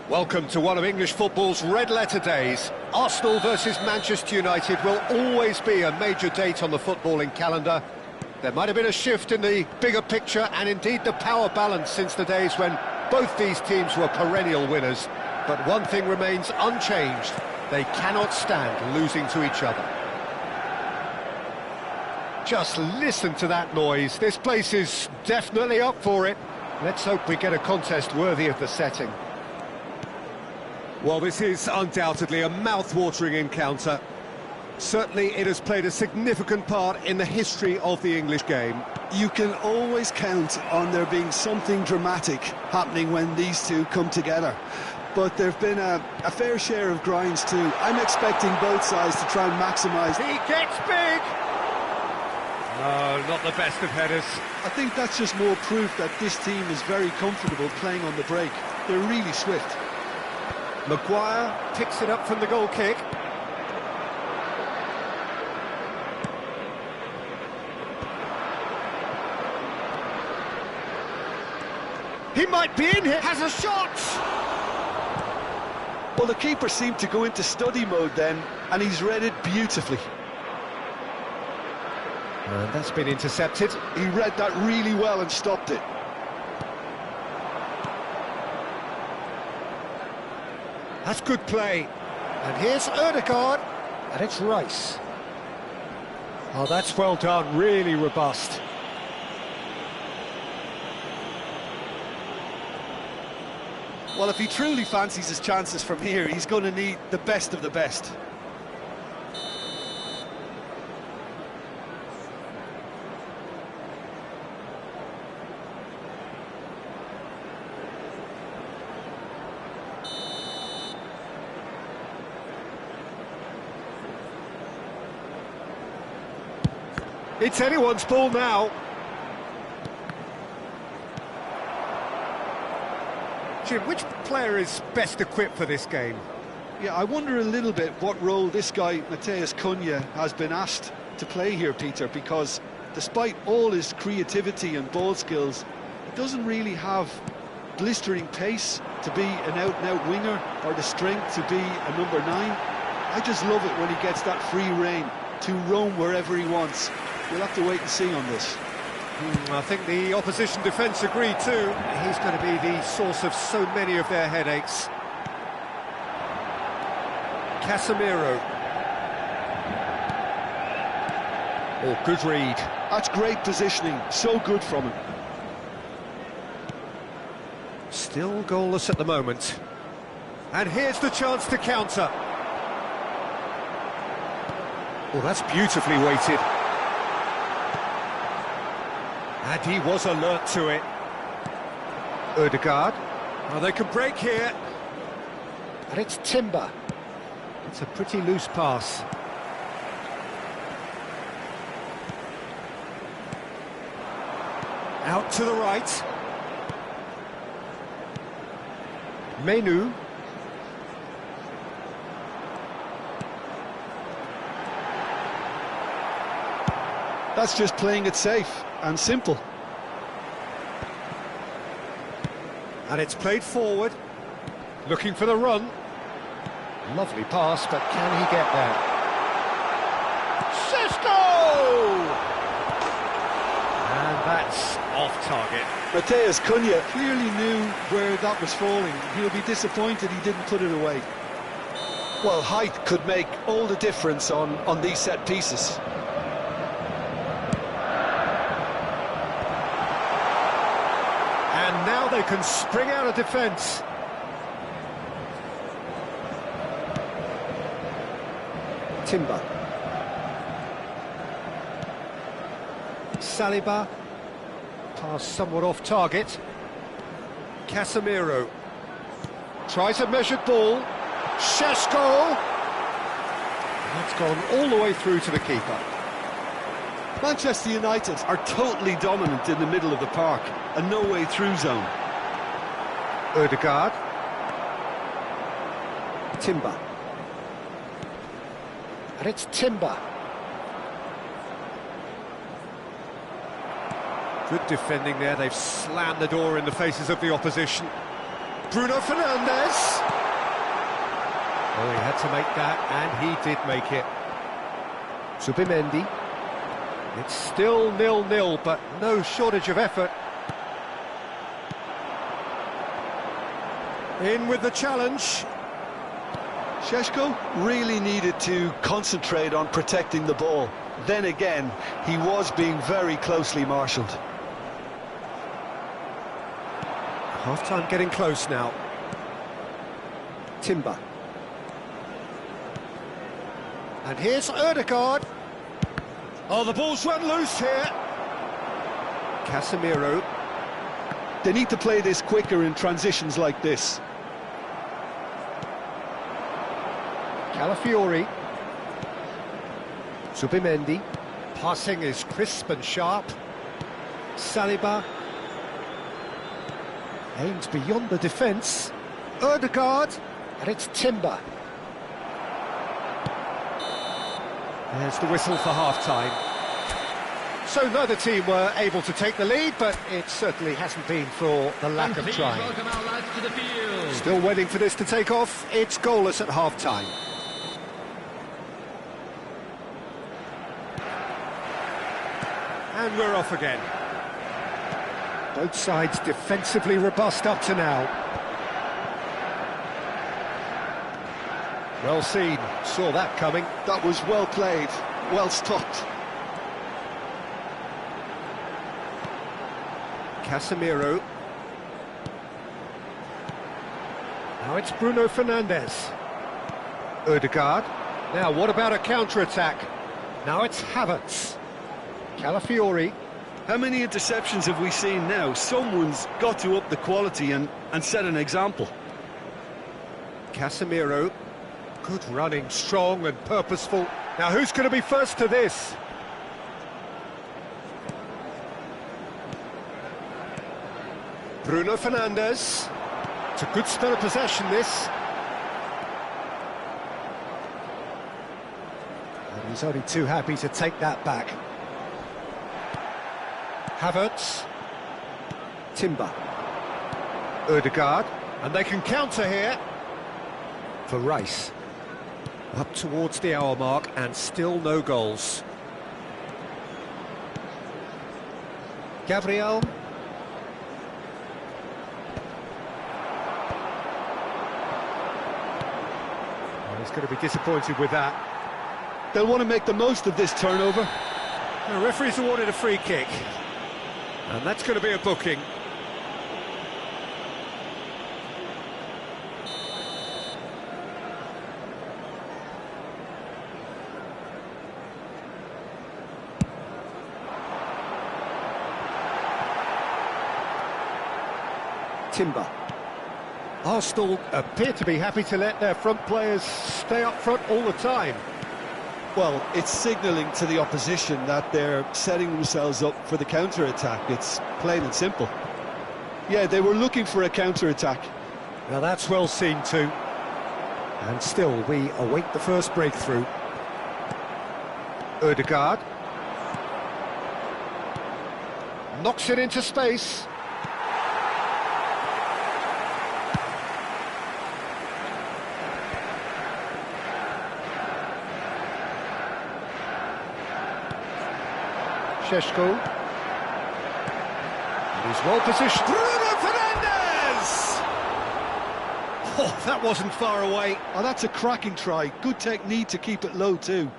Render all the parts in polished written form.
Welcome to one of English football's red-letter days. Arsenal versus Manchester United will always be a major date on the footballing calendar. There might have been a shift in the bigger picture and indeed the power balance since the days when both these teams were perennial winners. But one thing remains unchanged. They cannot stand losing to each other. Just listen to that noise. This place is definitely up for it. Let's hope we get a contest worthy of the setting. Well, this is undoubtedly a mouth-watering encounter. Certainly it has played a significant part in the history of the English game. You can always count on there being something dramatic happening when these two come together. But there have been a fair share of grinds too. I'm expecting both sides to try and maximise. He gets big! No, not the best of headers. I think that's just more proof that this team is very comfortable playing on the break. They're really swift. Maguire picks it up from the goal kick. He might be in here, has a shot! Well, the keeper seemed to go into study mode then, and he's read it beautifully. And that's been intercepted. He read that really well and stopped it. That's good play. And here's Odegaard, and it's Rice. Oh, that's well done, really robust. Well, if he truly fancies his chances from here, he's going to need the best of the best. It's anyone's ball now. Jim, which player is best equipped for this game? Yeah, I wonder a little bit what role this guy, Matheus Cunha, has been asked to play here, Peter, because despite all his creativity and ball skills, he doesn't really have blistering pace to be an out-and-out winger or the strength to be a number 9. I just love it when he gets that free rein to roam wherever he wants. We'll have to wait and see on this. I think the opposition defence agree too. He's going to be the source of so many of their headaches. Casemiro. Oh, good read. That's great positioning, so good from him. Still goalless at the moment. And here's the chance to counter. Oh, that's beautifully weighted. And he was alert to it. Odegaard. Oh, they can break here. And it's Timber. It's a pretty loose pass. Out to the right. Menu. That's just playing it safe and simple. And it's played forward, looking for the run. Lovely pass, but can he get there? Cisco! And that's off target. Matheus Cunha clearly knew where that was falling. He'll be disappointed he didn't put it away. Well, height could make all the difference on these set pieces. And now they can spring out of defence. Timber. Saliba. Pass somewhat off target. Casemiro. Tries a measured ball. Šeško. That's gone all the way through to the keeper. Manchester United are totally dominant in the middle of the park, a no-way through zone. Odegaard. Timber. And it's Timber. Good defending there, they've slammed the door in the faces of the opposition. Bruno Fernandes. Oh, he had to make that, and he did make it. Zubimendi. It's still 0-0, but no shortage of effort. In with the challenge. Šeško really needed to concentrate on protecting the ball. Then again, he was being very closely marshalled. Half-time getting close now. Timber. And here's Ødegaard. Oh, the ball's run loose here. Casemiro. They need to play this quicker in transitions like this. Calafiori. Zubimendi. Passing is crisp and sharp. Saliba. Aims beyond the defence. Ødegaard. And it's Timber. There's the whistle for half-time. So neither team were able to take the lead, but it certainly hasn't been for the lack of trying. Still waiting for this to take off. It's goalless at half-time. And we're off again. Both sides defensively robust up to now. Well seen, saw that coming. That was well played, well stopped. Casemiro. Now it's Bruno Fernandes. Ødegaard. Now what about a counter-attack? Now it's Havertz. Calafiori. How many interceptions have we seen now? Someone's got to up the quality and set an example. Casemiro. Good running, strong and purposeful. Now who's going to be first to this? Bruno Fernandes. It's a good spell of possession, this. And he's only too happy to take that back. Havertz. Timber. Ødegaard. And they can counter here. For Rice. Up towards the hour mark and still no goals. Gabriel. Well, he's going to be disappointed with that. They'll want to make the most of this turnover. The referee's awarded a free kick. And that's going to be a booking. Timber. Arsenal appear to be happy to let their front players stay up front all the time. Well, it's signalling to the opposition that they're setting themselves up for the counter-attack. It's plain and simple. Yeah, they were looking for a counter-attack. Now that's well seen too. And still, we await the first breakthrough. Ødegaard. Knocks it into space. Šeško. And he's well positioned. Bruno Fernandes! Oh, that wasn't far away. Oh, that's a cracking try. Good technique to keep it low too.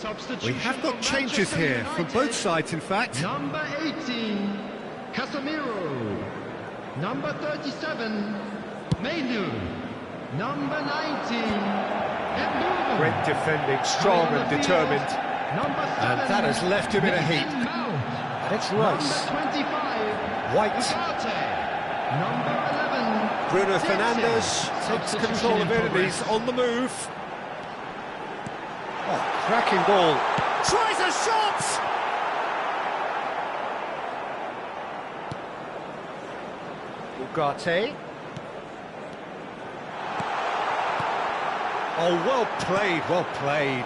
We have got changes here from both sides, in fact. Number 18, Casemiro. Number 37, Mainu. Number 19, Mbumo. Great defending, strong and determined. Number 7, And that has left him in a heap. Mount. And it's Rice. Number 25, White. Ugarte. Number 11, Bruno Dixon. Fernandes takes Substitution control of in it and progress. he's on the move. Oh, cracking ball. Tries a shot! Ugarte. Oh, well played, well played.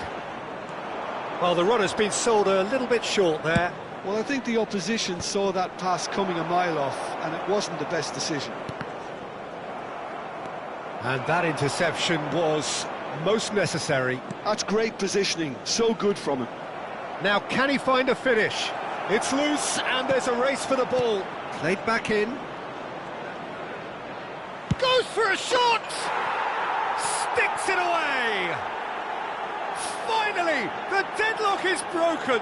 Well, the run has been sold a little bit short there. Well, I think the opposition saw that pass coming a mile off, and it wasn't the best decision. And that interception was most necessary. That's great positioning, so good from him. Now, can he find a finish? It's loose, and there's a race for the ball. Played back in. Goes for a shot! Sticks it away! Finally, the deadlock is broken.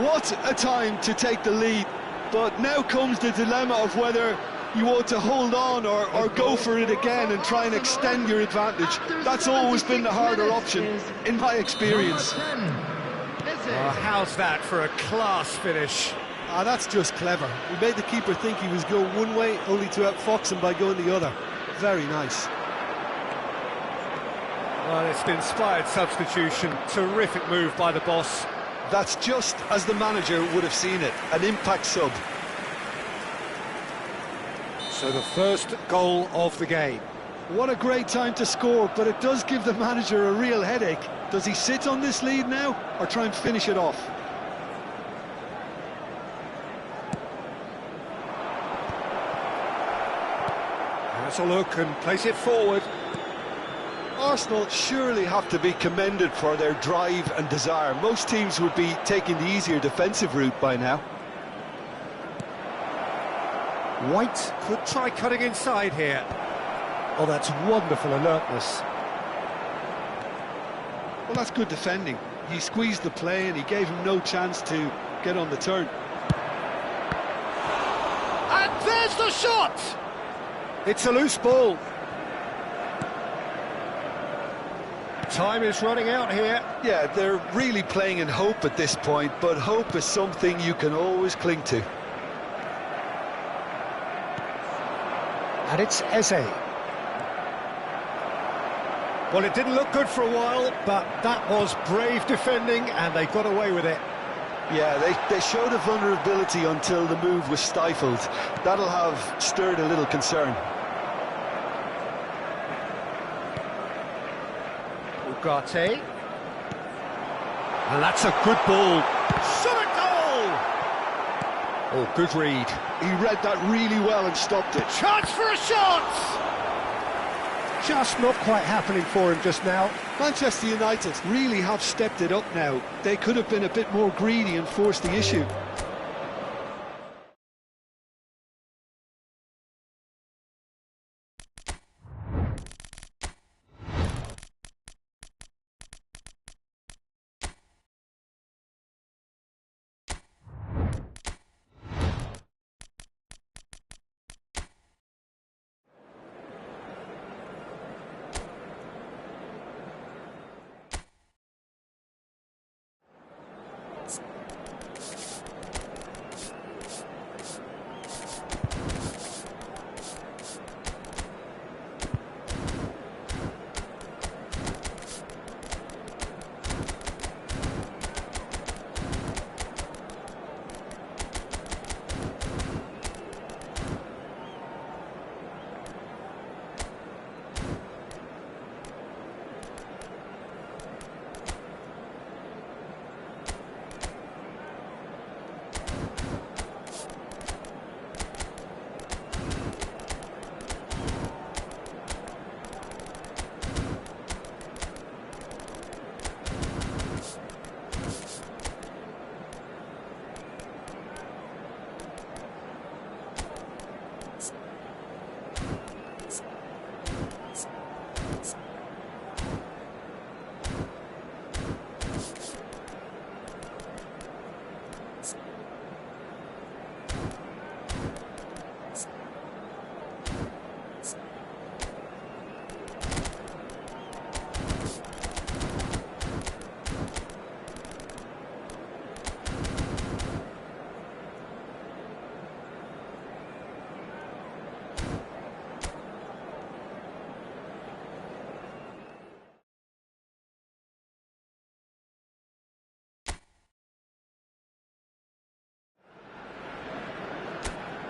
What a time to take the lead, but now comes the dilemma of whether you want to hold on or go for it again and try and extend your advantage. That's always been the harder option, in my experience. Oh, how's that for a class finish? Ah, that's just clever. He made the keeper think he was going one way, only to outfox him by going the other. Very nice. Well, it's an inspired substitution. Terrific move by the boss. That's just as the manager would have seen it, an impact sub. So the first goal of the game. What a great time to score, but it does give the manager a real headache. Does he sit on this lead now, or try and finish it off? Has a look and place it forward. Arsenal surely have to be commended for their drive and desire. Most teams would be taking the easier defensive route by now. White could try cutting inside here. Oh, that's wonderful alertness. Well, that's good defending. He squeezed the play and he gave him no chance to get on the turn. And there's the shot! It's a loose ball. Time is running out here. Yeah, they're really playing in hope at this point, but hope is something you can always cling to. And it's Eze. Well, it didn't look good for a while, but that was brave defending, and they got away with it. Yeah, they showed a vulnerability until the move was stifled. That'll have stirred a little concern. Ugarte. And that's a good ball. Shot a goal! Oh, good read. He read that really well and stopped it. Chance for a shot! Just not quite happening for him just now. Manchester United really have stepped it up now. They could have been a bit more greedy and forced the issue.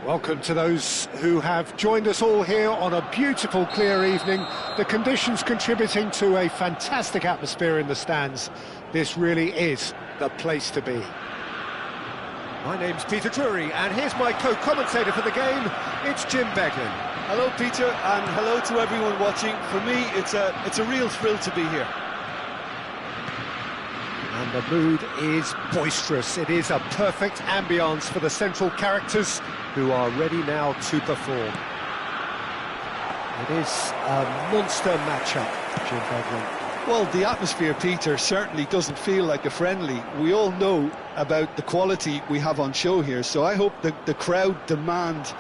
Welcome to those who have joined us all here on a beautiful, clear evening. The conditions contributing to a fantastic atmosphere in the stands. This really is the place to be. My name's Peter Drury, and here's my co-commentator for the game. It's Jim Beglin. Hello, Peter, and hello to everyone watching. For me, it's a real thrill to be here. And the mood is boisterous. It is a perfect ambience for the central characters who are ready now to perform. It is a monster matchup, Jim Beglin. Well, the atmosphere, Peter, certainly doesn't feel like a friendly. We all know about the quality we have on show here, so I hope the crowd demand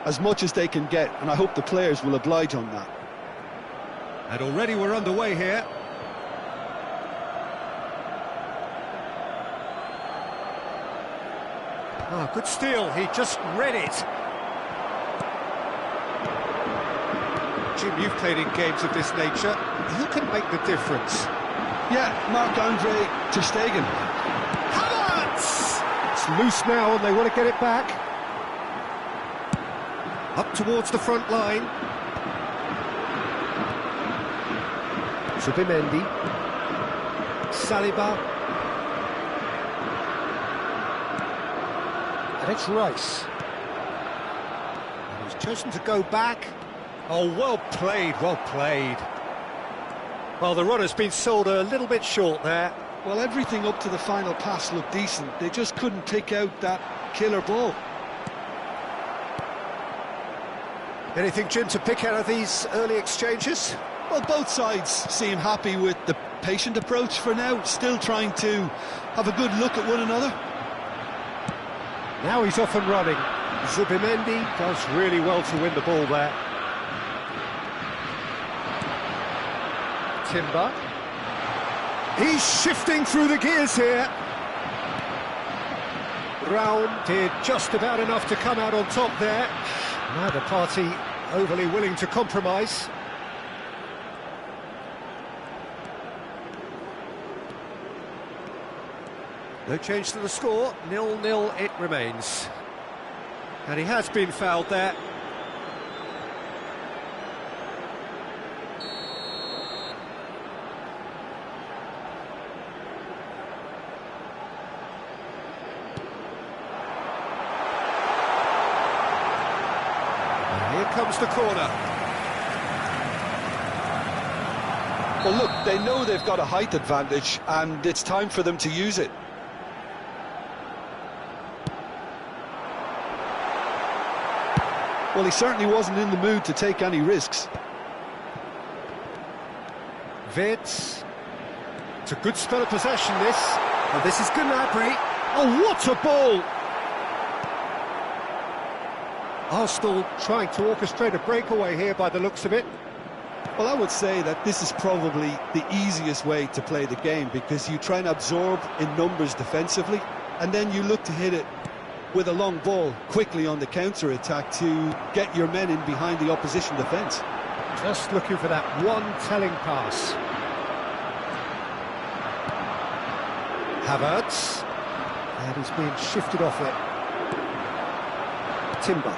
as much as they can get, and I hope the players will oblige on that. And already we're underway here. Oh, good steal, he just read it. Jim, you've played in games of this nature. Who can make the difference? Yeah, Marc-Andre ter Stegen. Havertz! It's loose now and they want to get it back. Up towards the front line. Zubimendi. Saliba. And it's Rice. And he's chosen to go back. Oh, well played, well played. Well, the run has been sold a little bit short there. Well, everything up to the final pass looked decent. They just couldn't pick out that killer ball. Anything, Jim, to pick out of these early exchanges? Well, both sides seem happy with the patient approach for now, still trying to have a good look at one another. Now he's off and running. Zubimendi does really well to win the ball there. Timber. He's shifting through the gears here. Brown did just about enough to come out on top there. Neither party overly willing to compromise. No change to the score, 0-0 it remains. And he has been fouled there. And here comes the corner. Well, look, they know they've got a height advantage, and it's time for them to use it. Well, he certainly wasn't in the mood to take any risks. Vitz. It's a good spell of possession, this. And this is Gnabry. Oh, what a ball! Arsenal trying to orchestrate a breakaway here by the looks of it. Well, I would say that this is probably the easiest way to play the game, because you try and absorb in numbers defensively, and then you look to hit it with a long ball quickly on the counter-attack to get your men in behind the opposition defence. Just looking for that one telling pass. Havertz. And he's being shifted off it. Timber.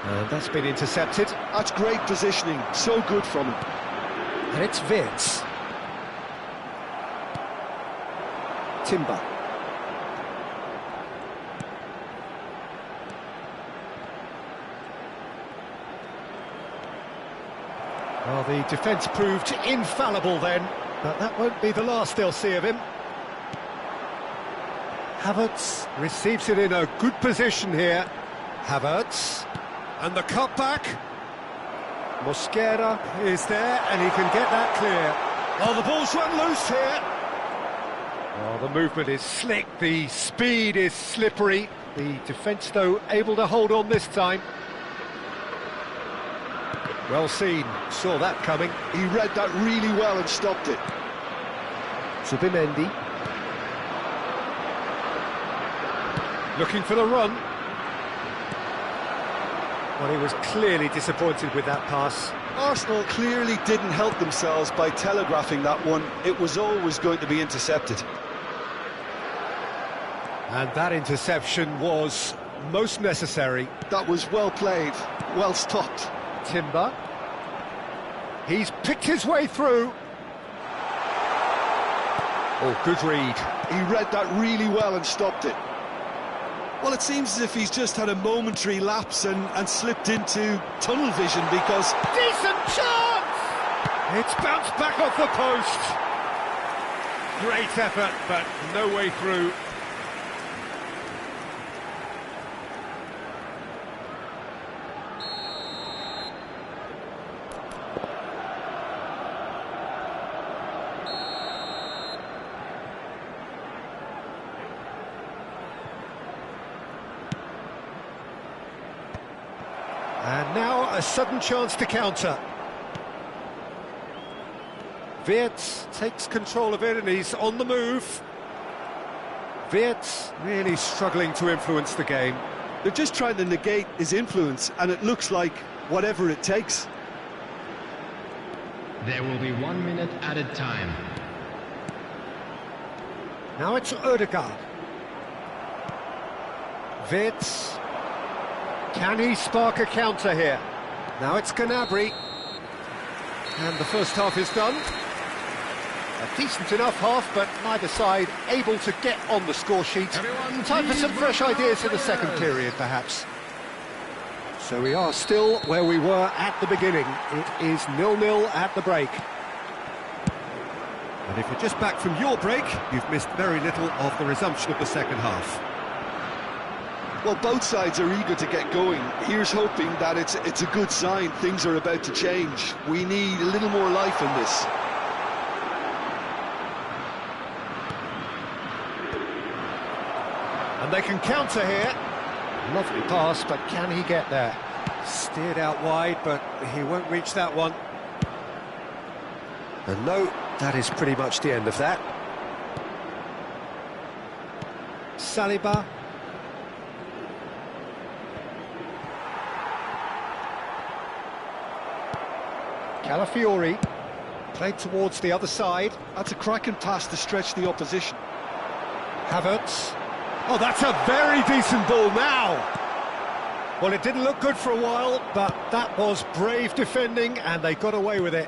And that's been intercepted. That's great positioning, so good from him. And it's Vitz. Timber. Well, the defence proved infallible then, but that won't be the last they'll see of him. Havertz receives it in a good position here. Havertz. And the cutback. Mosquera is there, and he can get that clear. Oh, the ball's run loose here. Oh, the movement is slick, the speed is slippery. The defence, though, able to hold on this time. Well seen, saw that coming. He read that really well and stopped it. Zubimendi. Looking for the run. Well, he was clearly disappointed with that pass. Arsenal clearly didn't help themselves by telegraphing that one. It was always going to be intercepted. And that interception was most necessary. That was well played, well stopped. Timber. He's picked his way through. Oh, good read. He read that really well and stopped it. Well, it seems as if he's just had a momentary lapse and slipped into tunnel vision because... Decent chance! It's bounced back off the post. Great effort, but no way through. And now a sudden chance to counter. Wirtz takes control of it and he's on the move. Wirtz really struggling to influence the game. They're just trying to negate his influence, and it looks like whatever it takes. There will be 1 minute added time. Now it's Odegaard. Wirtz. Can he spark a counter here? Now it's Gnabry. And the first half is done. A decent enough half, but neither side able to get on the score sheet. Everyone, Time for some please fresh welcome ideas our in the second players. period, perhaps. So we are still where we were at the beginning. It is 0-0 at the break. And if you're just back from your break, you've missed very little of the resumption of the second half. Well, both sides are eager to get going. Here's hoping that it's a good sign. Things are about to change. We need a little more life in this. And they can counter here. Lovely pass, but can he get there? Steered out wide, but he won't reach that one. And no, that is pretty much the end of that. Saliba. Calafiori. Played towards the other side. That's a cracking pass to stretch the opposition. Havertz. Oh, that's a very decent ball now. Well, it didn't look good for a while, but that was brave defending, and they got away with it.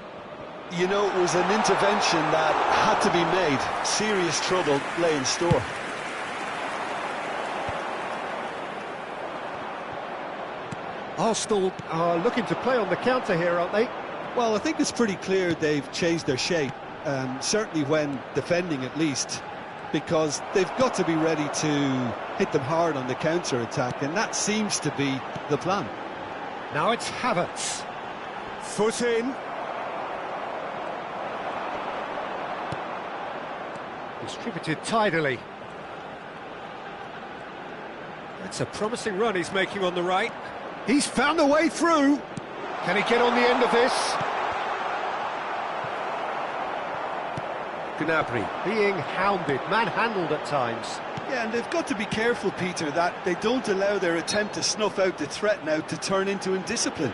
You know, it was an intervention that had to be made. Serious trouble lay in store. Arsenal are looking to play on the counter here, aren't they? Well, I think it's pretty clear they've changed their shape, certainly when defending at least, because they've got to be ready to hit them hard on the counter-attack, and that seems to be the plan. Now it's Havertz. Foot in. Distributed tidily. That's a promising run he's making on the right. He's found a way through. Can he get on the end of this? Gnabry being hounded, manhandled at times. Yeah, and they've got to be careful, Peter, that they don't allow their attempt to snuff out the threat now to turn into indiscipline.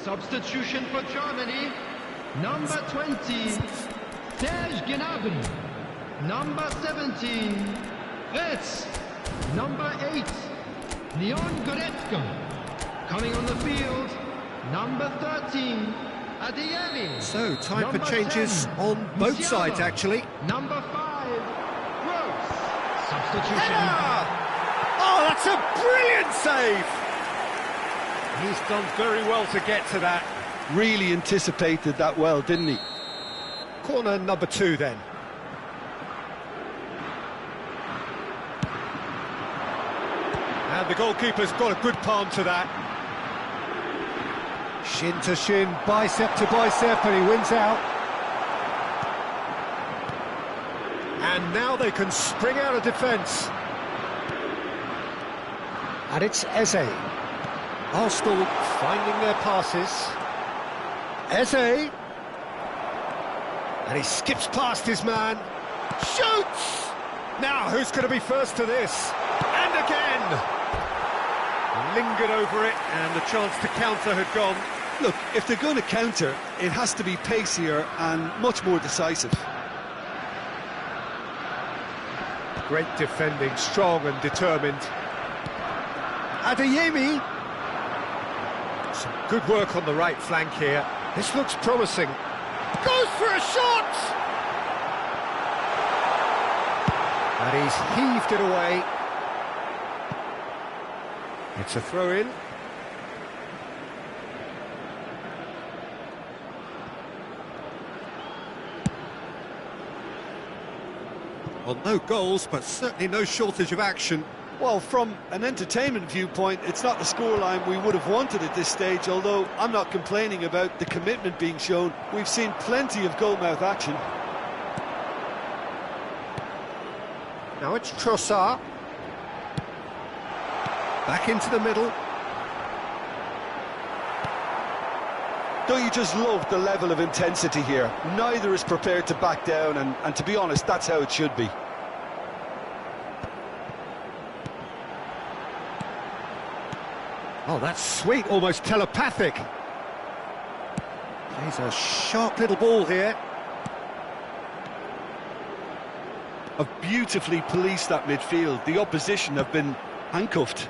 Substitution for Germany. Number 20, Serge Gnabry. Number 17, Wirtz. Number 8, Leon Goretzka. Coming on the field, number 13, Adeyemi. So, time Number for changes 10, on both Musiala. sides, actually. Number 5, Gross. Substitution. Header! Oh, that's a brilliant save! He's done very well to get to that. Really anticipated that well, didn't he? Corner number 2 then. And the goalkeeper's got a good palm to that. Shin to shin, bicep to bicep, and he wins out. And now they can spring out of defence. And it's Eze. Arsenal finding their passes. Eze. And he skips past his man. Shoots! Now, who's going to be first to this? And again! Lingered over it, and the chance to counter had gone. Look, if they're going to counter, it has to be pacier and much more decisive. Great defending, strong and determined. Adeyemi. Some good work on the right flank here. This looks promising. Goes for a shot! And he's heaved it away. It's a throw-in. Well, no goals, but certainly no shortage of action. Well, from an entertainment viewpoint, it's not the scoreline we would have wanted at this stage, although I'm not complaining about the commitment being shown. We've seen plenty of goalmouth action. Now it's Trossard. Back into the middle. Don't you just love the level of intensity here? Neither is prepared to back down, and to be honest, that's how it should be. Oh, that's sweet, almost telepathic. Plays a sharp little ball here. Have beautifully policed that midfield. The opposition have been handcuffed.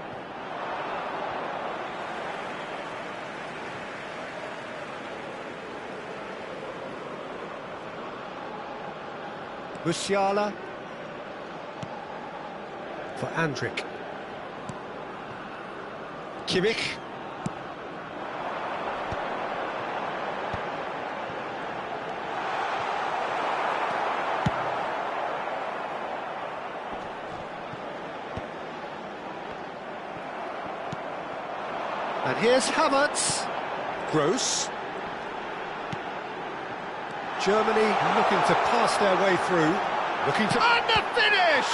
Musiala for Andrik. Kimmich. And here's Havertz. Gross. Germany looking to pass their way through. Looking to... And the finish!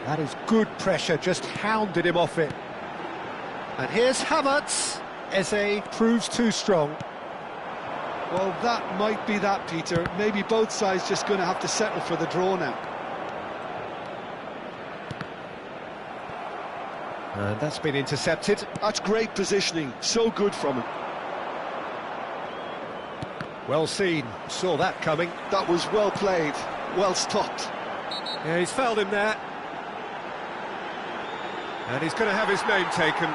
That is good pressure, just hounded him off it. And here's Havertz. Eze proves too strong. Well, that might be that, Peter. Maybe both sides just going to have to settle for the draw now. And that's been intercepted. That's great positioning, so good from him. Well seen, saw that coming. That was well played, well stopped. Yeah, he's fouled him there. And he's going to have his name taken.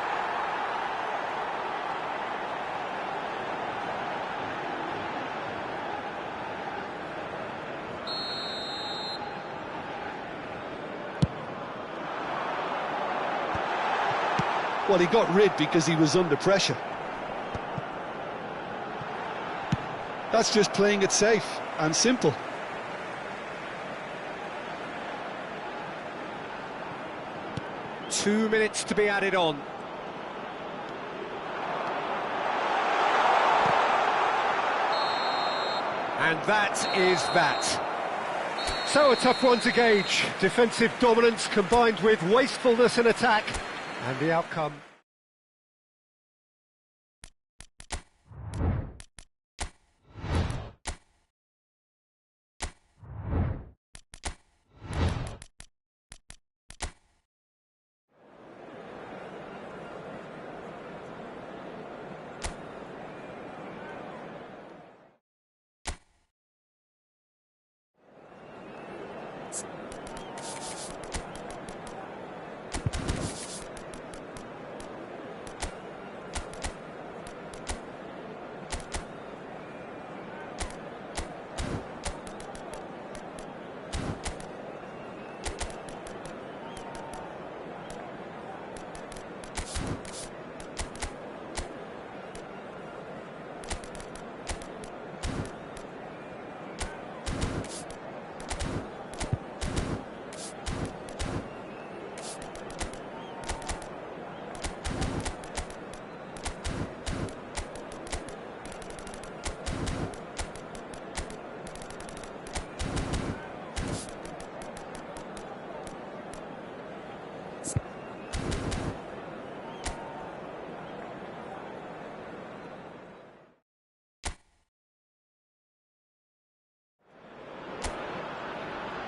Well, he got rid because he was under pressure. That's just playing it safe and simple. Two minutes to be added on. And that is that. So a tough one to gauge. Defensive dominance combined with wastefulness in attack. And the outcome...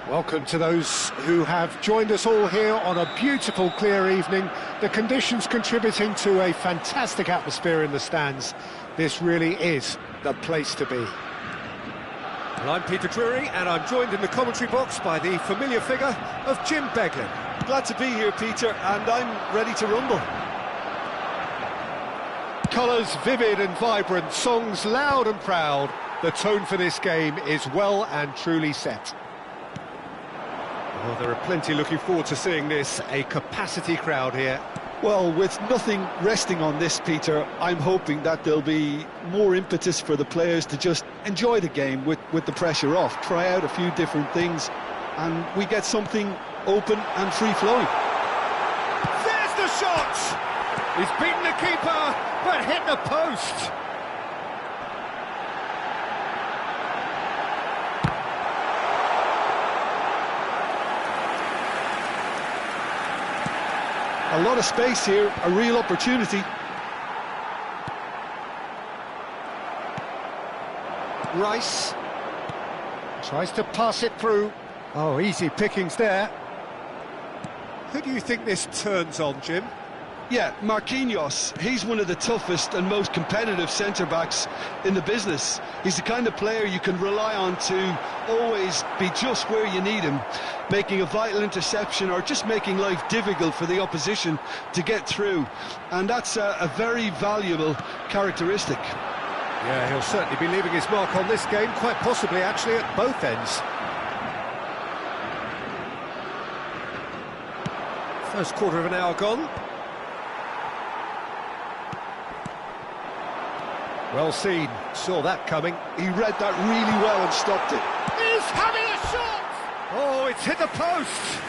Welcome to those who have joined us all here on a beautiful, clear evening. The conditions contributing to a fantastic atmosphere in the stands. This really is the place to be. Well, I'm Peter Drury, and I'm joined in the commentary box by the familiar figure of Jim Beglin. Glad to be here, Peter, and I'm ready to rumble. Colours vivid and vibrant, songs loud and proud. The tone for this game is well and truly set. Well, there are plenty looking forward to seeing this, a capacity crowd here. Well, with nothing resting on this, Peter, I'm hoping that there'll be more impetus for the players to just enjoy the game with the pressure off, try out a few different things, and we get something open and free-flowing. There's the shot! He's beaten the keeper, but hit the post. A lot of space here, a real opportunity. Rice tries to pass it through. Oh, easy pickings there. Who do you think this turns on, Jim? Yeah, Marquinhos, he's one of the toughest and most competitive centre-backs in the business. He's the kind of player you can rely on to always be just where you need him, making a vital interception or just making life difficult for the opposition to get through. And that's a very valuable characteristic. Yeah, he'll certainly be leaving his mark on this game, quite possibly actually at both ends. First quarter of an hour gone. Well seen, saw that coming. He read that really well and stopped it. He's having a shot! Oh, it's hit the post!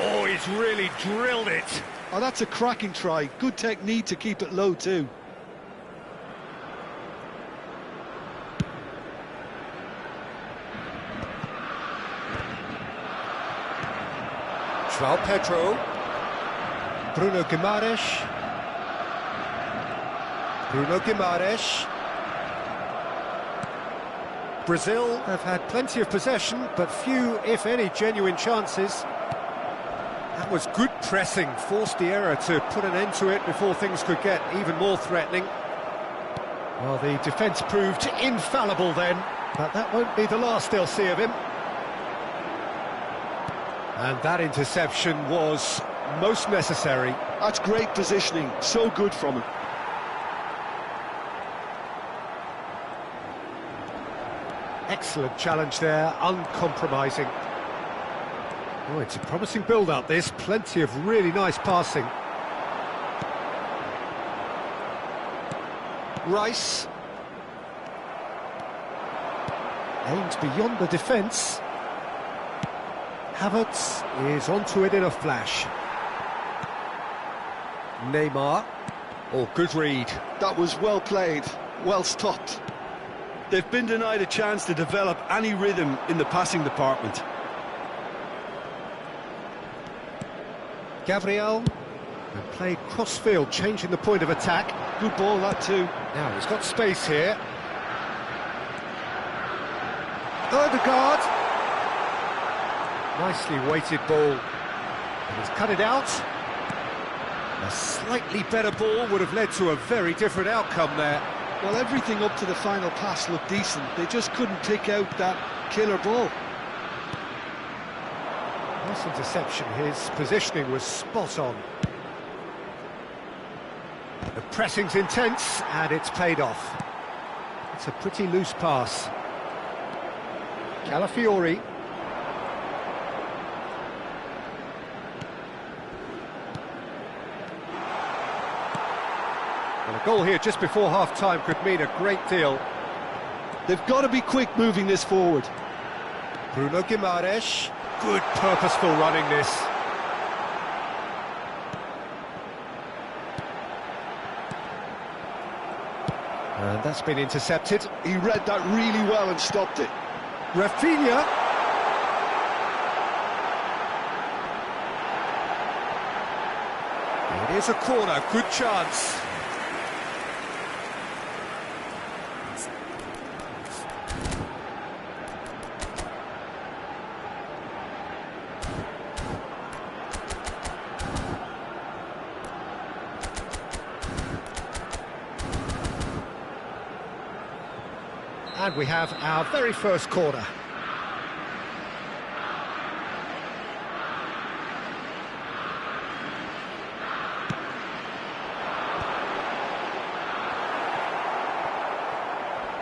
Oh, he's really drilled it. Oh, that's a cracking try. Good technique to keep it low too. João Pedro. Bruno Guimaraes. Bruno Guimaraes. Brazil have had plenty of possession, but few, if any, genuine chances. That was good pressing, forced the error to put an end to it before things could get even more threatening. Well, the defence proved infallible then, but that won't be the last they'll see of him. And that interception was most necessary. That's great positioning, so good from him. Excellent challenge there, uncompromising. Oh, it's a promising build-up, this. Plenty of really nice passing. Rice. Aimed beyond the defence. Havertz is onto it in a flash. Neymar. Oh, good read. That was well played, well stopped. They've been denied a chance to develop any rhythm in the passing department. Gabriel, and played cross-field, changing the point of attack. Good ball, that too. Now, he's got space here. Odegaard. Nicely weighted ball. And he's cut it out. A slightly better ball would have led to a very different outcome there. Well, everything up to the final pass looked decent. They just couldn't pick out that killer ball. Nice interception. His positioning was spot on. The pressing's intense, and it's paid off. It's a pretty loose pass. Calafiori. And a goal here just before half-time could mean a great deal. They've got to be quick moving this forward. Bruno Guimaraes. Good purposeful running this. And that's been intercepted. He read that really well and stopped it. Rafinha. It is a corner, good chance. And we have our very first corner.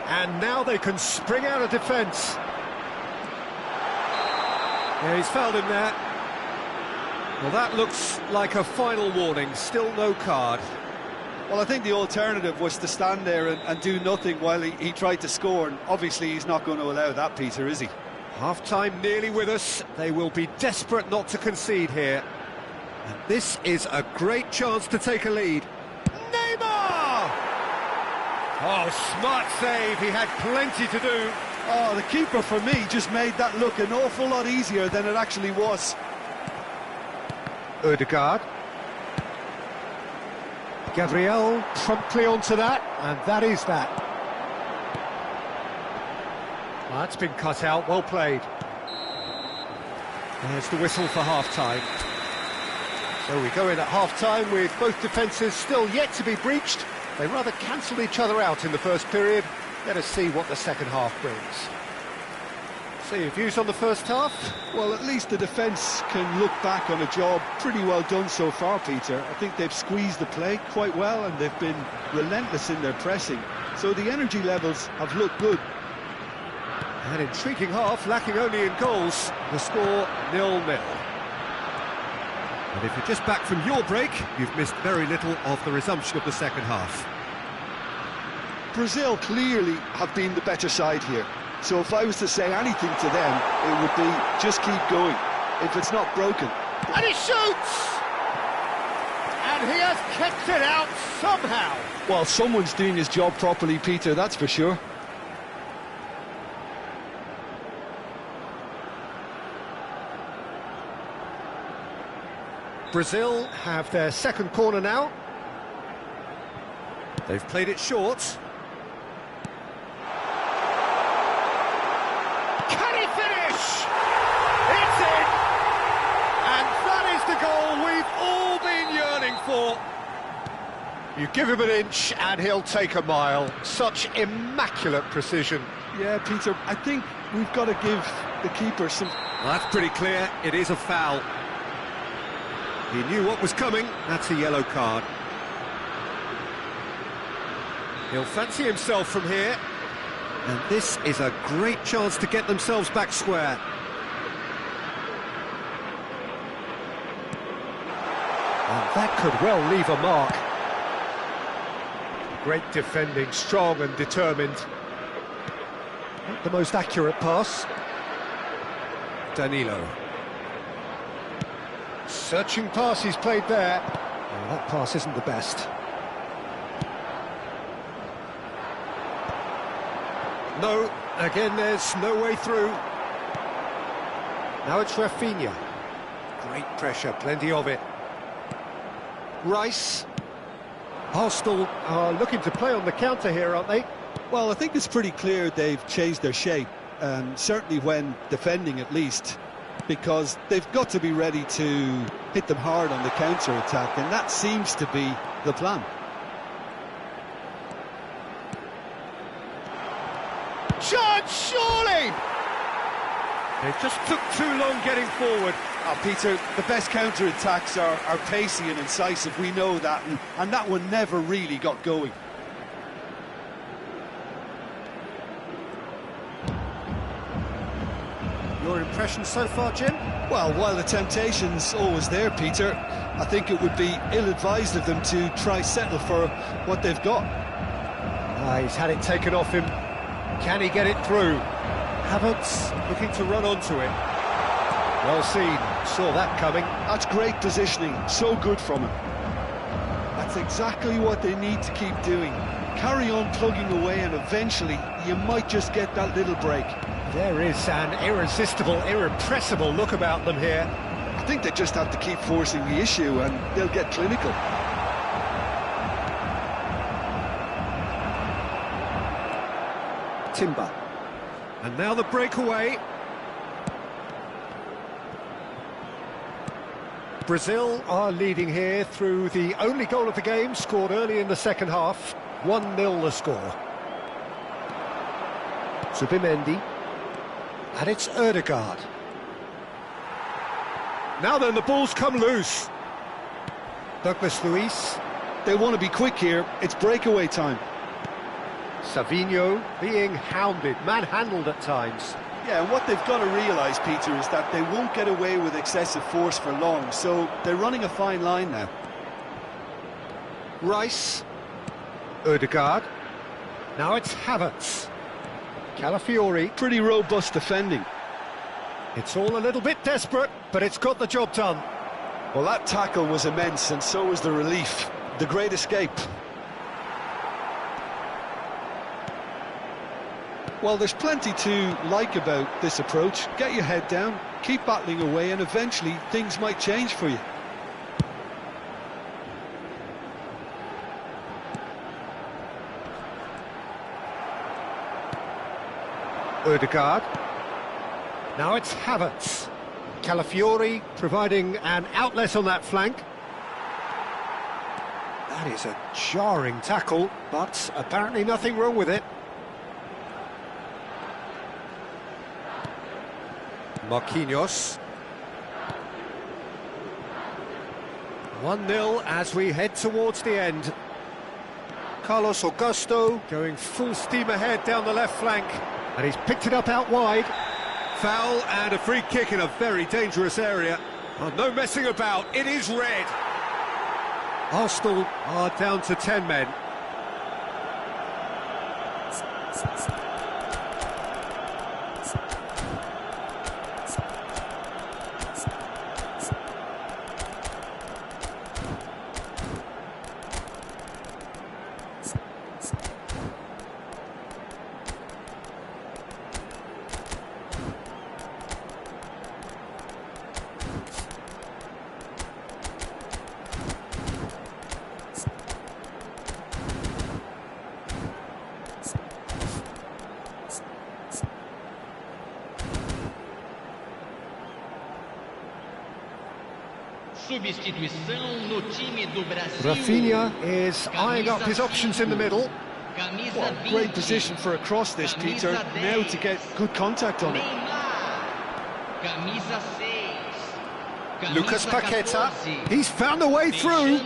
And now they can spring out of defence. Yeah, he's fouled him there. Well, that looks like a final warning. Still no card. Well, I think the alternative was to stand there and do nothing while he tried to score, and obviously he's not going to allow that, Peter, is he? Half-time nearly with us. They will be desperate not to concede here. And this is a great chance to take a lead. Neymar! Oh, smart save. He had plenty to do. Oh, the keeper, for me, just made that look an awful lot easier than it actually was. Ødegaard. Gabriel promptly onto that, and that is that. Well, that's been cut out, well played. There's the whistle for half-time. So we go in at half-time with both defences still yet to be breached. They rather cancelled each other out in the first period. Let us see what the second half brings. So your views on the first half? Well, at least the defence can look back on a job pretty well done so far, Peter. I think they've squeezed the play quite well and they've been relentless in their pressing. So the energy levels have looked good. An intriguing half, lacking only in goals. The score 0-0. And if you're just back from your break, you've missed very little of the resumption of the second half. Brazil clearly have been the better side here. So if I was to say anything to them, it would be just keep going. If it's not broken. And he shoots! And he has kept it out somehow. Well, someone's doing his job properly, Peter, that's for sure. Brazil have their second corner now. They've played it short. Can he finish? It's in! And that is the goal we've all been yearning for. You give him an inch and he'll take a mile. Such immaculate precision. Yeah, Peter, I think we've got to give the keeper some... Well, that's pretty clear. It is a foul. He knew what was coming. That's a yellow card. He'll fancy himself from here. And this is a great chance to get themselves back square. And that could well leave a mark. Great defending, strong and determined. Not the most accurate pass. Danilo. Searching pass he's played there. Oh, that pass isn't the best. No, again there's no way through. Now it's Rafinha. Great pressure, plenty of it. Rice. Arsenal are looking to play on the counter here, aren't they? Well, I think it's pretty clear they've changed their shape, certainly when defending at least, because they've got to be ready to hit them hard on the counter-attack, and that seems to be the plan. Chance, surely! It just took too long getting forward. Oh, Peter, the best counter-attacks are pacey and incisive, we know that, and that one never really got going. Your impression so far, Jim? Well, while the temptation's always there, Peter, I think it would be ill-advised of them to try settle for what they've got. He's had it taken off him. Can he get it through? Havertz looking to run onto it. Well seen, saw that coming. That's great positioning, so good from him. That's exactly what they need to keep doing. Carry on plugging away and eventually you might just get that little break. There is an irresistible, irrepressible look about them here. I think they just have to keep forcing the issue and they'll get clinical. Timber. And now the breakaway. Brazil are leading here through the only goal of the game, scored early in the second half. 1-0 the score. Zubimendi. And it's Ødegaard. Now then, the ball's come loose. Douglas Luiz. They want to be quick here. It's breakaway time. Savinho being hounded, manhandled at times. Yeah, and what they've got to realise, Peter, is that they won't get away with excessive force for long, so they're running a fine line now. Rice. Ødegaard. Now it's Havertz. Calafiori. Pretty robust defending. It's all a little bit desperate, but it's got the job done. Well, that tackle was immense, and so was the relief. The great escape. Well, there's plenty to like about this approach. Get your head down, keep battling away, and eventually things might change for you. Ødegaard. Now it's Havertz. Calafiori providing an outlet on that flank. That is a jarring tackle, but apparently nothing wrong with it. Marquinhos. 1-0 as we head towards the end. Carlos Augusto going full steam ahead down the left flank. And he's picked it up out wide. Foul and a free kick in a very dangerous area. Oh, no messing about, it is red. Arsenal are down to 10 men. Substituição no time do Brasil. Rafinha is eyeing up his options in the middle. Well, great position for a cross this, Peter. Now to get good contact on it. Camisa 6. Lucas Paqueta, he's found a way through.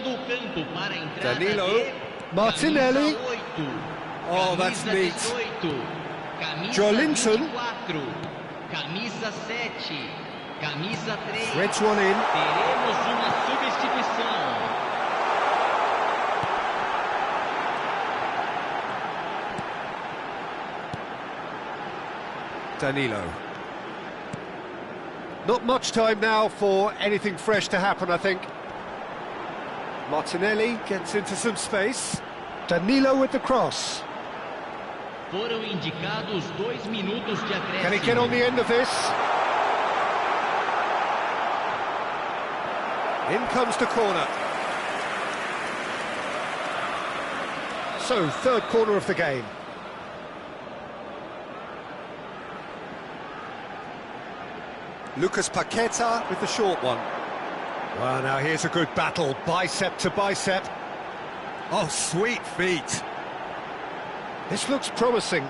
Danilo, Martinelli. Oh, that's neat. Joelinton. Camisa 7. Camisa 3. Threads one in. Teremos uma substituição. Danilo. Not much time now for anything fresh to happen, I think. Martinelli gets into some space. Danilo with the cross. Foram indicados 2 minutos de acréscimo. Can he get on the end of this? In comes the corner. So, third corner of the game. Lucas Paqueta with the short one. Well, now here's a good battle, bicep to bicep. Oh, sweet feet. This looks promising.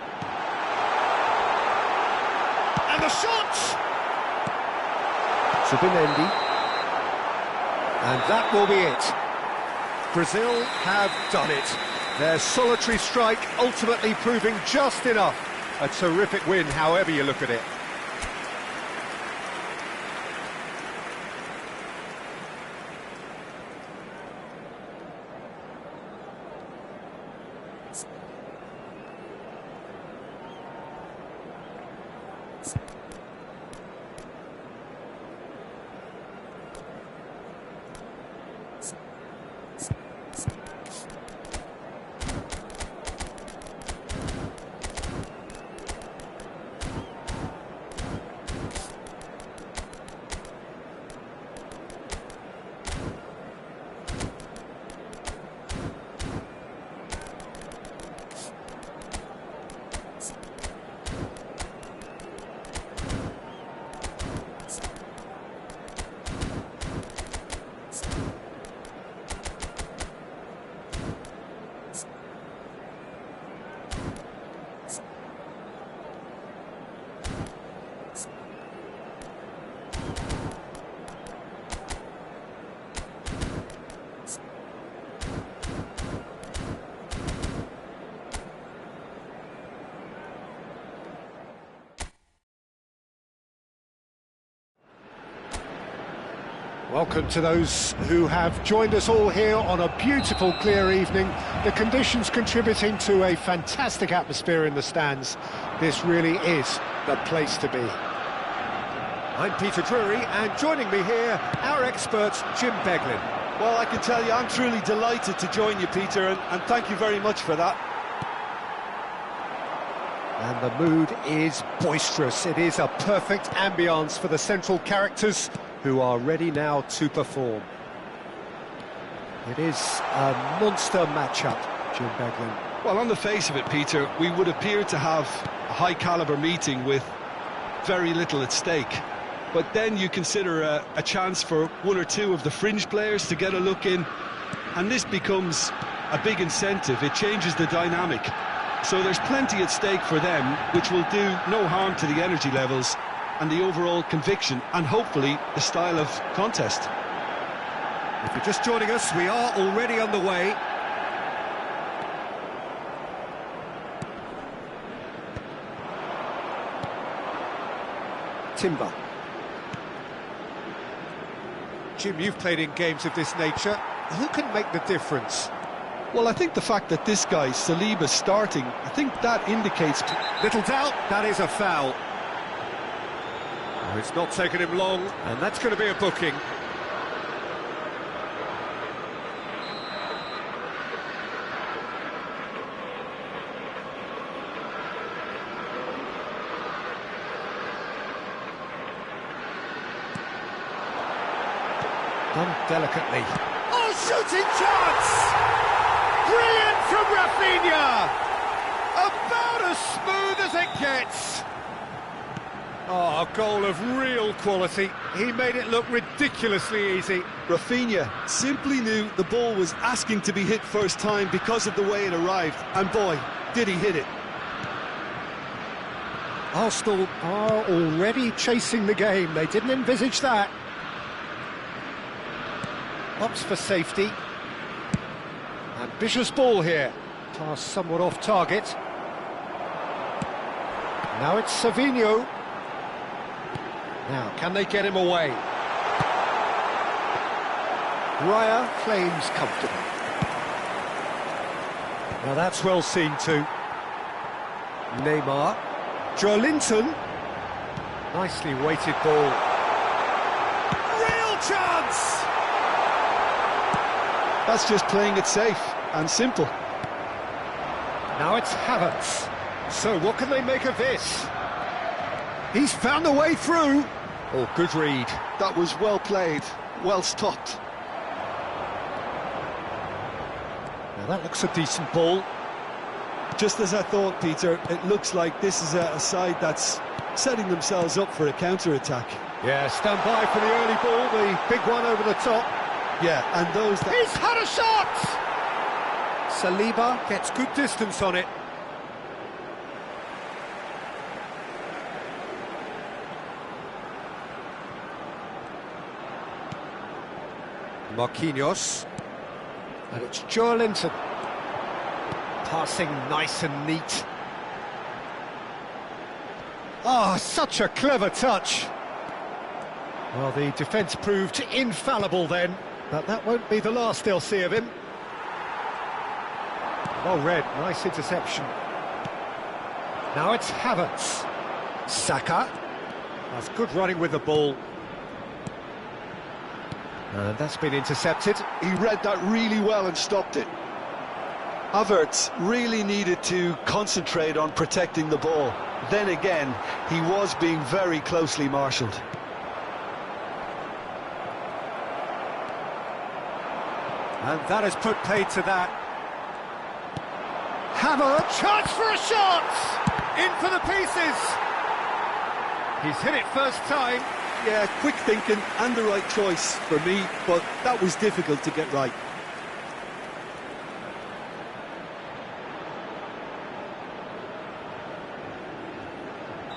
And the shot! Zubimendi. And that will be it. Brazil have done it. Their solitary strike ultimately proving just enough. A terrific win, however you look at it. Welcome to those who have joined us all here on a beautiful, clear evening. The conditions contributing to a fantastic atmosphere in the stands. This really is the place to be. I'm Peter Drury, and joining me here, our expert, Jim Beglin. Well, I can tell you, I'm truly delighted to join you, Peter, and thank you very much for that. And the mood is boisterous. It is a perfect ambience for the central characters who are ready now to perform. It is a monster matchup, Jim Beglin. Well, on the face of it, Peter, we would appear to have a high-caliber meeting with very little at stake. But then you consider a chance for one or two of the fringe players to get a look in, and this becomes a big incentive. It changes the dynamic. So there's plenty at stake for them, which will do no harm to the energy levels and the overall conviction, and hopefully the style of contest. If you're just joining us, we are already on the way. Timber. Jim, you've played in games of this nature. Who can make the difference? Well, I think the fact that this guy, Saliba's starting, I think that indicates... Little doubt, that is a foul. Oh, it's not taken him long, and that's going to be a booking. Done delicately. Oh, shooting chance! Brilliant from Rafinha! About as smooth as it gets. Oh, a goal of real quality. He made it look ridiculously easy. Rafinha simply knew the ball was asking to be hit first time because of the way it arrived, and boy, did he hit it. Arsenal are already chasing the game. They didn't envisage that. Opts for safety. Ambitious ball here. Pass somewhat off target. Now it's Savinho. Now, can they get him away? Raya claims comfortable. Now that's well seen too. Neymar. Joelinton. Nicely weighted ball. Real chance! That's just playing it safe and simple. Now it's Havertz. So what can they make of this? He's found a way through. Oh, good read. That was well played, well stopped. Now that looks a decent ball. Just as I thought, Peter, it looks like this is a side that's setting themselves up for a counter-attack. Yeah, stand by for the early ball, the big one over the top. Yeah, and those that... He's had a shot! Saliba gets good distance on it. Marquinhos. And it's Joelinton. Passing nice and neat. Ah, such a clever touch. Well, the defence proved infallible then, but that won't be the last they'll see of him. Well read, nice interception. Now it's Havertz. Saka. That's good running with the ball. And that's been intercepted. He read that really well and stopped it. Havertz really needed to concentrate on protecting the ball. Then again, he was being very closely marshalled. And that has put paid to that. Havertz, chance for a shot! In for the pieces! He's hit it first time. Yeah, quick thinking and the right choice for me, but that was difficult to get right.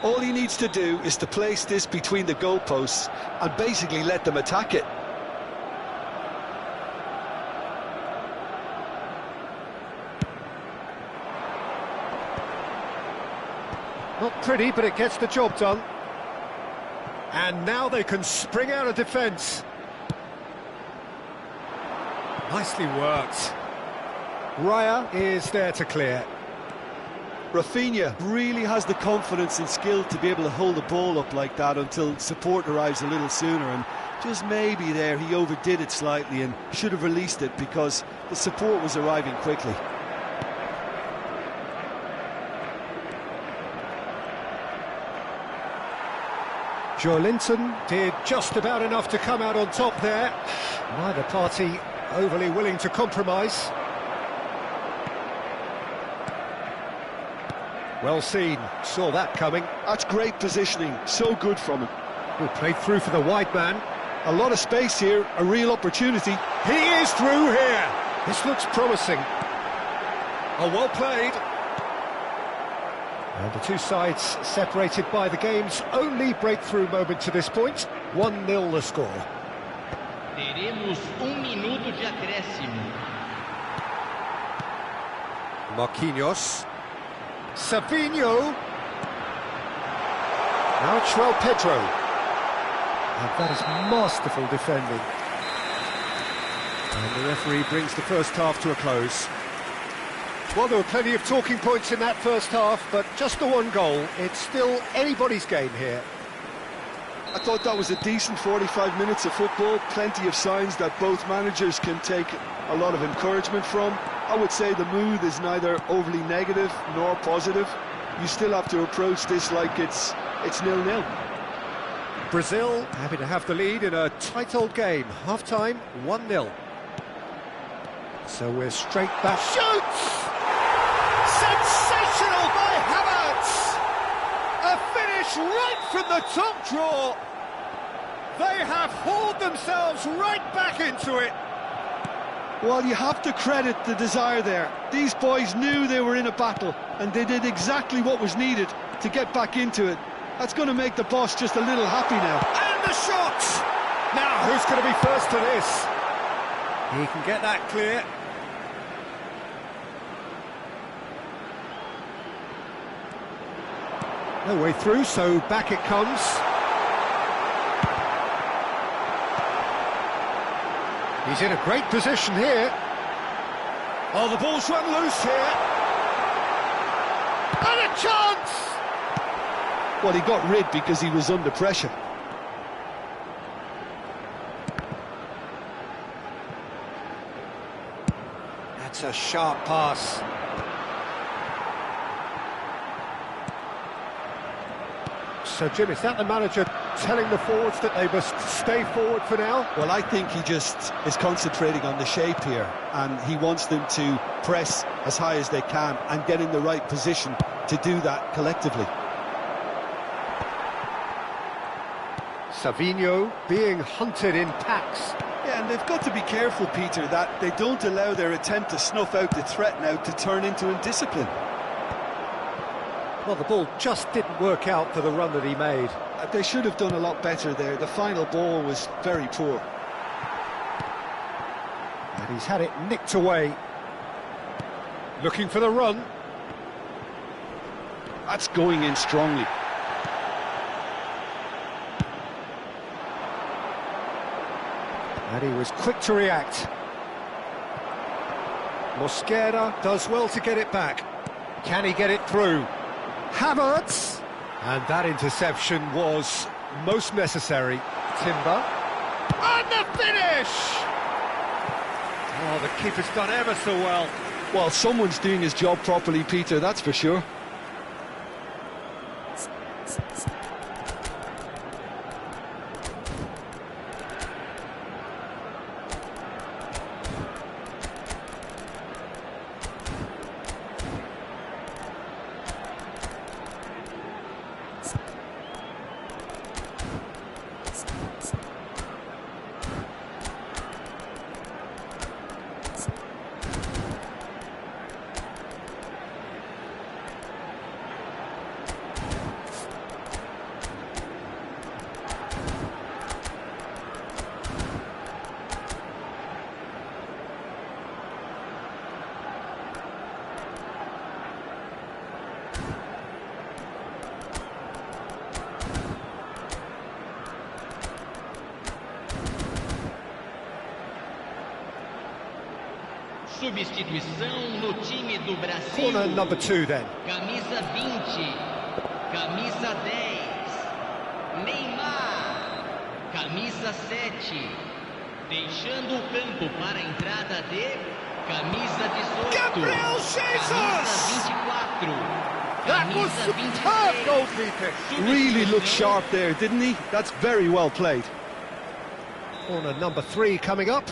All he needs to do is to place this between the goalposts and basically let them attack it. Not pretty, but it gets the job done. And now they can spring out of defence. Nicely worked. Raya is there to clear. Rafinha really has the confidence and skill to be able to hold the ball up like that until support arrives a little sooner, and just maybe there he overdid it slightly and should have released it because the support was arriving quickly. Joelinton did just about enough to come out on top there. Neither party overly willing to compromise. Well seen, saw that coming. That's great positioning, so good from him. Well, played through for the wide man. A lot of space here, a real opportunity. He is through here. This looks promising. Oh, well played. And the two sides separated by the game's only breakthrough moment to this point. 1-0 the score. Teremos minuto de acréscimo. Marquinhos. Savinho. Now João Pedro. And that is masterful defending. And the referee brings the first half to a close. Well, there were plenty of talking points in that first half, but just the one goal. It's still anybody's game here. I thought that was a decent 45 minutes of football. Plenty of signs that both managers can take a lot of encouragement from. I would say the mood is neither overly negative nor positive. You still have to approach this like it's 0-0. Brazil happy to have the lead in a tight old game. Half-time, 1-0. So we're straight back. Shoots! Sensational by Havertz! A finish right from the top draw. They have hauled themselves right back into it. Well, you have to credit the desire there. These boys knew they were in a battle, and they did exactly what was needed to get back into it. That's going to make the boss just a little happy now. And the shot! Now, who's going to be first to this? He can get that clear. No way through, so back it comes. He's in a great position here. Oh, the ball's run loose here. And a chance! Well, he got rid because he was under pressure. That's a sharp pass. So, Jim, is that the manager telling the forwards that they must stay forward for now? Well, I think he just is concentrating on the shape here, and he wants them to press as high as they can and get in the right position to do that collectively. Savinho being hunted in packs. Yeah, and they've got to be careful, Peter, that they don't allow their attempt to snuff out the threat now to turn into indiscipline. Well, the ball just didn't work out for the run that he made. They should have done a lot better there. The final ball was very poor. And he's had it nicked away. Looking for the run. That's going in strongly. And he was quick to react. Mosquera does well to get it back. Can he get it through? Havertz! And that interception was most necessary. Timber. And the finish! Oh, the keeper's done ever so well. Well, someone's doing his job properly, Peter, that's for sure. Substituição no time do Brasil. Corner number 2 then. Camisa 20, camisa 10, Neymar, camisa 7, deixando o campo para a entrada de camisa 18, Gabriel Jesus! camisa 24, That was camisa superb 26. goalkeeping. Really looked sharp there, didn't he? That's very well played. Corner number 3 coming up.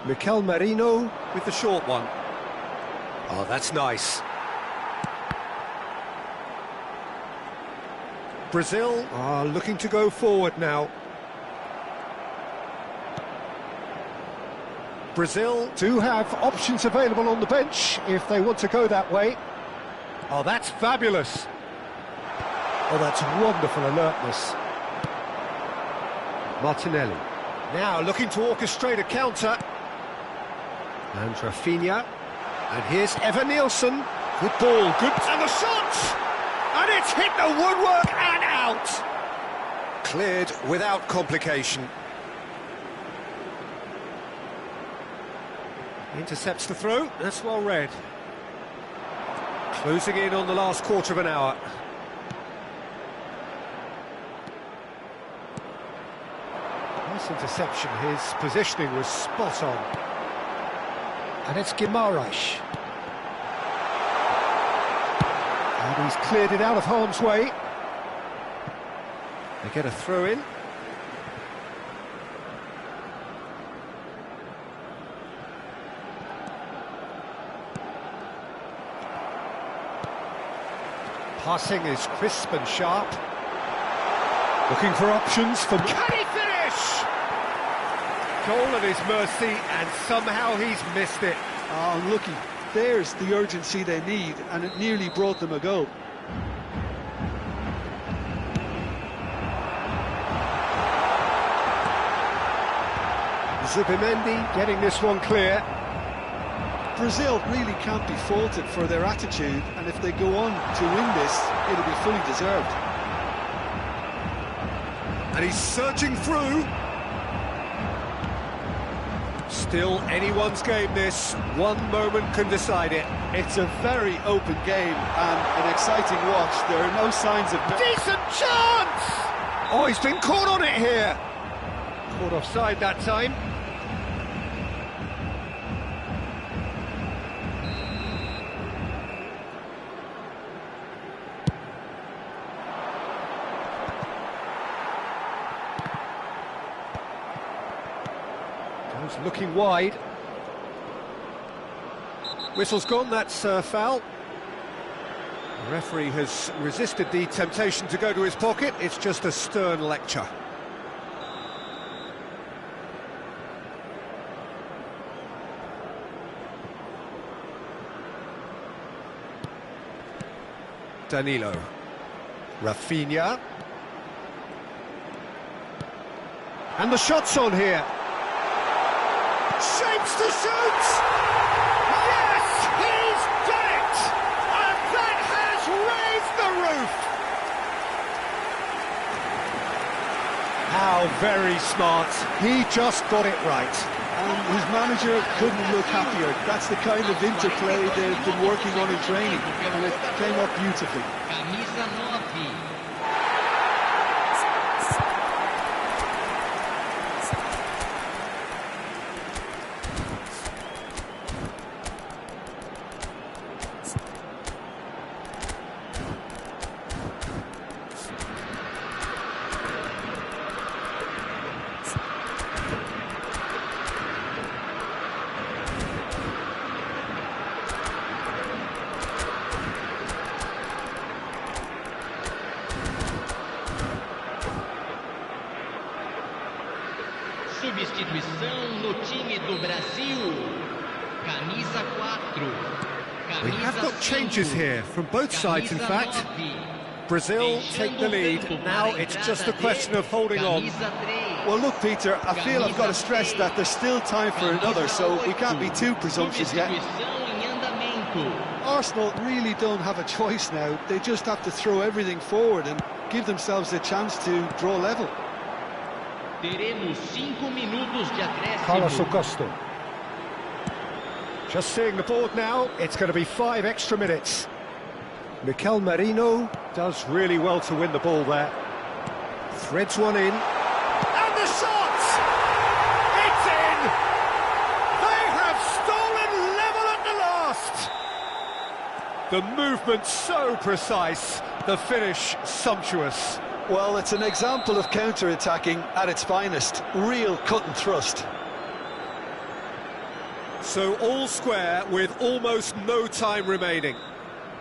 Mikel Merino with the short one. Oh, that's nice. Brazil are looking to go forward now. Brazil do have options available on the bench if they want to go that way. Oh, that's fabulous. Oh, that's wonderful alertness. Martinelli. Now looking to orchestrate a counter. And Rafinha. And here's Evan Nielsen. Good ball, good... And the shot! And it's hit the woodwork and out! Cleared without complication. Intercepts the throw, that's well read. Closing in on the last quarter of an hour. Nice interception, his positioning was spot on. And it's Guimaraes. And he's cleared it out of harm's way. They get a throw in. Passing is crisp and sharp. Looking for options for... Can he finish? Goal at his mercy, and somehow he's missed it. Oh, unlucky. There's the urgency they need, and it nearly brought them a goal. Zubimendi getting this one clear. Brazil really can't be faulted for their attitude, and if they go on to win this, it'll be fully deserved. And he's surging through. Still anyone's game this. One moment can decide it. It's a very open game and an exciting watch. There are no signs of... Decent chance! Oh, he's been caught on it here. Caught offside that time. Goes looking wide. Whistle's gone, that's foul. The referee has resisted the temptation to go to his pocket. It's just a stern lecture. Danilo. Rafinha. And the shot's on here. Shapes to shoot! Yes, he's done it! And that has raised the roof! How very smart. He just got it right. And his manager couldn't look happier. That's the kind of interplay they've been working on in training, and it came up beautifully. Camisa 9. Substituição no time do Brasil. Camisa 4. We have got changes here from both sides, in fact. Brazil take the lead. Now it's just a question of holding on. Well, look, Peter, I feel I've got to stress that there's still time for another, so we can't be too presumptuous yet. Substituição em andamento. Arsenal really don't have a choice now. They just have to throw everything forward and give themselves a chance to draw level. Teremos 5 minutos de Carlos acréscimo. Augusto. Just seeing the board now, it's going to be 5 extra minutes. Mikel Merino does really well to win the ball there. Threads one in. And the shot! It's in! They have stolen level at the last! The movement so precise, the finish sumptuous. Well, it's an example of counter-attacking at its finest. Real cut and thrust. So all square with almost no time remaining.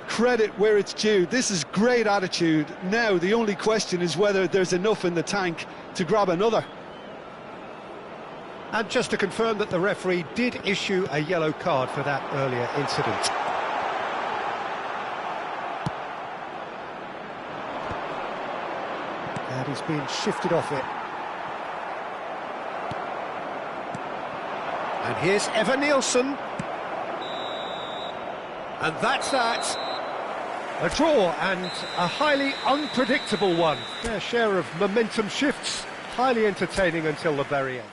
Credit where it's due. This is great attitude. Now the only question is whether there's enough in the tank to grab another. And just to confirm that the referee did issue a yellow card for that earlier incident. And he's been shifted off it. And here's Evan Nielsen. And that's that. A draw and a highly unpredictable one. Fair share of momentum shifts, highly entertaining until the very end.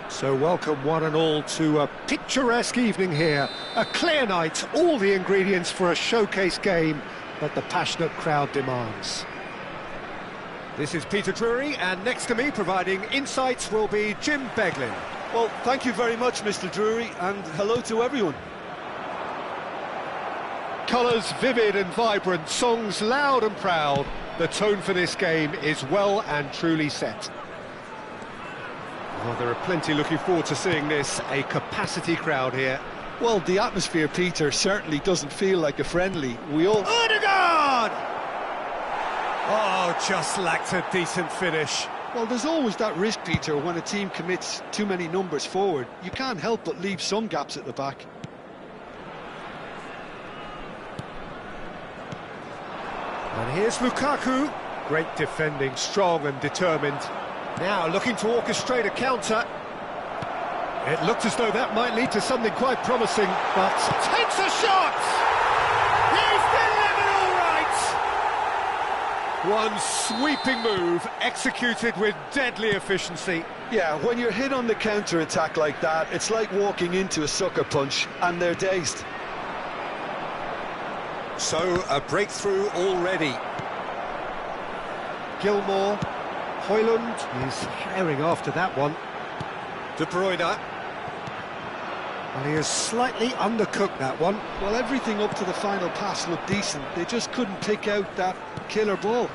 So welcome one and all to a picturesque evening here. A clear night, all the ingredients for a showcase game that the passionate crowd demands. This is Peter Drury, and next to me providing insights will be Jim Beglin. Well, thank you very much, Mr. Drury, and hello to everyone. Colours vivid and vibrant, songs loud and proud. The tone for this game is well and truly set. Well, there are plenty looking forward to seeing this, a capacity crowd here. Well, the atmosphere, Peter, certainly doesn't feel like a friendly. We all... Odegaard! Oh, just lacked a decent finish. Well, there's always that risk, Peter, when a team commits too many numbers forward. You can't help but leave some gaps at the back. And here's Lukaku. Great defending, strong and determined. Now looking to orchestrate a counter. It looked as though that might lead to something quite promising, but takes a shot! He's delivered all right! One sweeping move, executed with deadly efficiency. Yeah, when you're hit on the counter-attack like that, it's like walking into a sucker punch, and they're dazed. So, a breakthrough already. Gilmore, Højlund is herring after that one. De Bruyne. Well, he has slightly undercooked that one. Well, everything up to the final pass looked decent. They just couldn't pick out that killer ball.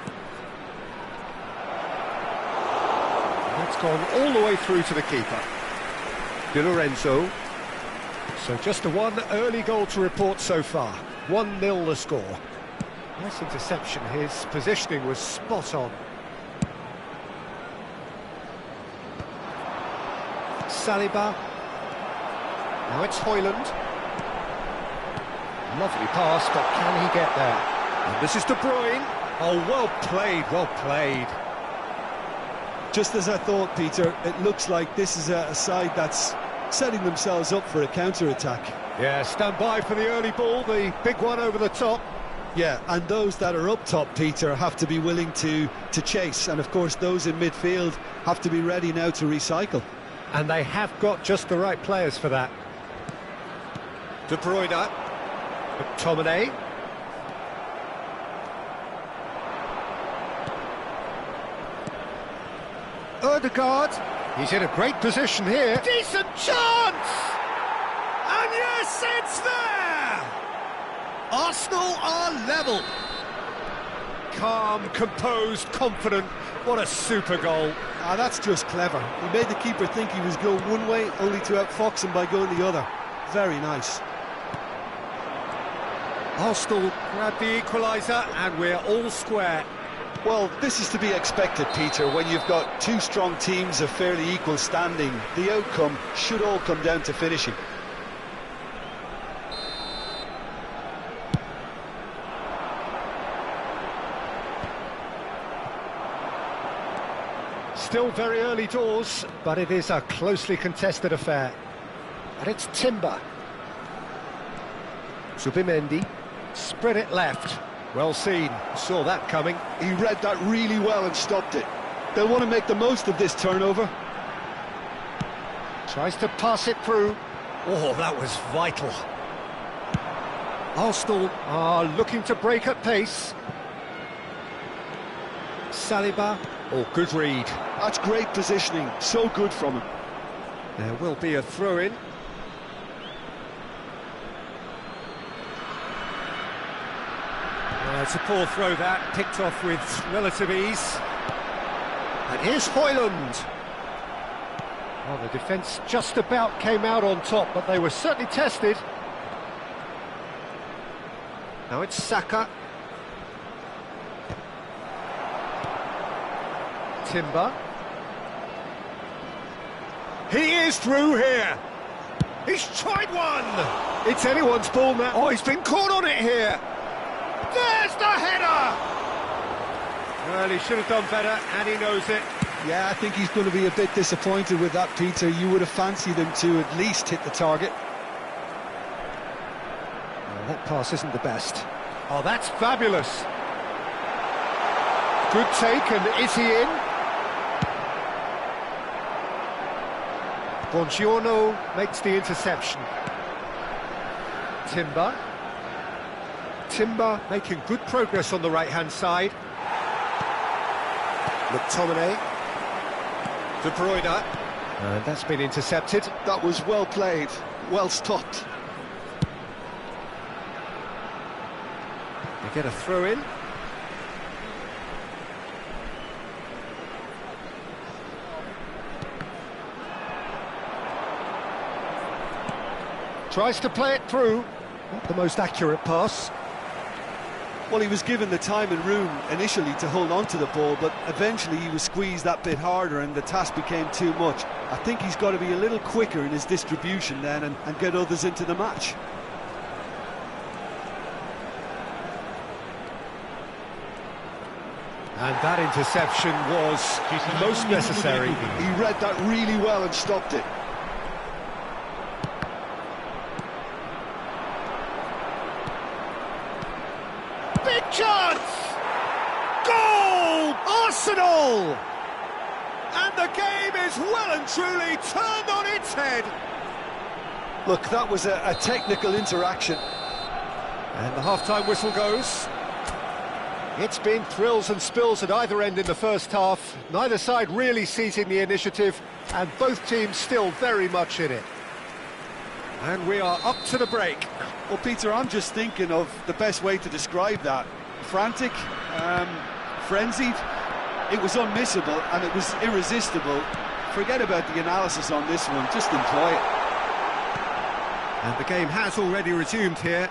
That's gone all the way through to the keeper. Di Lorenzo. So just the one early goal to report so far. 1-0 the score. Nice interception, his positioning was spot on. Saliba. Now it's Højlund. Lovely pass, but can he get there? And this is De Bruyne. Oh, well played, well played. Just as I thought, Peter, it looks like this is a side that's setting themselves up for a counter-attack. Yeah, stand by for the early ball, the big one over the top. Yeah, and those that are up top, Peter, have to be willing to chase. And, of course, those in midfield have to be ready now to recycle. And they have got just the right players for that. De Bruyne. McTominay. Ødegaard. He's in a great position here. Decent chance! And yes, it's there! Arsenal are level. Calm, composed, confident. What a super goal. Ah, that's just clever. He made the keeper think he was going one way, only to outfox him by going the other. Very nice. Arsenal grab the equaliser and we're all square. Well, this is to be expected, Peter, when you've got two strong teams of fairly equal standing. The outcome should all come down to finishing. Still very early doors, but it is a closely contested affair. And it's Timber. Zubimendi. Spread it left. Well seen. Saw that coming. He read that really well and stopped it. They'll want to make the most of this turnover. Tries to pass it through. Oh, that was vital. Arsenal are looking to break at pace. Saliba. Oh, good read. That's great positioning. So good from him. There will be a throw-in. It's a poor throw that, picked off with relative ease. And here's Højlund. Well, the defence just about came out on top, but they were certainly tested. Now it's Saka. Timber. He is through here. He's tried one. It's anyone's ball now. Oh, he's been caught on it here. There's the header! Well, he should have done better, and he knows it. Yeah, I think he's going to be a bit disappointed with that, Peter. You would have fancied him to at least hit the target. Well, that pass isn't the best. Oh, that's fabulous. Good take, and is he in? Buongiorno makes the interception. Timber making good progress on the right-hand side. McTominay. De Bruyne. And that's been intercepted. That was well played, well stopped. They get a throw-in. Tries to play it through. Not the most accurate pass. Well, he was given the time and room initially to hold on to the ball, but eventually he was squeezed that bit harder and the task became too much. I think he's got to be a little quicker in his distribution then and get others into the match. And that interception was most necessary. He read that really well and stopped it. Big chance! Goal! Arsenal! And the game is well and truly turned on its head. Look, that was a technical interaction. And the half-time whistle goes. It's been thrills and spills at either end in the first half. Neither side really seizing the initiative, and both teams still very much in it. And we are up to the break. Well, Peter, I'm just thinking of the best way to describe that. Frantic, frenzied. It was unmissable and it was irresistible. Forget about the analysis on this one, just enjoy it. And the game has already resumed here.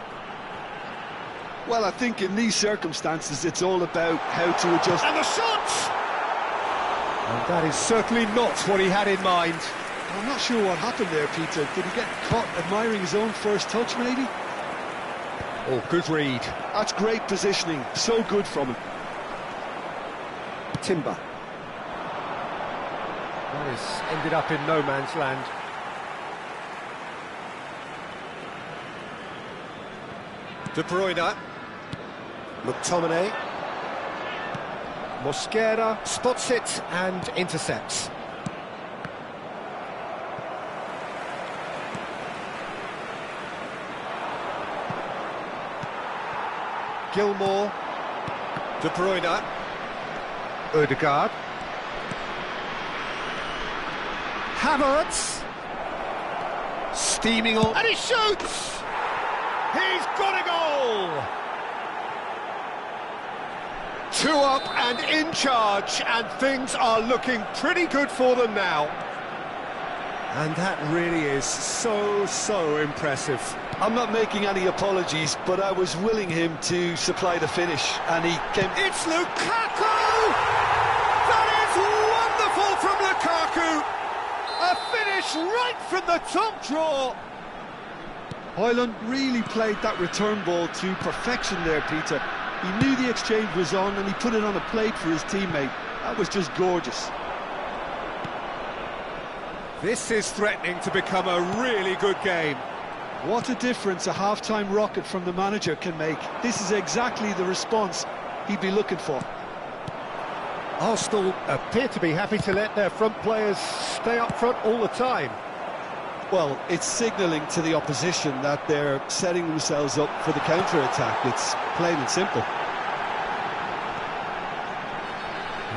Well, I think in these circumstances, it's all about how to adjust. And the shot! And that is certainly not what he had in mind. I'm not sure what happened there, Peter. Did he get caught admiring his own first touch, maybe? Oh, good read. That's great positioning. So good from him. Timber. That has ended up in no man's land. De Bruyne. McTominay. Mosquera spots it and intercepts. Gilmour. De Bruyne. Ødegaard. Havertz. Steaming on. And he shoots! He's got a goal! 2 up and in charge, and things are looking pretty good for them now. And that really is so impressive. I'm not making any apologies, but I was willing him to supply the finish, and he came... It's Lukaku! That is wonderful from Lukaku! A finish right from the top draw! Højlund really played that return ball to perfection there, Peter. He knew the exchange was on, and he put it on a plate for his teammate. That was just gorgeous. This is threatening to become a really good game. What a difference a half-time rocket from the manager can make. This is exactly the response he'd be looking for. Arsenal appear to be happy to let their front players stay up front all the time. Well, it's signalling to the opposition that they're setting themselves up for the counter-attack. It's plain and simple.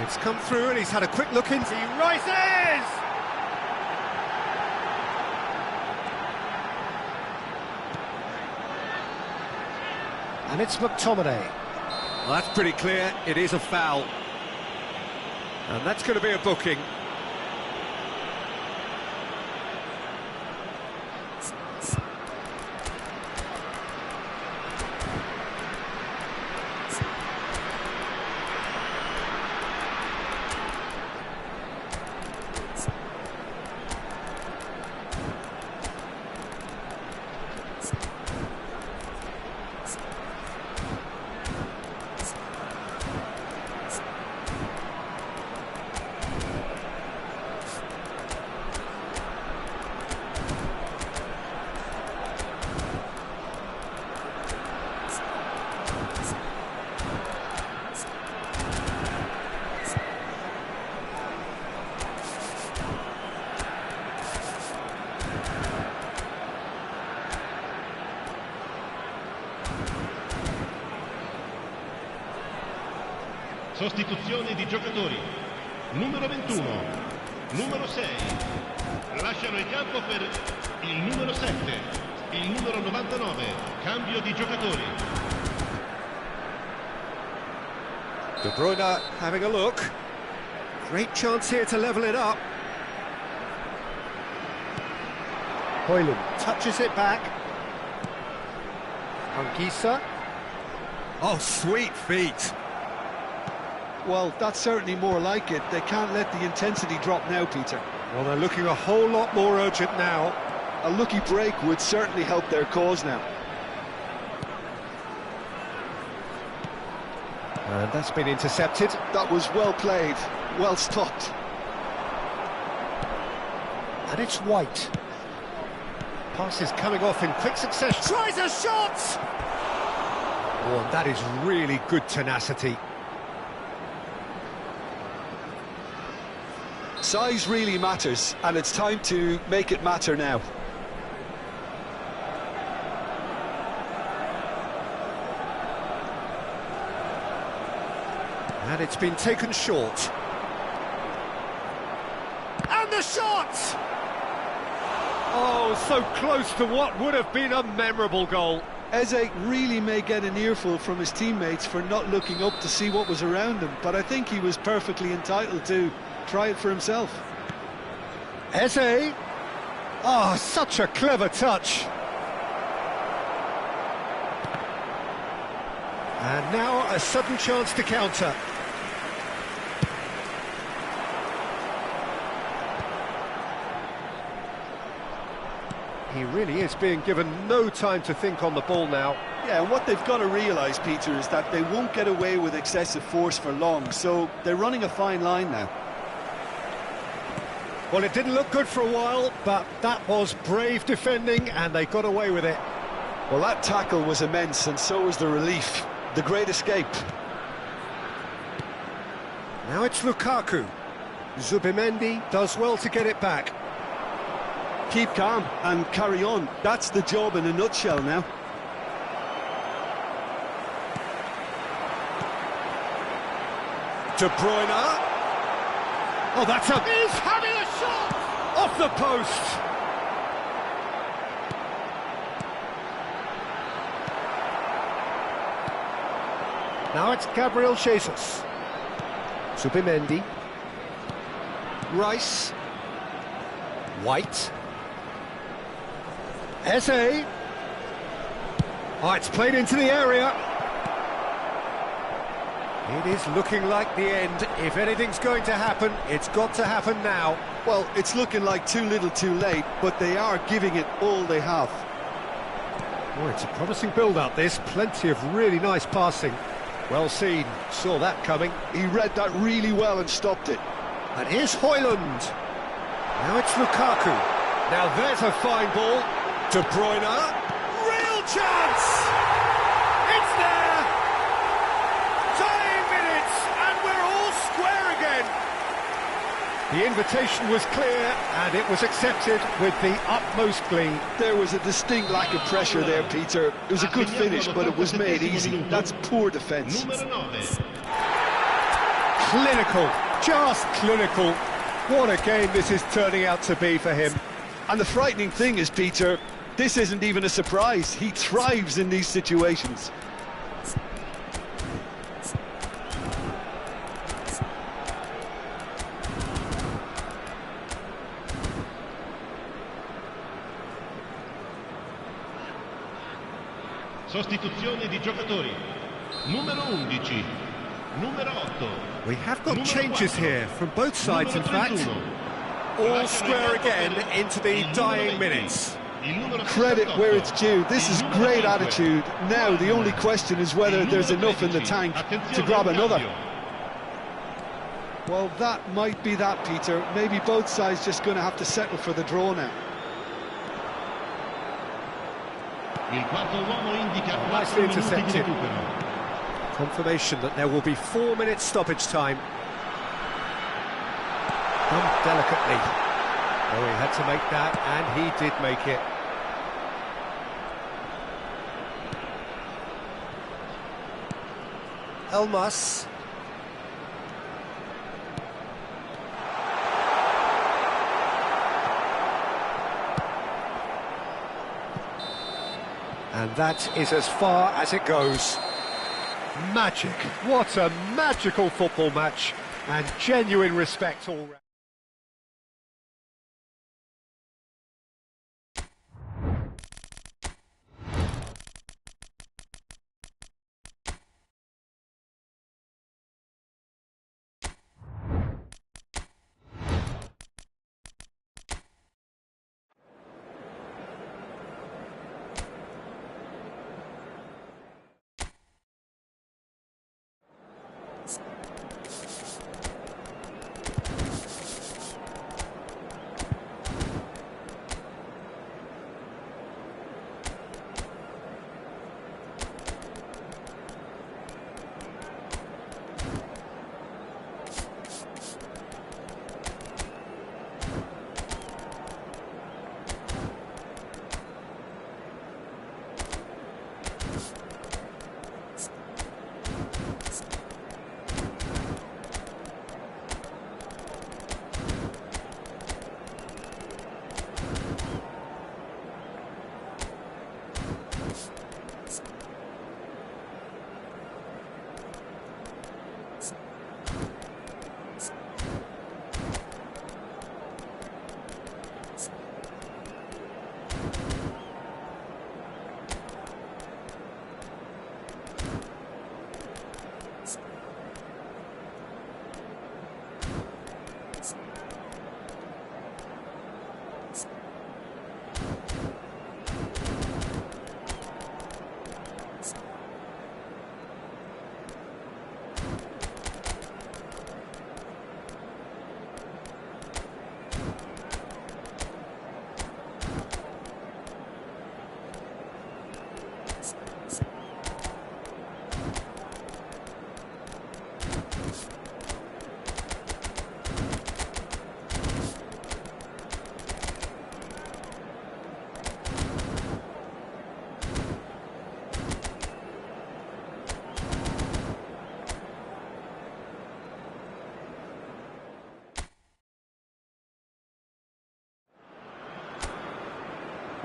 It's come through and he's had a quick look into. He rises! And it's McTominay. Well, that's pretty clear. It is a foul. And that's going to be a booking. Sostituzione di giocatori. Numero 21, numero 6. Lasciano il campo per il numero 7, il numero 99. Cambio di giocatori. De Bruyne having a look. Great chance here to level it up. Højlund touches it back. Anguissa. Oh, sweet feet. Well, that's certainly more like it. They can't let the intensity drop now, Peter. Well, they're looking a whole lot more urgent now. A lucky break would certainly help their cause now. And that's been intercepted. That was well played, well stopped. And it's White. Pass is coming off in quick succession. Tries a shot! Oh, and that is really good tenacity. Size really matters, and it's time to make it matter now. And it's been taken short. And the shot! Oh, so close to what would have been a memorable goal. Eze really may get an earful from his teammates for not looking up to see what was around him, but I think he was perfectly entitled to try it for himself. Eze. Oh, such a clever touch. And now a sudden chance to counter. He really is being given no time to think on the ball now. Yeah, and what they've got to realise, Peter, is that they won't get away with excessive force for long, so they're running a fine line now. Well, it didn't look good for a while, but that was brave defending, and they got away with it. Well, that tackle was immense, and so was the relief. The great escape. Now it's Lukaku. Zubimendi does well to get it back. Keep calm and carry on. That's the job in a nutshell now. De Bruyne. Oh, that's a... He's having a shot! Off the post! Now it's Gabriel Jesus. Zubimendi. Rice. White. Eze. Oh, it's played into the area. It is looking like the end. If anything's going to happen, it's got to happen now. Well, it's looking like too little too late, but they are giving it all they have. Oh, it's a promising build-up, this. Plenty of really nice passing. Well seen. Saw that coming. He read that really well and stopped it. And here's Højlund. Now it's Lukaku. Now there's a fine ball. De Bruyne. Real chance! It's there! Dying minutes, and we're all square again. The invitation was clear, and it was accepted with the utmost glee. There was a distinct lack of pressure there, Peter. It was a good finish, but it was made easy. That's poor defence. Clinical, just clinical. What a game this is turning out to be for him. And the frightening thing is, Peter, this isn't even a surprise. He thrives in these situations. Sostituzione di giocatori. Numero 11, numero 8. We have got changes here from both sides, in fact. All square again into the dying minutes. Credit where it's due. This is great attitude. Now the only question is whether there's enough in the tank to grab another. Well, that might be that, Peter. Maybe both sides just going to have to settle for the draw now. Nicely intercepted. Confirmation that there will be 4 minutes stoppage time. Done delicately. Oh, he had to make that, and he did make it. Elmas. And that is as far as it goes. Magic. What a magical football match. And genuine respect all round.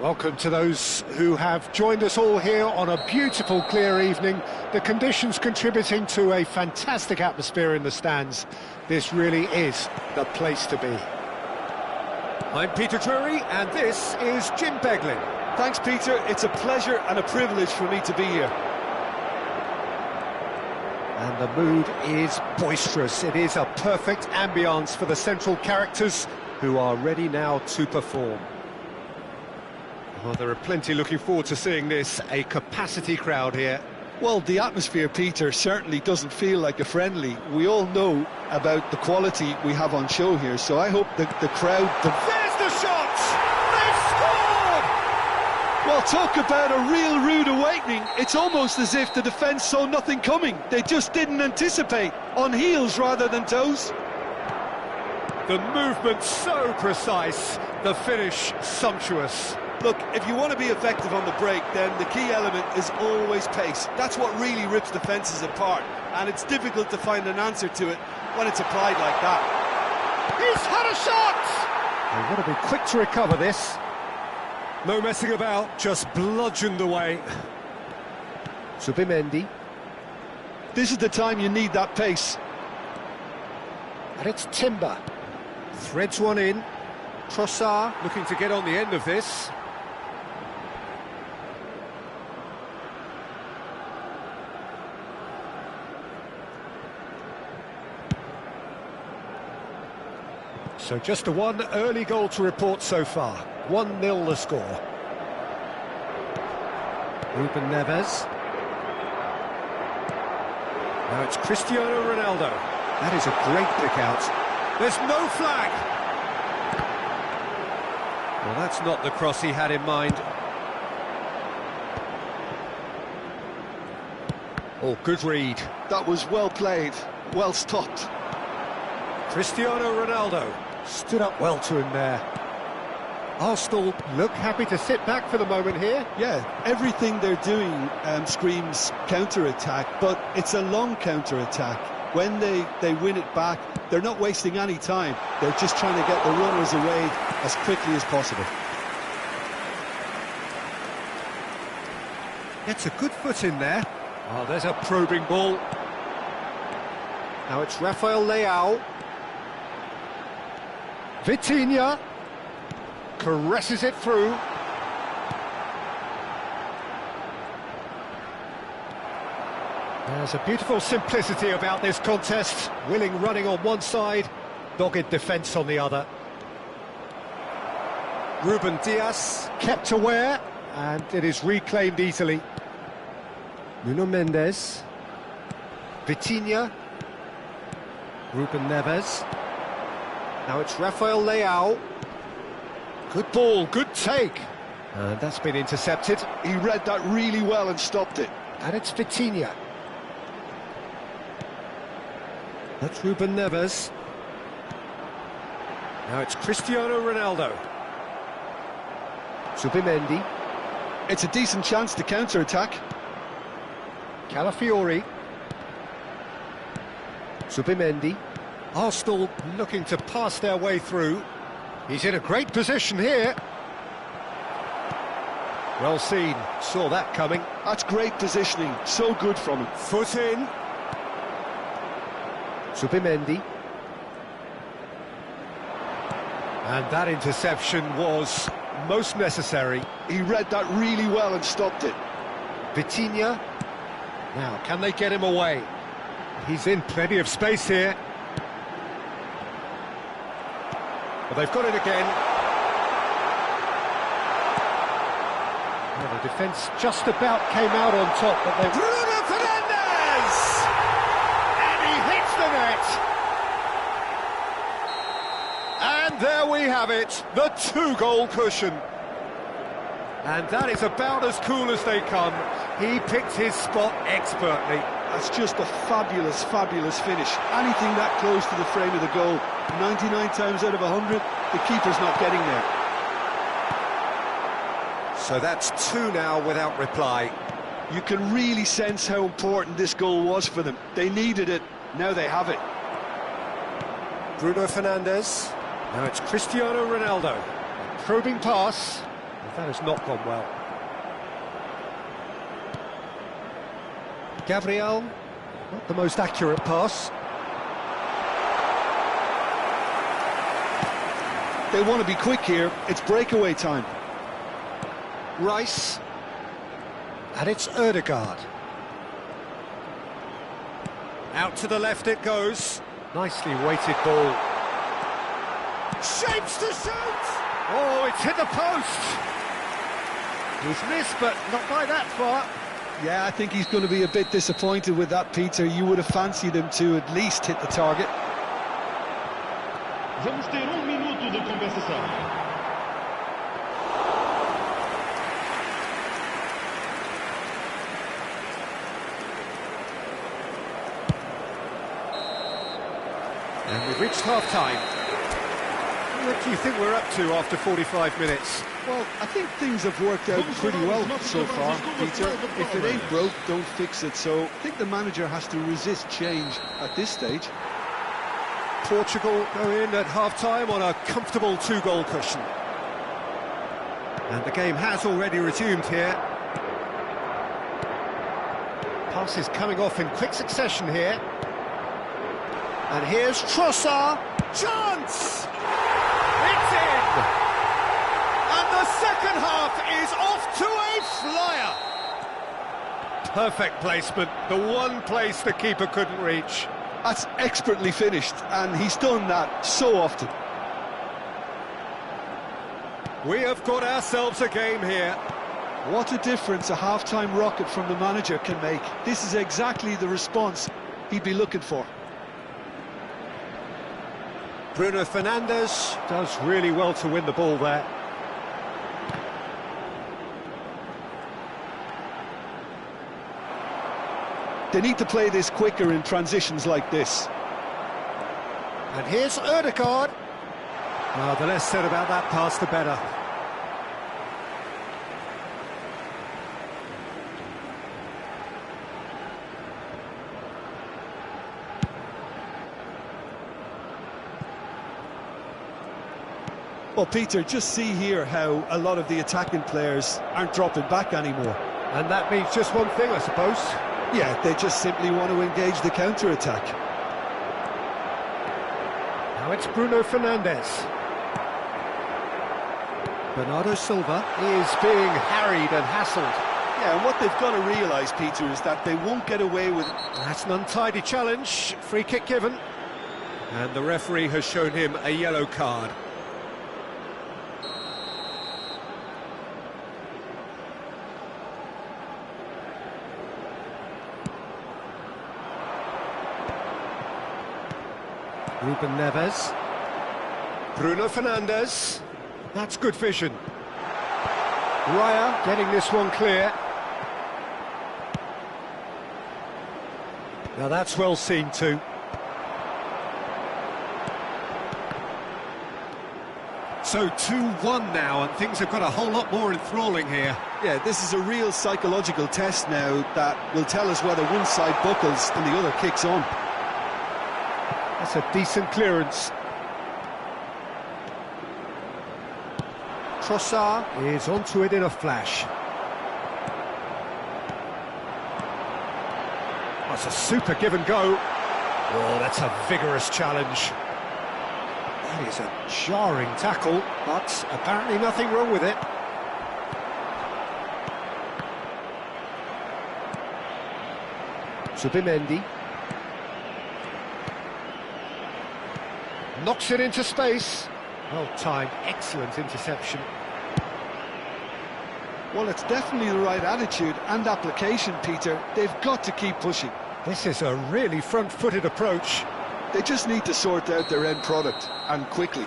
Welcome to those who have joined us all here on a beautiful, clear evening. The conditions contributing to a fantastic atmosphere in the stands. This really is the place to be. I'm Peter Drury, and this is Jim Beglin. Thanks, Peter. It's a pleasure and a privilege for me to be here. And the mood is boisterous. It is a perfect ambience for the central characters who are ready now to perform. Well, there are plenty looking forward to seeing this, a capacity crowd here. Well, the atmosphere, Peter, certainly doesn't feel like a friendly. We all know about the quality we have on show here, so I hope that the crowd... There's the shot! They've scored! Well, talk about a real rude awakening. It's almost as if the defence saw nothing coming. They just didn't anticipate, on heels rather than toes. The movement so precise, the finish sumptuous. Look, if you want to be effective on the break, then the key element is always pace. That's what really rips defences apart, and it's difficult to find an answer to it when it's applied like that. He's had a shot! They've got to be quick to recover this. No messing about, just bludgeoned away. Zubimendi. This is the time you need that pace. And it's Timber. Threads one in. Trossard looking to get on the end of this. So just the one early goal to report so far. 1-0 the score. Ruben Neves. Now it's Cristiano Ronaldo. That is a great pick out. There's no flag. Well, that's not the cross he had in mind. Oh, good read. That was well played, well stopped. Cristiano Ronaldo stood up well to him there. Arsenal look happy to sit back for the moment here. Yeah, everything they're doing screams counter-attack, but it's a long counter-attack. When they win it back, they're not wasting any time. They're just trying to get the runners away as quickly as possible. Gets a good foot in there. Oh, there's a probing ball. Now it's Rafael Leao. Vitinha caresses it through. There's a beautiful simplicity about this contest. Willing running on one side, dogged defence on the other. Ruben Dias kept aware, and it is reclaimed easily. Nuno Mendes. Vitinha. Ruben Neves. Now it's Rafael Leao. Good ball, good take. And that's been intercepted. He read that really well and stopped it. And it's Vitinha. That's Ruben Neves. Now it's Cristiano Ronaldo. Zubimendi. It's a decent chance to counter-attack. Calafiori. Zubimendi. Arsenal looking to pass their way through. He's in a great position here. Well seen, saw that coming. That's great positioning, so good from him. Foot in. Zubimendi. And that interception was most necessary. He read that really well and stopped it. Vitinha. Now, can they get him away? He's in plenty of space here. Well, they've got it again. Well, the defence just about came out on top, but they... Bruno Fernandes! And he hits the net! And there we have it, the two-goal cushion. And that is about as cool as they come. He picked his spot expertly. That's just a fabulous, fabulous finish. Anything that close to the frame of the goal, 99 times out of 100, the keeper's not getting there. So that's two now without reply. You can really sense how important this goal was for them. They needed it, now they have it. Bruno Fernandes. Now it's Cristiano Ronaldo. A probing pass. That has not gone well. Gabriel, not the most accurate pass. They want to be quick here. It's breakaway time. Rice. And it's Ødegaard. Out to the left it goes. Nicely weighted ball. Shapes to shoot! Oh, it's hit the post! He's missed, but not by that far. Yeah, I think he's going to be a bit disappointed with that, Peter. You would have fancied him to at least hit the target. Vamos ter minuto de compensação. And we've reached half-time. What do you think we're up to after 45 minutes? Well, I think things have worked out pretty well so far, Peter. If it ain't broke, don't fix it. So I think the manager has to resist change at this stage. Portugal go in at half-time on a comfortable two-goal cushion. And the game has already resumed here. Passes coming off in quick succession here. And here's Trossard. Chance! It's in! And the second half is off to a flyer! Perfect placement, the one place the keeper couldn't reach. That's expertly finished, and he's done that so often. We have got ourselves a game here. What a difference a half-time rocket from the manager can make. This is exactly the response he'd be looking for. Bruno Fernandes does really well to win the ball there. They need to play this quicker in transitions like this. And here's Ødegaard. Well, the less said about that pass, the better. Well, Peter, just see here how a lot of the attacking players aren't dropping back anymore. And that means just one thing, I suppose. Yeah, they just simply want to engage the counter-attack. Now it's Bruno Fernandes. Bernardo Silva is being harried and hassled. Yeah, and what they've got to realise, Peter, is that they won't get away with it. That's an untidy challenge. Free kick given. And the referee has shown him a yellow card. Ruben Neves. Bruno Fernandes. That's good vision. Raya getting this one clear. Now that's well seen too. So 2-1 now, and things have got a whole lot more enthralling here. Yeah, this is a real psychological test now that will tell us whether one side buckles and the other kicks on. That's a decent clearance. Trossard is onto it in a flash. That's a super give and go. Oh, that's a vigorous challenge. That is a jarring tackle, but apparently nothing wrong with it. Zubimendi. Knocks it into space. Well timed, excellent interception. Well, it's definitely the right attitude and application, Peter. They've got to keep pushing. This is a really front-footed approach. They just need to sort out their end product, and quickly.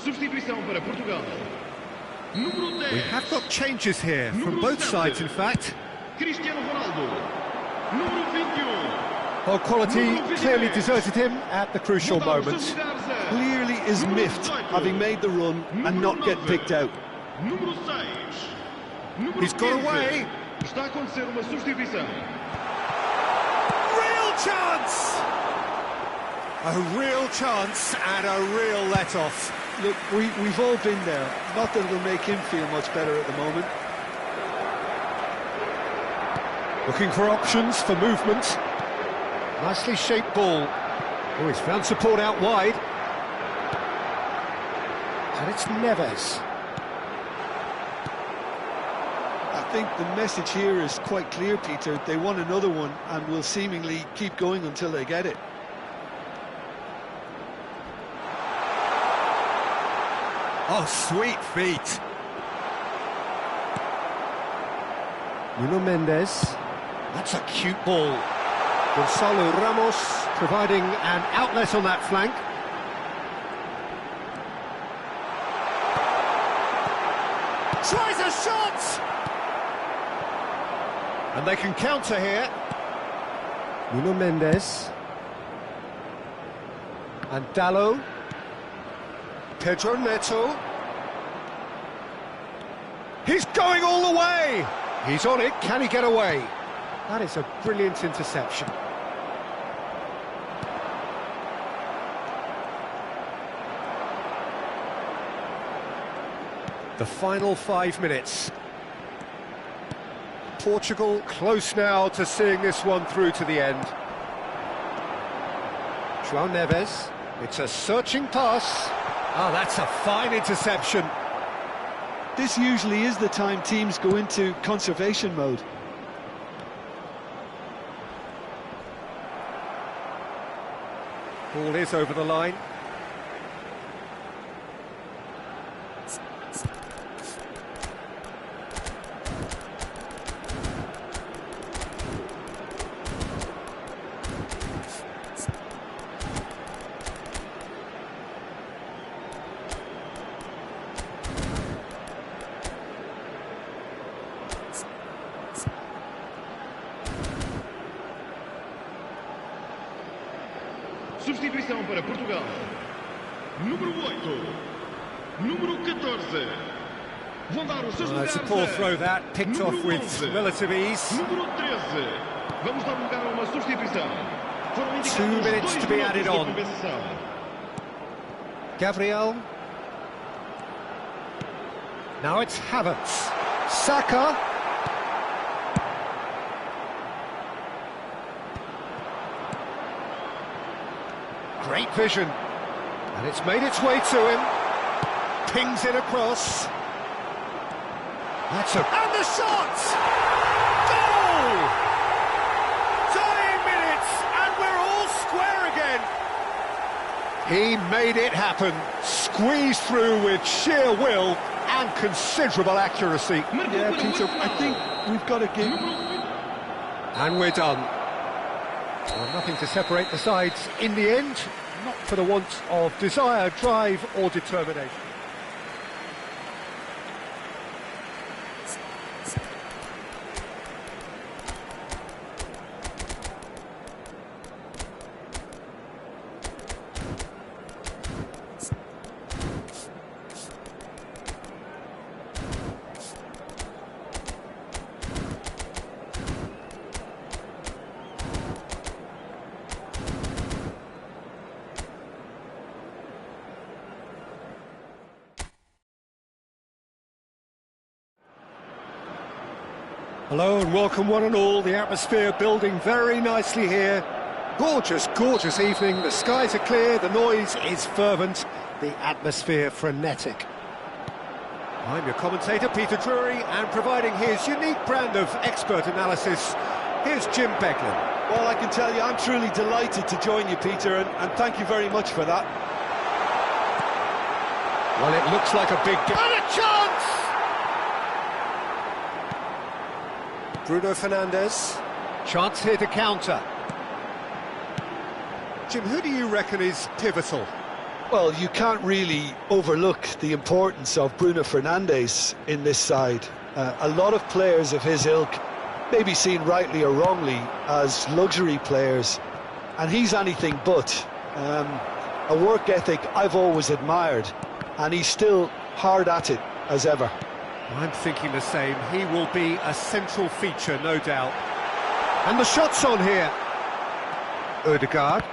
Substituição para Portugal. Número 10. We have got changes here from both sides, in fact. Cristiano Ronaldo. Número 21. Well, quality clearly deserted him at the crucial moment. Clearly is miffed, having made the run and not get picked out. Número 6. Número He's got 15. away. Está a acontecer uma substituição. Real chance! A real chance and a real let-off. Look, we've all been there. Not that it'll make him feel much better at the moment. Looking for options for movement. Nicely shaped ball. Oh, he's found support out wide. And it's Neves. I think the message here is quite clear, Peter. They want another one and will seemingly keep going until they get it. Oh, sweet feet. Nuno Mendes. That's a cute ball. Gonzalo Ramos providing an outlet on that flank. Tries a shot! And they can counter here. Nuno Mendes. And Dallo. Pedro Neto. He's going all the way! He's on it, can he get away? That is a brilliant interception. The final 5 minutes. Portugal close now to seeing this one through to the end. João Neves. It's a searching pass. Oh, that's a fine interception. This usually is the time teams go into conservation mode. Ball is over the line. Substituição para Portugal. Número 8. Número 14. Vão dar os seus lugares. It's a poor throw that, picked off with 11. relative ease. Número 13. Vamos dar lugar a uma substituição. Foram 2 minutes to be added on. Gabriel. Now it's Havertz. Saka. Great vision. And it's made its way to him. Pings it across. That's a... And the shot! Goal! Dying minutes, and we're all square again. He made it happen. Squeezed through with sheer will and considerable accuracy. Yeah, Peter, I think we've got to give... And we're done. Well, nothing to separate the sides in the end, not for the want of desire, drive or determination. Hello and welcome one and all. The atmosphere building very nicely here. Gorgeous, gorgeous evening. The skies are clear, the noise is fervent, the atmosphere frenetic. I'm your commentator, Peter Drury, and providing his unique brand of expert analysis, here's Jim Beglin. Well, I can tell you, I'm truly delighted to join you, Peter, and thank you very much for that. Well, it looks like a big... And a chance! Bruno Fernandes. Chance here to counter. Jim, who do you reckon is pivotal? Well, you can't really overlook the importance of Bruno Fernandes in this side. A lot of players of his ilk may be seen rightly or wrongly as luxury players, and he's anything but. A work ethic I've always admired, and he's still hard at it as ever. I'm thinking the same. He will be a central feature, no doubt. And the shot's on here. Ødegaard.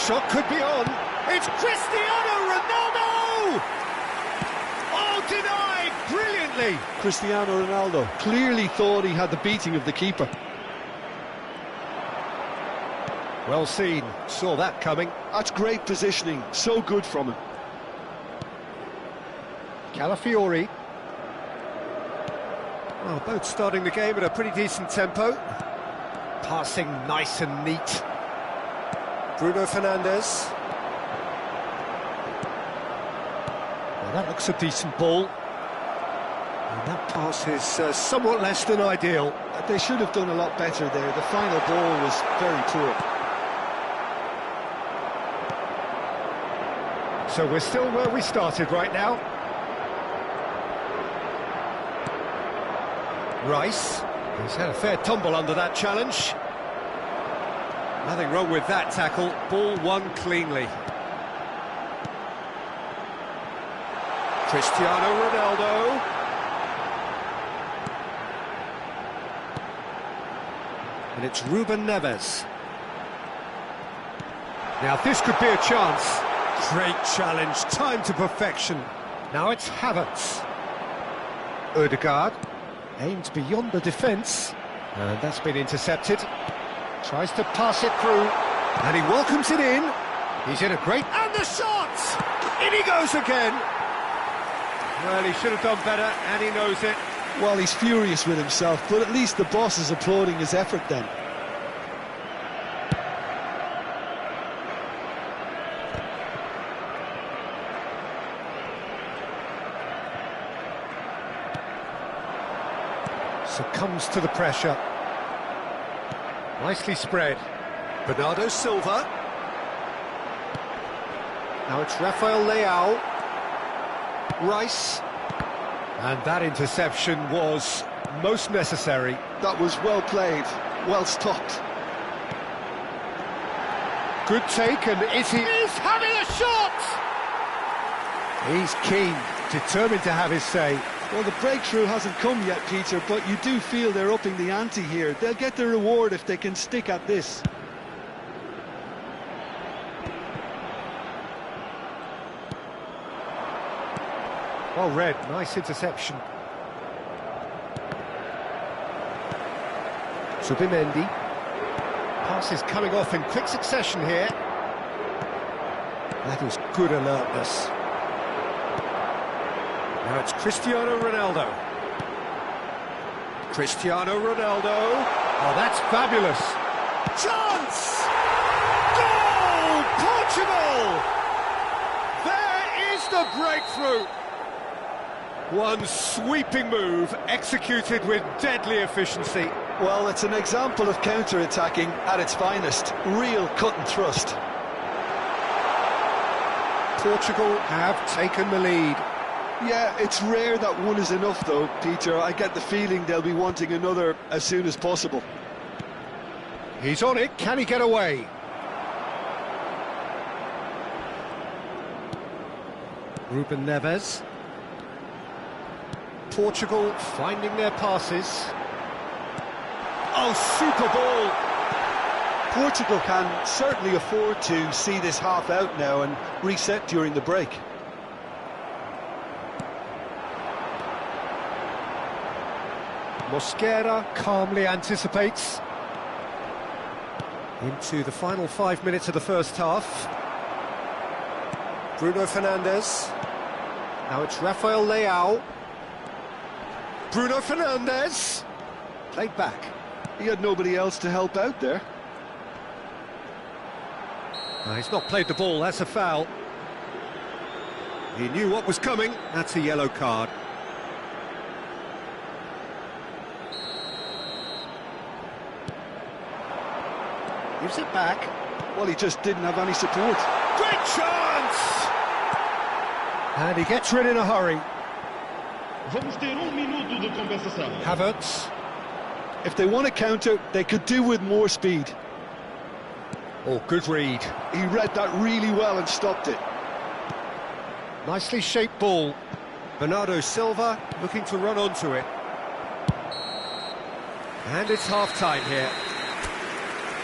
Shot could be on. It's Cristiano Ronaldo! Oh, denied brilliantly. Cristiano Ronaldo Clearly thought he had the beating of the keeper. Well seen. Saw that coming. That's great positioning. So good from him. Calafiori. Well, both starting the game at a pretty decent tempo. Passing nice and neat. Bruno Fernandes. Well, that looks a decent ball. And that pass is somewhat less than ideal. They should have done a lot better there. The final ball was very poor. So we're still where we started right now. Rice. He's had a fair tumble under that challenge. Nothing wrong with that tackle. Ball won cleanly. Cristiano Ronaldo. And it's Ruben Neves. Now this could be a chance. Great challenge, time to perfection. Now it's Havertz. Ødegaard aimed beyond the defence. And that's been intercepted. Tries to pass it through. And he welcomes it in. He's in a great... And the shot! In he goes again. Well, he should have done better, and he knows it. Well, he's furious with himself, but at least the boss is applauding his effort then. Succumbs to the pressure. Nicely spread. Bernardo Silva. Now it's Rafael Leao. Rice. And that interception was most necessary. That was well played, well stopped. Good take, and is he... He's having a shot! He's keen, determined to have his say. Well, the breakthrough hasn't come yet, Peter, but you do feel they're upping the ante here. They'll get the reward if they can stick at this. Well read, nice interception. Subimendi. Pass is coming off in quick succession here. That is good alertness. Now it's Cristiano Ronaldo. Cristiano Ronaldo. Oh, that's fabulous. Chance! Goal! Portugal! There is the breakthrough. One sweeping move, executed with deadly efficiency. Well, it's an example of counter-attacking at its finest. Real cut and thrust. Portugal have taken the lead. Yeah, it's rare that one is enough, though, Peter. I get the feeling they'll be wanting another as soon as possible. He's on it. Can he get away? Ruben Neves. Portugal finding their passes. Oh, super ball! Portugal can certainly afford to see this half out now and reset during the break. Mosquera calmly anticipates. Into the final 5 minutes of the first half. Bruno Fernandes. Now it's Rafael Leao. Bruno Fernandes. Played back. He had nobody else to help out there. He's not played the ball, that's a foul. He knew what was coming, that's a yellow card. Gives it back. Well, he just didn't have any support. Great chance! And he gets rid in a hurry. Vamos ter minuto de compensação. Havertz. If they want to counter, they could do with more speed. Oh, good read. He read that really well and stopped it. Nicely shaped ball. Bernardo Silva looking to run onto it. And it's half-time here.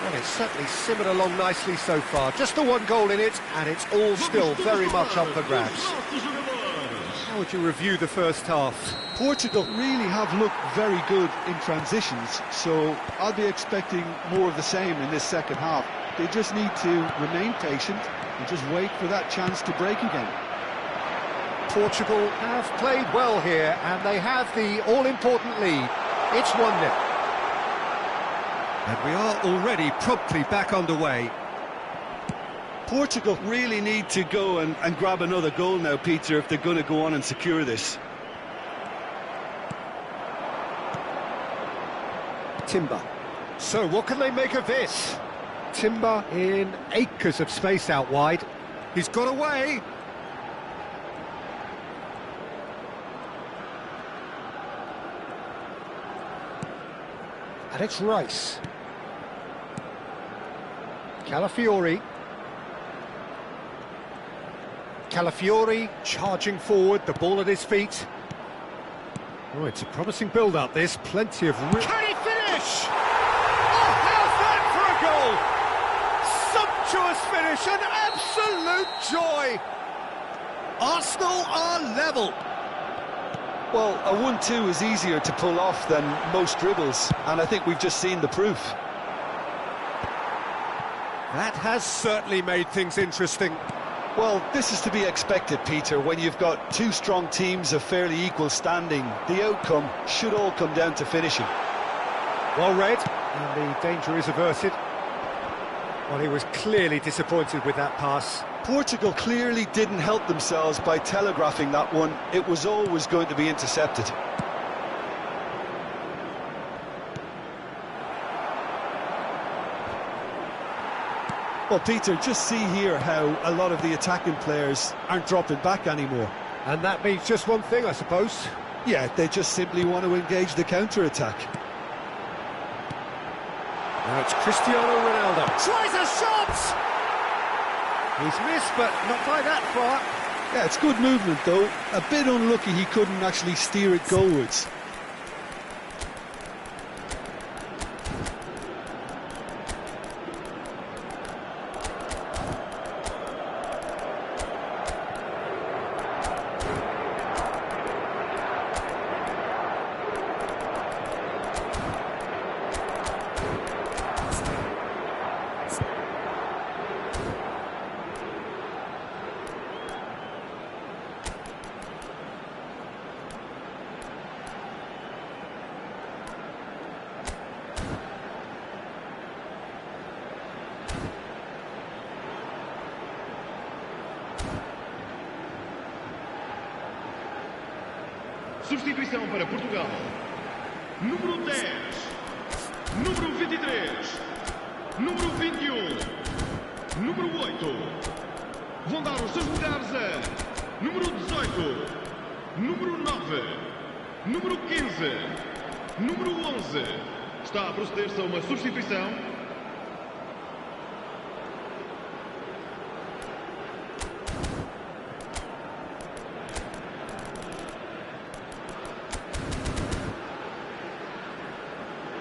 Well, it's certainly simmered along nicely so far. Just the one goal in it, and it's all still very much up for grabs. How would you review the first half? Portugal really have looked very good in transitions, so I'll be expecting more of the same in this second half. They just need to remain patient and just wait for that chance to break again. Portugal have played well here, and they have the all-important lead. It's 1-0. And we are already promptly back underway. Portugal really need to go and grab another goal now, Peter, if they're going to go on and secure this. Timber. So what can they make of this? Timber in acres of space out wide. He's got away. And it's Rice. Calafiori. Calafiori charging forward, the ball at his feet. Oh, it's a promising build-up, this. Plenty of... Can he finish? Oh, how's that for a goal? Sumptuous finish, an absolute joy. Arsenal are level. Well, a 1-2 is easier to pull off than most dribbles, and I think we've just seen the proof. That has certainly made things interesting. Well, this is to be expected, Peter, when you've got two strong teams of fairly equal standing. The outcome should all come down to finishing. Well read, and the danger is averted. Well, he was clearly disappointed with that pass. Portugal clearly didn't help themselves by telegraphing that one. It was always going to be intercepted. Well, Peter, just see here how a lot of the attacking players aren't dropping back anymore. And that means just one thing, I suppose. Yeah, they just simply want to engage the counter-attack. Now it's Cristiano Ronaldo. Tries a shot! He's missed, but not by that far. Yeah, it's good movement, though. A bit unlucky he couldn't actually steer it goalwards. Substituição para Portugal. Número 10. Número 23. Número 21. Número 8. Vão dar os seus lugares a número 18. Número 9. Número 15. Número 11. Está a proceder-se a uma substituição.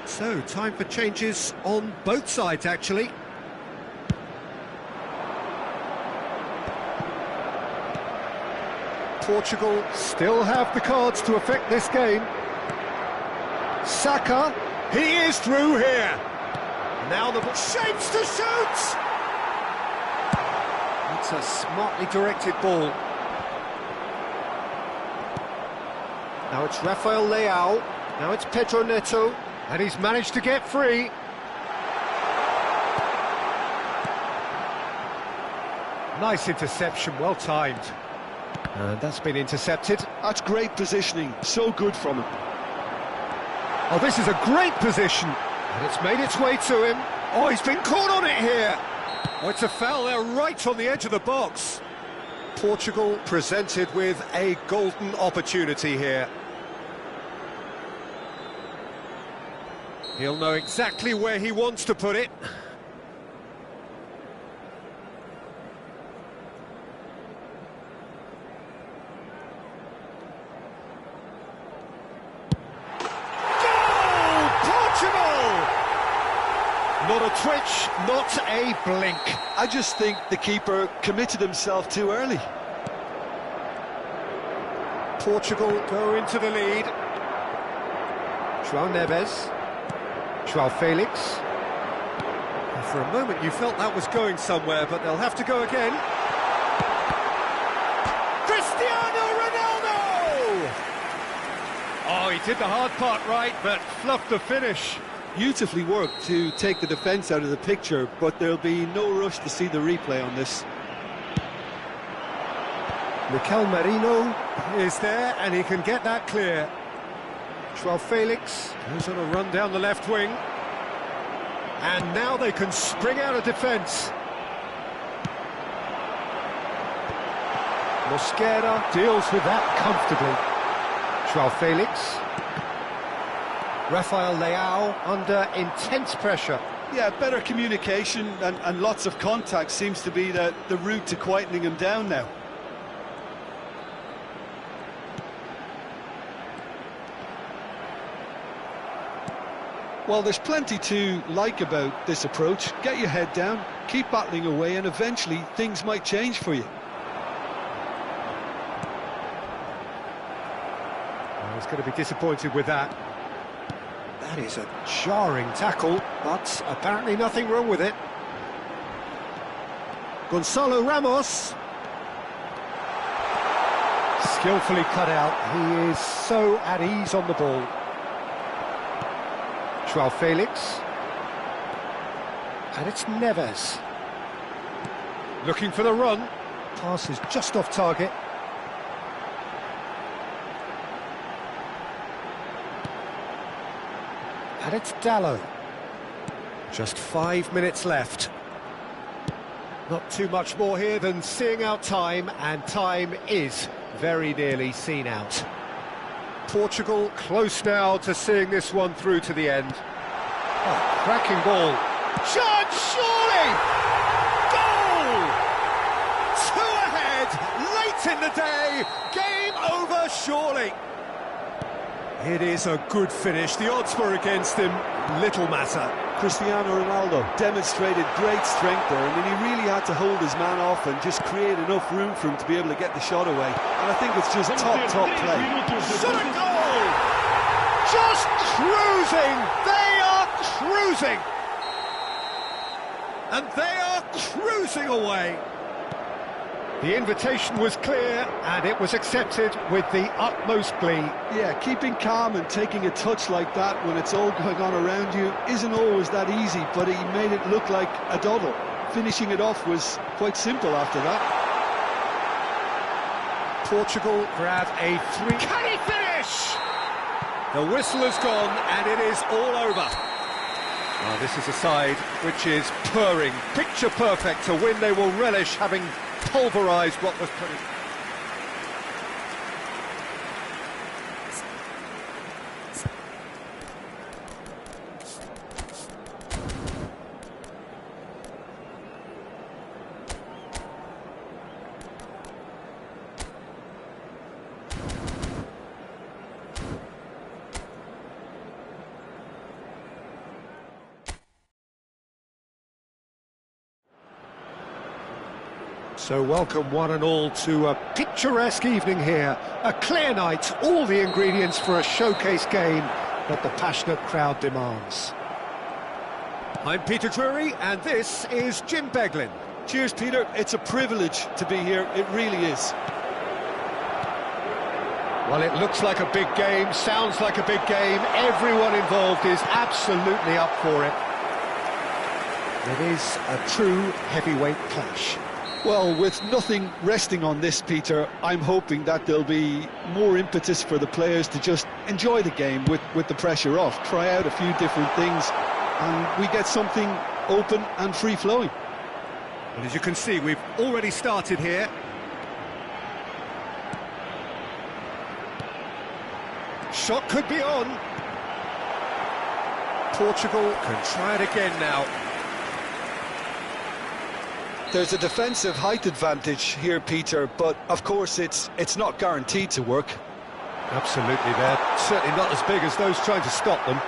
So, time for changes on both sides, actually. Portugal still have the cards to affect this game. Saka, he is through here. Now the ball shapes to shoot! It's a smartly directed ball. Now it's Rafael Leao, now it's Pedro Neto. And he's managed to get free. Nice interception, well timed. And that's been intercepted. That's great positioning, so good from him. Oh, this is a great position. And it's made its way to him. Oh, he's been caught on it here. Oh, it's a foul there right on the edge of the box. Portugal presented with a golden opportunity here. He'll know exactly where he wants to put it. Goal! Portugal! Not a twitch, not a blink. I just think the keeper committed himself too early. Portugal go into the lead. João Neves. João Felix. And for a moment you felt that was going somewhere, but they'll have to go again. Cristiano Ronaldo! Oh, he did the hard part right, but fluffed the finish. Beautifully worked to take the defence out of the picture, but there'll be no rush to see the replay on this. Mikel Merino is there, and he can get that clear. João Felix goes on a run down the left wing. And now they can spring out of defence. Mosquera deals with that comfortably. João Felix. Rafael Leao under intense pressure. Yeah, better communication and lots of contact seems to be the route to quietening him down now. Well, there's plenty to like about this approach. Get your head down, keep battling away, and eventually things might change for you. Well, he's going to be disappointed with that. That is a jarring tackle, but apparently nothing wrong with it. Gonzalo Ramos. Skillfully cut out. He is so at ease on the ball. João Felix. And it's Neves. Looking for the run. Pass is just off target. And it's Dallo. Just 5 minutes left. Not too much more here than seeing out time, and time is very nearly seen out. Portugal close now to seeing this one through to the end. Oh, cracking ball. Shot, surely! Goal! 2 ahead, late in the day. Game over, surely. It is a good finish. The odds were against him. Little matter. Cristiano Ronaldo demonstrated great strength there. I mean, he really had to hold his man off and just create enough room for him to be able to get the shot away. And I think it's just top play. Shot a goal! Just cruising! They are cruising! And they are cruising away. The invitation was clear, and it was accepted with the utmost glee. Yeah, keeping calm and taking a touch like that when it's all going on around you isn't always that easy, but he made it look like a doddle. Finishing it off was quite simple after that. Portugal grab a 3. Can he finish? The whistle has gone, and it is all over. Well, this is a side which is purring, picture perfect. To win, they will relish having pulverised what was put in. So welcome one and all to a picturesque evening here. A clear night, all the ingredients for a showcase game that the passionate crowd demands. I'm Peter Drury, and this is Jim Beglin. Cheers, Peter. It's a privilege to be here. It really is. Well, it looks like a big game, sounds like a big game. Everyone involved is absolutely up for it. It is a true heavyweight clash. Well, with nothing resting on this, Peter, I'm hoping that there'll be more impetus for the players to just enjoy the game with the pressure off, try out a few different things, and we get something open and free-flowing. Well, as you can see, we've already started here. Shot could be on. Portugal can try it again now. There's a defensive height advantage here, Peter, but of course it's not guaranteed to work. Absolutely, they're certainly not as big as those trying to stop them.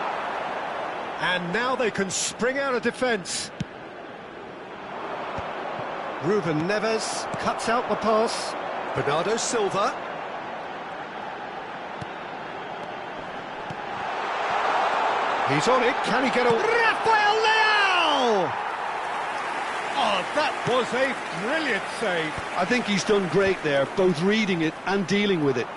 And now they can spring out of defence. Ruben Neves cuts out the pass. Bernardo Silva. He's on it, can he get a... Rafael Leao! Oh, that was a brilliant save. I think he's done great there, both reading it and dealing with it.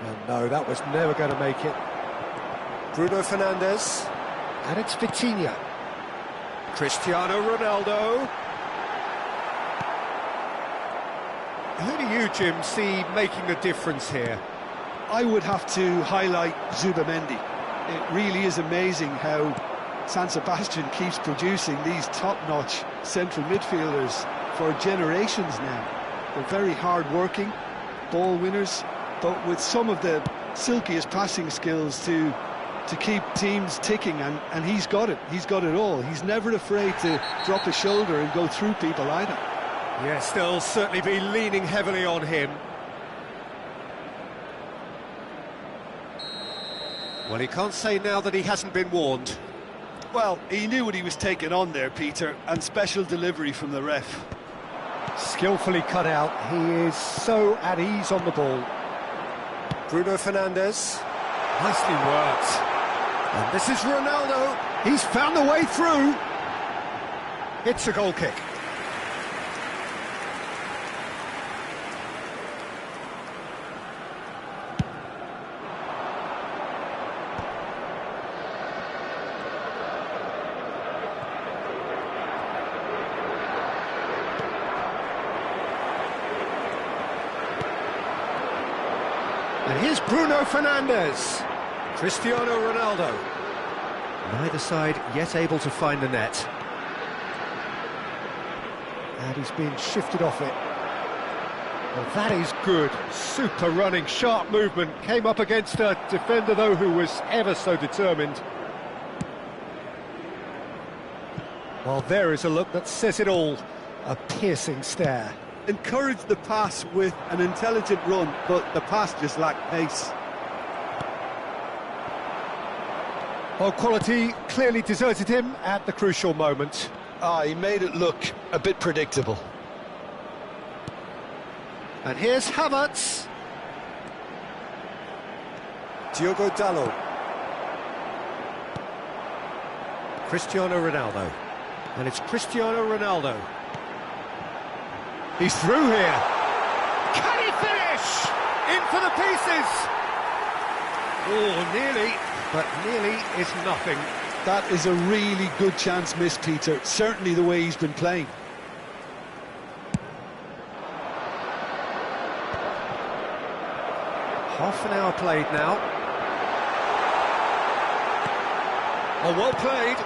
Oh, no, that was never going to make it. Bruno Fernandes. And it's Vitinha. Cristiano Ronaldo. Who do you, Jim, see making a difference here? I would have to highlight Zubamendi. It really is amazing how San Sebastian keeps producing these top-notch central midfielders for generations now. They're very hard-working, ball winners, but with some of the silkiest passing skills to keep teams ticking, and he's got it. He's got it all. He's never afraid to drop a shoulder and go through people either. Yes, they'll certainly be leaning heavily on him. Well, he can't say now that he hasn't been warned. Well, he knew what he was taking on there, Peter, and special delivery from the ref. Skillfully cut out. He is so at ease on the ball. Bruno Fernandes. Nicely worked. And this is Ronaldo. He's found the way through. It's a goal kick. And here's Bruno Fernandes. Cristiano Ronaldo. Neither side yet able to find the net. And he's been shifted off it. Well, that is good. Super running, sharp movement. Came up against a defender, though, who was ever so determined. Well, there is a look that says it all. A piercing stare. Encouraged the pass with an intelligent run, but the pass just lacked pace. Well, quality clearly deserted him at the crucial moment. He made it look a bit predictable. And here's Havertz. Diogo Dalot. Cristiano Ronaldo. And it's Cristiano Ronaldo. He's through here. Can he finish? In for the pieces. Oh, nearly, but nearly is nothing. That is a really good chance missed, Peter. Certainly the way he's been playing. Half an hour played now. Oh, well played.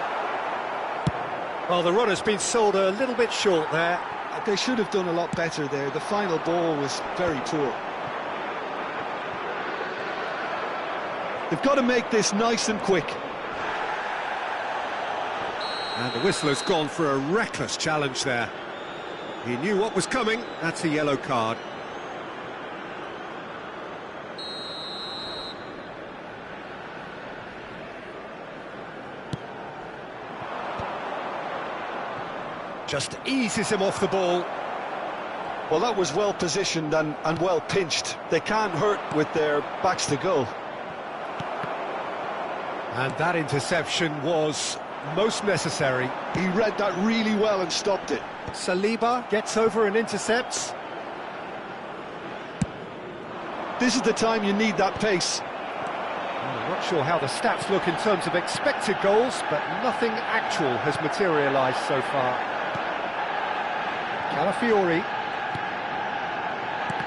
Well, the runner's been sold a little bit short there. They should have done a lot better there. The final ball was very poor. They've got to make this nice and quick. And the whistler's gone for a reckless challenge there. He knew what was coming. That's a yellow card. Just eases him off the ball. Well, that was well positioned and well pinched. They can't hurt with their backs to goal. And that interception was most necessary. He read that really well and stopped it. Saliba gets over and intercepts. This is the time you need that pace. I'm not sure how the stats look in terms of expected goals, but nothing actual has materialised so far. Calafiori.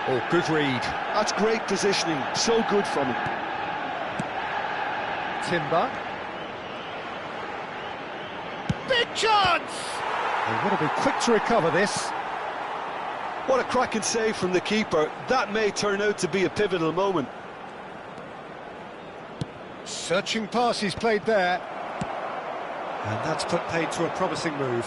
Oh, good read. That's great positioning. So good from him. Timber. Big chance! They've got to be quick to recover this. What a cracking save from the keeper. That may turn out to be a pivotal moment. Searching pass he's played there. And that's put paid to a promising move.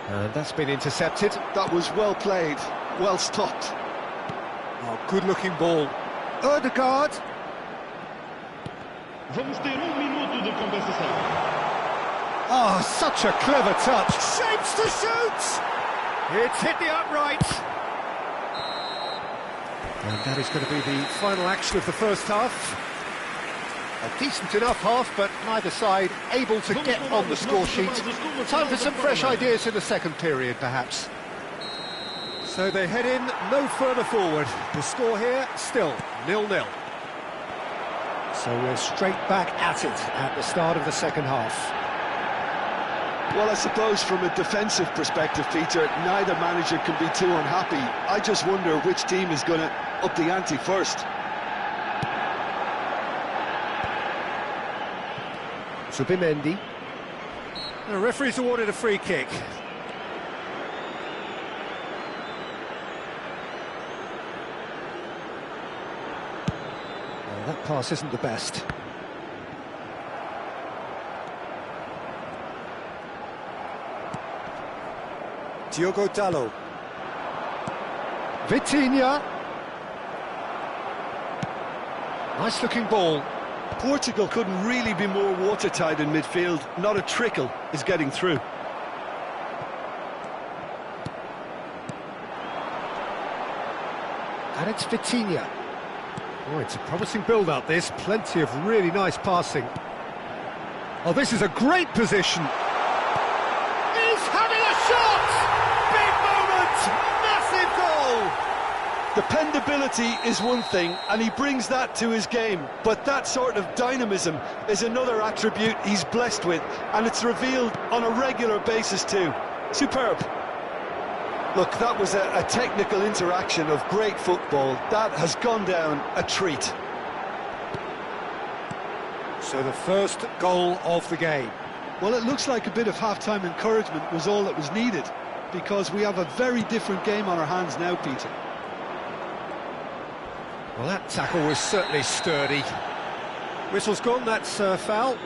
And that's been intercepted. That was well played, well stopped. Oh, good-looking ball. Ødegaard. Vamos ter minuto de compensação. Oh, such a clever touch. Shapes to shoot! It's hit the upright. And that is going to be the final action of the first half. A decent enough half, but neither side able to get on the score sheet. Time for some fresh ideas in the second period, perhaps. So they head in no further forward. The score here, still 0-0. So we're straight back at it at the start of the second half. Well, I suppose from a defensive perspective, Peter, neither manager can be too unhappy. I just wonder which team is going to up the ante first. Subimendi. The referee's awarded a free kick. Well, that pass isn't the best. Diogo Dalot. Vitinha. Nice looking ball. Portugal couldn't really be more watertight in midfield. Not a trickle is getting through. And it's Vitinha. Oh, it's a promising build-up, this. Plenty of really nice passing. Oh, this is a great position. He's having a shot! Big moment! Massive goal! Dependability is one thing, and he brings that to his game, but that sort of dynamism is another attribute he's blessed with, and it's revealed on a regular basis too. Superb. Look, that was a technical interaction of great football. That has gone down a treat. So the first goal of the game. Well, it looks like a bit of half-time encouragement was all that was needed, because we have a very different game on our hands now, Peter. Well, that tackle was certainly sturdy. Whistle's gone, that's foul.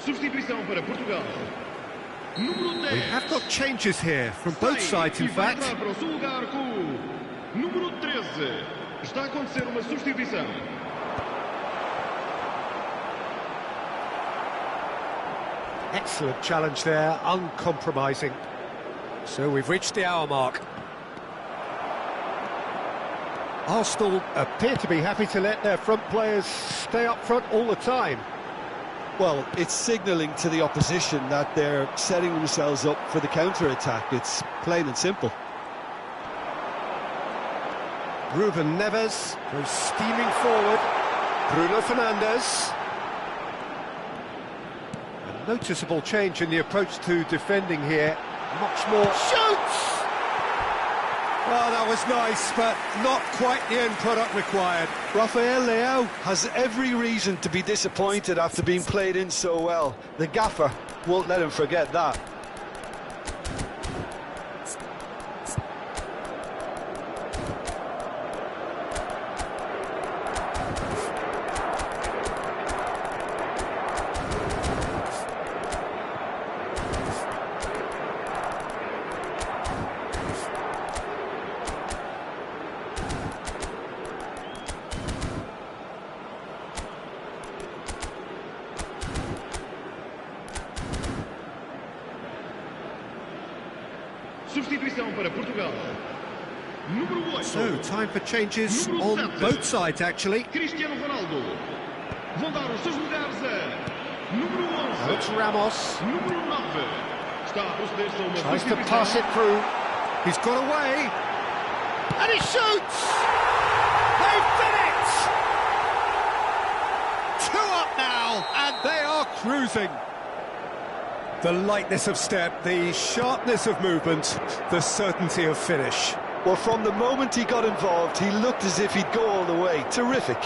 Substituição para Portugal. Número 10. We have got changes here from both sides, in fact. Vai entrar para o seu lugar com o número 13. Está a acontecer uma substituição. Excellent challenge there, uncompromising. So we've reached the hour mark. Arsenal appear to be happy to let their front players stay up front all the time. Well, it's signalling to the opposition that they're setting themselves up for the counter-attack. It's plain and simple. Ruben Neves goes steaming forward. Bruno Fernandes. A noticeable change in the approach to defending here. Much more. Shoots! Oh, that was nice, but not quite the end product required. Rafael Leao has every reason to be disappointed after being played in so well. The gaffer won't let him forget that. Substituição para Portugal. Número 8. So, time for changes Número on 7. both sides, actually. Cristiano Ronaldo. Vão dar os seus lugares a número 11. Now it's Ramos. Número 9. Está a proceder-se a uma Tries to substituição. pass it through. He's got away. And he shoots! They've done it! 2 up now, and they are cruising. The lightness of step, the sharpness of movement, the certainty of finish. Well, from the moment he got involved, he looked as if he'd go all the way. Terrific.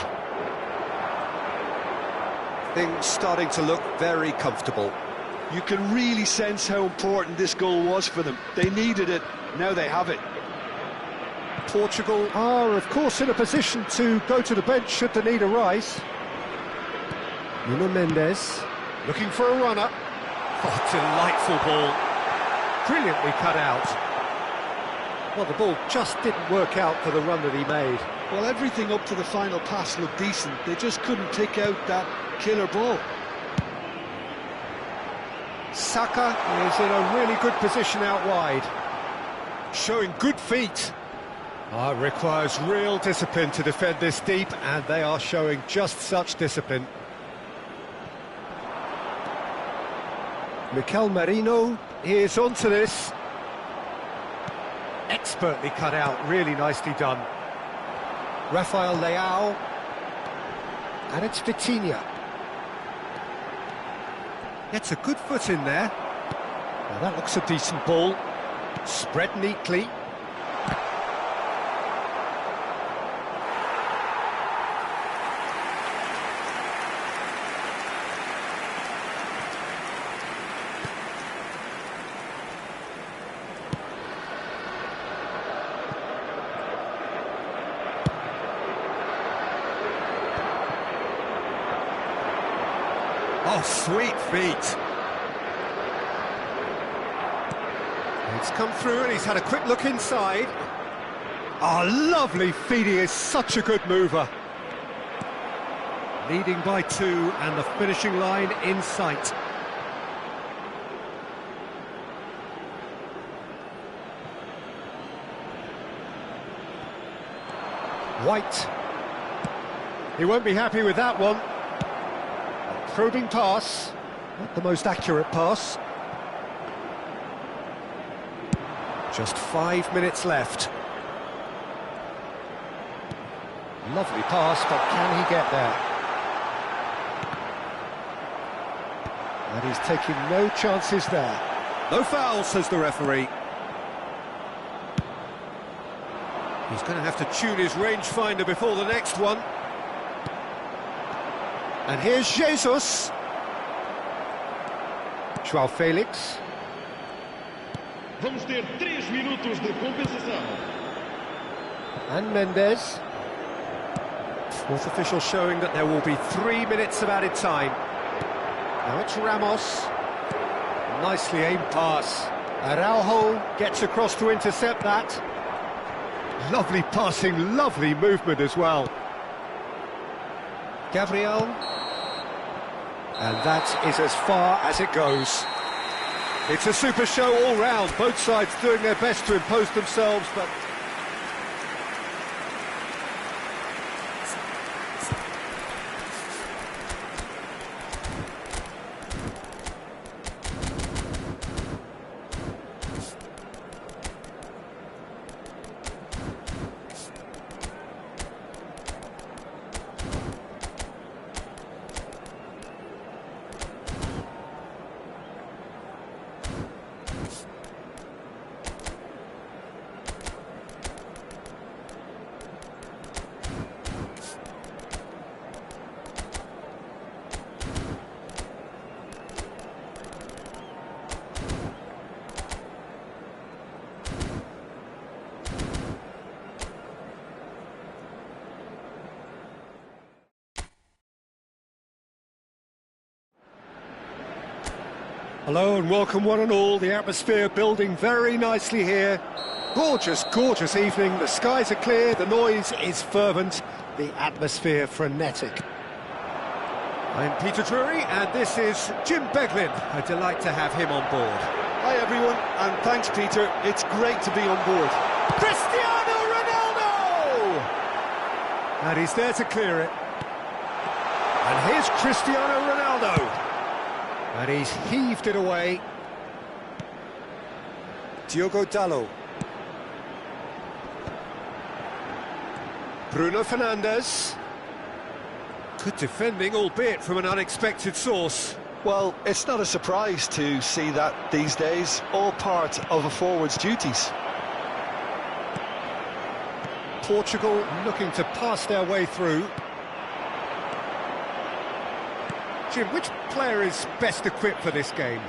Things starting to look very comfortable. You can really sense how important this goal was for them. They needed it, now they have it. Portugal are, of course, in a position to go to the bench should they need a rise. Nuno Mendes looking for a runner. Oh, delightful ball. Brilliantly cut out. Well, the ball just didn't work out for the run that he made. Well, everything up to the final pass looked decent. They just couldn't pick out that killer ball. Saka is in a really good position out wide. Showing good feet. It requires real discipline to defend this deep, and they are showing just such discipline. Mikel Merino is onto this. Expertly cut out, really nicely done. Rafael Leao. And it's Vitinha. Gets a good foot in there. Now that looks a decent ball. Spread neatly. Oh, sweet feet. It's come through and he's had a quick look inside. Oh, lovely feet. He is such a good mover. Leading by 2 and the finishing line in sight. White. He won't be happy with that one. Probing pass, not the most accurate pass. Just 5 minutes left. Lovely pass, but can he get there? And he's taking no chances there. No foul, says the referee. He's going to have to tune his rangefinder before the next one. And here's Jesus. João Felix. Vamos ter 3 minutos de compensação. And Mendes. Fourth official showing that there will be 3 minutes of added time. Now it's Ramos. Nicely aimed pass. Araujo gets across to intercept that. Lovely passing, lovely movement as well. Gabriel. And that is as far as it goes. It's a super show all round, both sides doing their best to impose themselves, but hello and welcome one and all. The atmosphere building very nicely here. Gorgeous, gorgeous evening. The skies are clear, the noise is fervent, the atmosphere frenetic. I'm Peter Drury and this is Jim Beglin. A delight to have him on board. Hi everyone, and thanks Peter, it's great to be on board. Cristiano Ronaldo! And he's there to clear it. And here's Cristiano Ronaldo. And he's heaved it away. Diogo Dalot. Bruno Fernandes. Good defending, albeit from an unexpected source. Well, it's not a surprise to see that these days, all part of a forward's duties. Portugal looking to pass their way through. Jim, which player is best equipped for this game?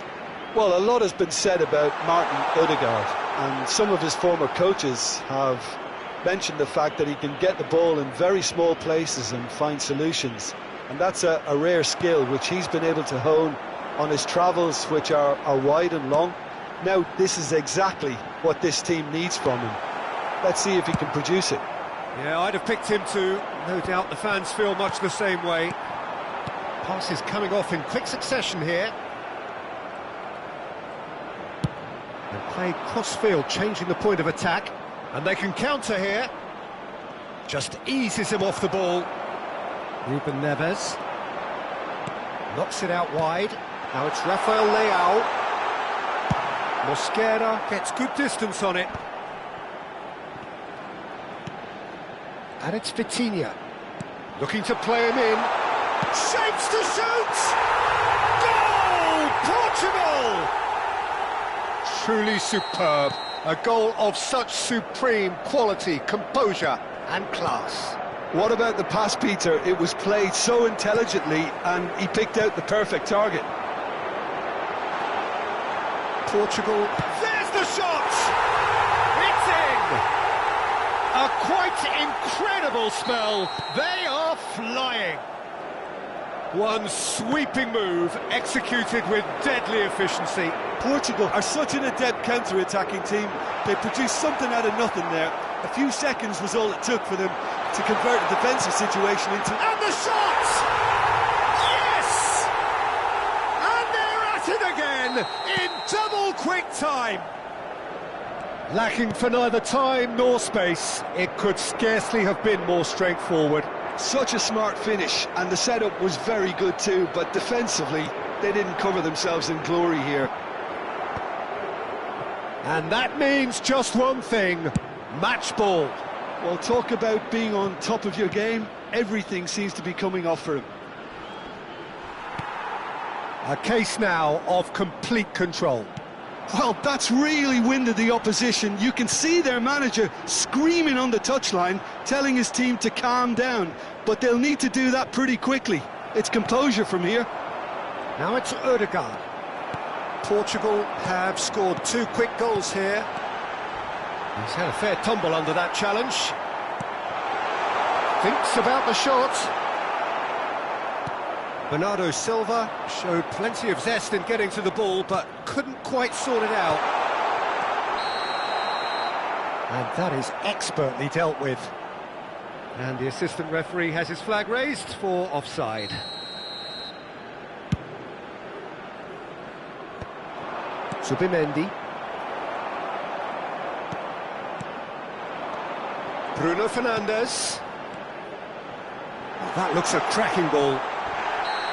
Well, a lot has been said about Martin Odegaard, and some of his former coaches have mentioned the fact that he can get the ball in very small places and find solutions. And that's a rare skill which he's been able to hone on his travels, which are wide and long. Now, this is exactly what this team needs from him. Let's see if he can produce it. Yeah, I'd have picked him too. No doubt the fans feel much the same way. Passes coming off in quick succession here. And played cross-field, changing the point of attack. And they can counter here. Just eases him off the ball. Ruben Neves. Knocks it out wide. Now it's Rafael Leao. Mosquera gets good distance on it. And it's Vitinha. Looking to play him in. Shapes to shoot! Goal! Portugal! Truly superb. A goal of such supreme quality, composure and class. What about the pass, Peter? It was played so intelligently and he picked out the perfect target. Portugal, there's the shot! It's in! A quite incredible spell. They are flying. One sweeping move, executed with deadly efficiency. Portugal are such an adept counter-attacking team. They produced something out of nothing there. A few seconds was all it took for them to convert a defensive situation into... And the shot! Yes! And they're at it again in double quick time. Lacking for neither time nor space, it could scarcely have been more straightforward. Such a smart finish, and the setup was very good too, but defensively, they didn't cover themselves in glory here. And that means just one thing, match ball. Well, talk about being on top of your game. Everything seems to be coming off for him. A case now of complete control. Well, that's really winded the opposition. You can see their manager screaming on the touchline, telling his team to calm down. But they'll need to do that pretty quickly. It's composure from here. Now it's Odegaard. Portugal have scored 2 quick goals here. He's had a fair tumble under that challenge. Thinks about the shot. Bernardo Silva showed plenty of zest in getting to the ball, but couldn't quite sort it out. And that is expertly dealt with. And the assistant referee has his flag raised for offside. Zubimendi. Bruno Fernandes. Well, that looks a cracking ball.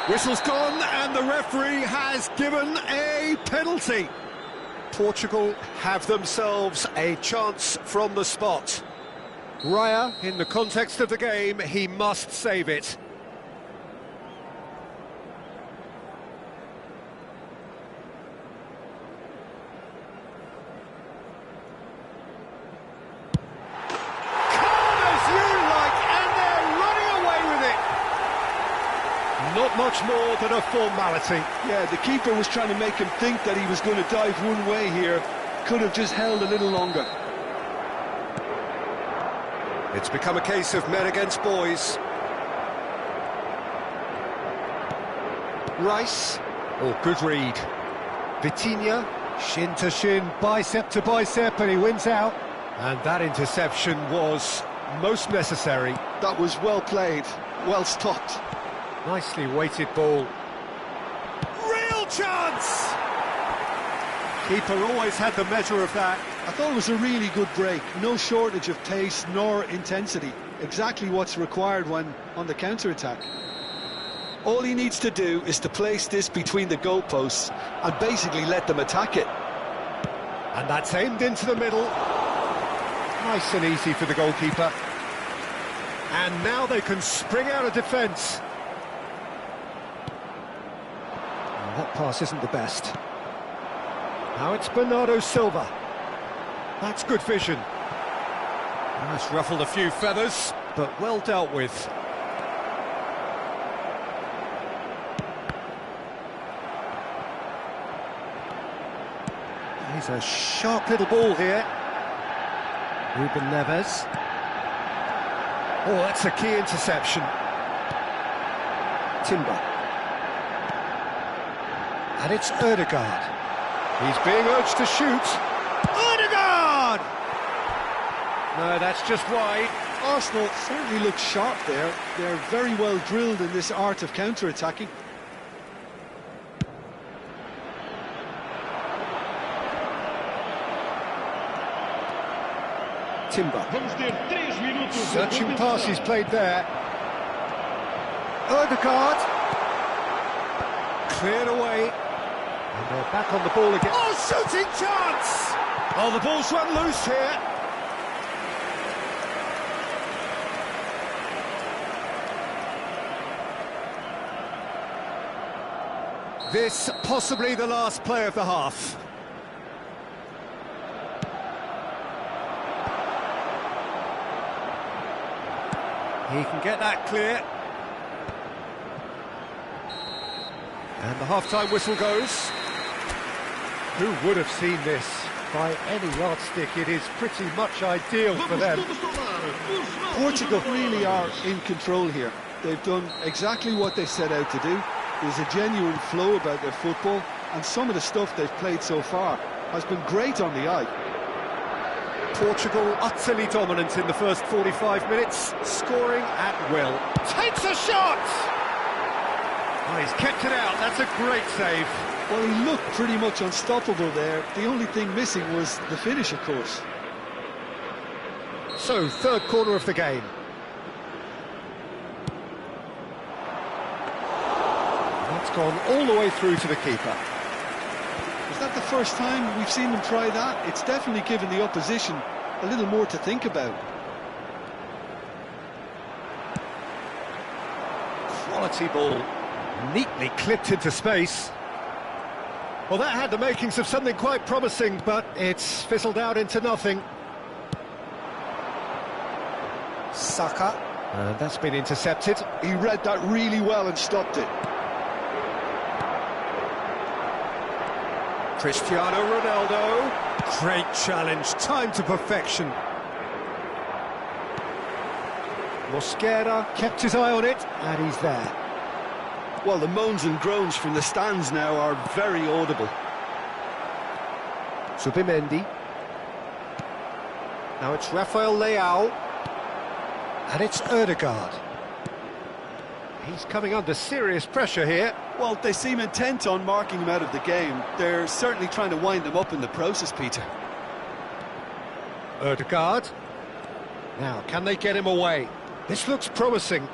Whistle's gone and the referee has given a penalty. Portugal have themselves a chance from the spot. Raya, in the context of the game, he must save it. Not much more than a formality. Yeah, the keeper was trying to make him think that he was going to dive one way here. Could have just held a little longer. It's become a case of men against boys. Rice. Oh, good read. Vitinha. Shin to shin, bicep to bicep, and he wins out. And that interception was most necessary. That was well played, well stopped. Nicely weighted ball. Real chance! Keeper always had the measure of that. I thought it was a really good break. No shortage of pace nor intensity. Exactly what's required when on the counter-attack. All he needs to do is to place this between the goalposts and basically let them attack it. And that's aimed into the middle. Nice and easy for the goalkeeper. And now they can spring out of defence. That pass isn't the best. Now it's Bernardo Silva. That's good vision. That's ruffled a few feathers, but well dealt with. He's a sharp little ball here. Ruben Neves. Oh, that's a key interception. Timber. And it's Ødegaard. He's being urged to shoot. Ødegaard! No, that's just wide. Arsenal certainly look sharp there. They're very well drilled in this art of counter-attacking. Timber. Vamos ter 3 minutos de Searching competição. passes played there. Ødegaard. Cleared away. And they're back on the ball again. Oh, shooting chance! Oh, the ball's run loose here. This possibly the last play of the half. He can get that clear. And the half-time whistle goes. Who would have seen this? By any yardstick, it is pretty much ideal for them. Portugal really are in control here. They've done exactly what they set out to do. There's a genuine flow about their football, and some of the stuff they've played so far has been great on the eye. Portugal utterly dominant in the first 45 minutes, scoring at will. Takes a shot! Oh, he's kept it out, that's a great save. Well, he looked pretty much unstoppable there. The only thing missing was the finish, of course. So, third corner of the game. That's gone all the way through to the keeper. Is that the first time we've seen them try that? It's definitely given the opposition a little more to think about. Quality ball, neatly clipped into space. Well, that had the makings of something quite promising, but it's fizzled out into nothing. Saka. And that's been intercepted. He read that really well and stopped it. Cristiano Ronaldo. Great challenge, timed to perfection. Mosquera kept his eye on it, and he's there. Well, the moans and groans from the stands now are very audible. Subimendi. Now it's Rafael Leao. And it's Ødegaard. He's coming under serious pressure here. Well, they seem intent on marking him out of the game. They're certainly trying to wind him up in the process, Peter. Ødegaard. Now, can they get him away? This looks promising.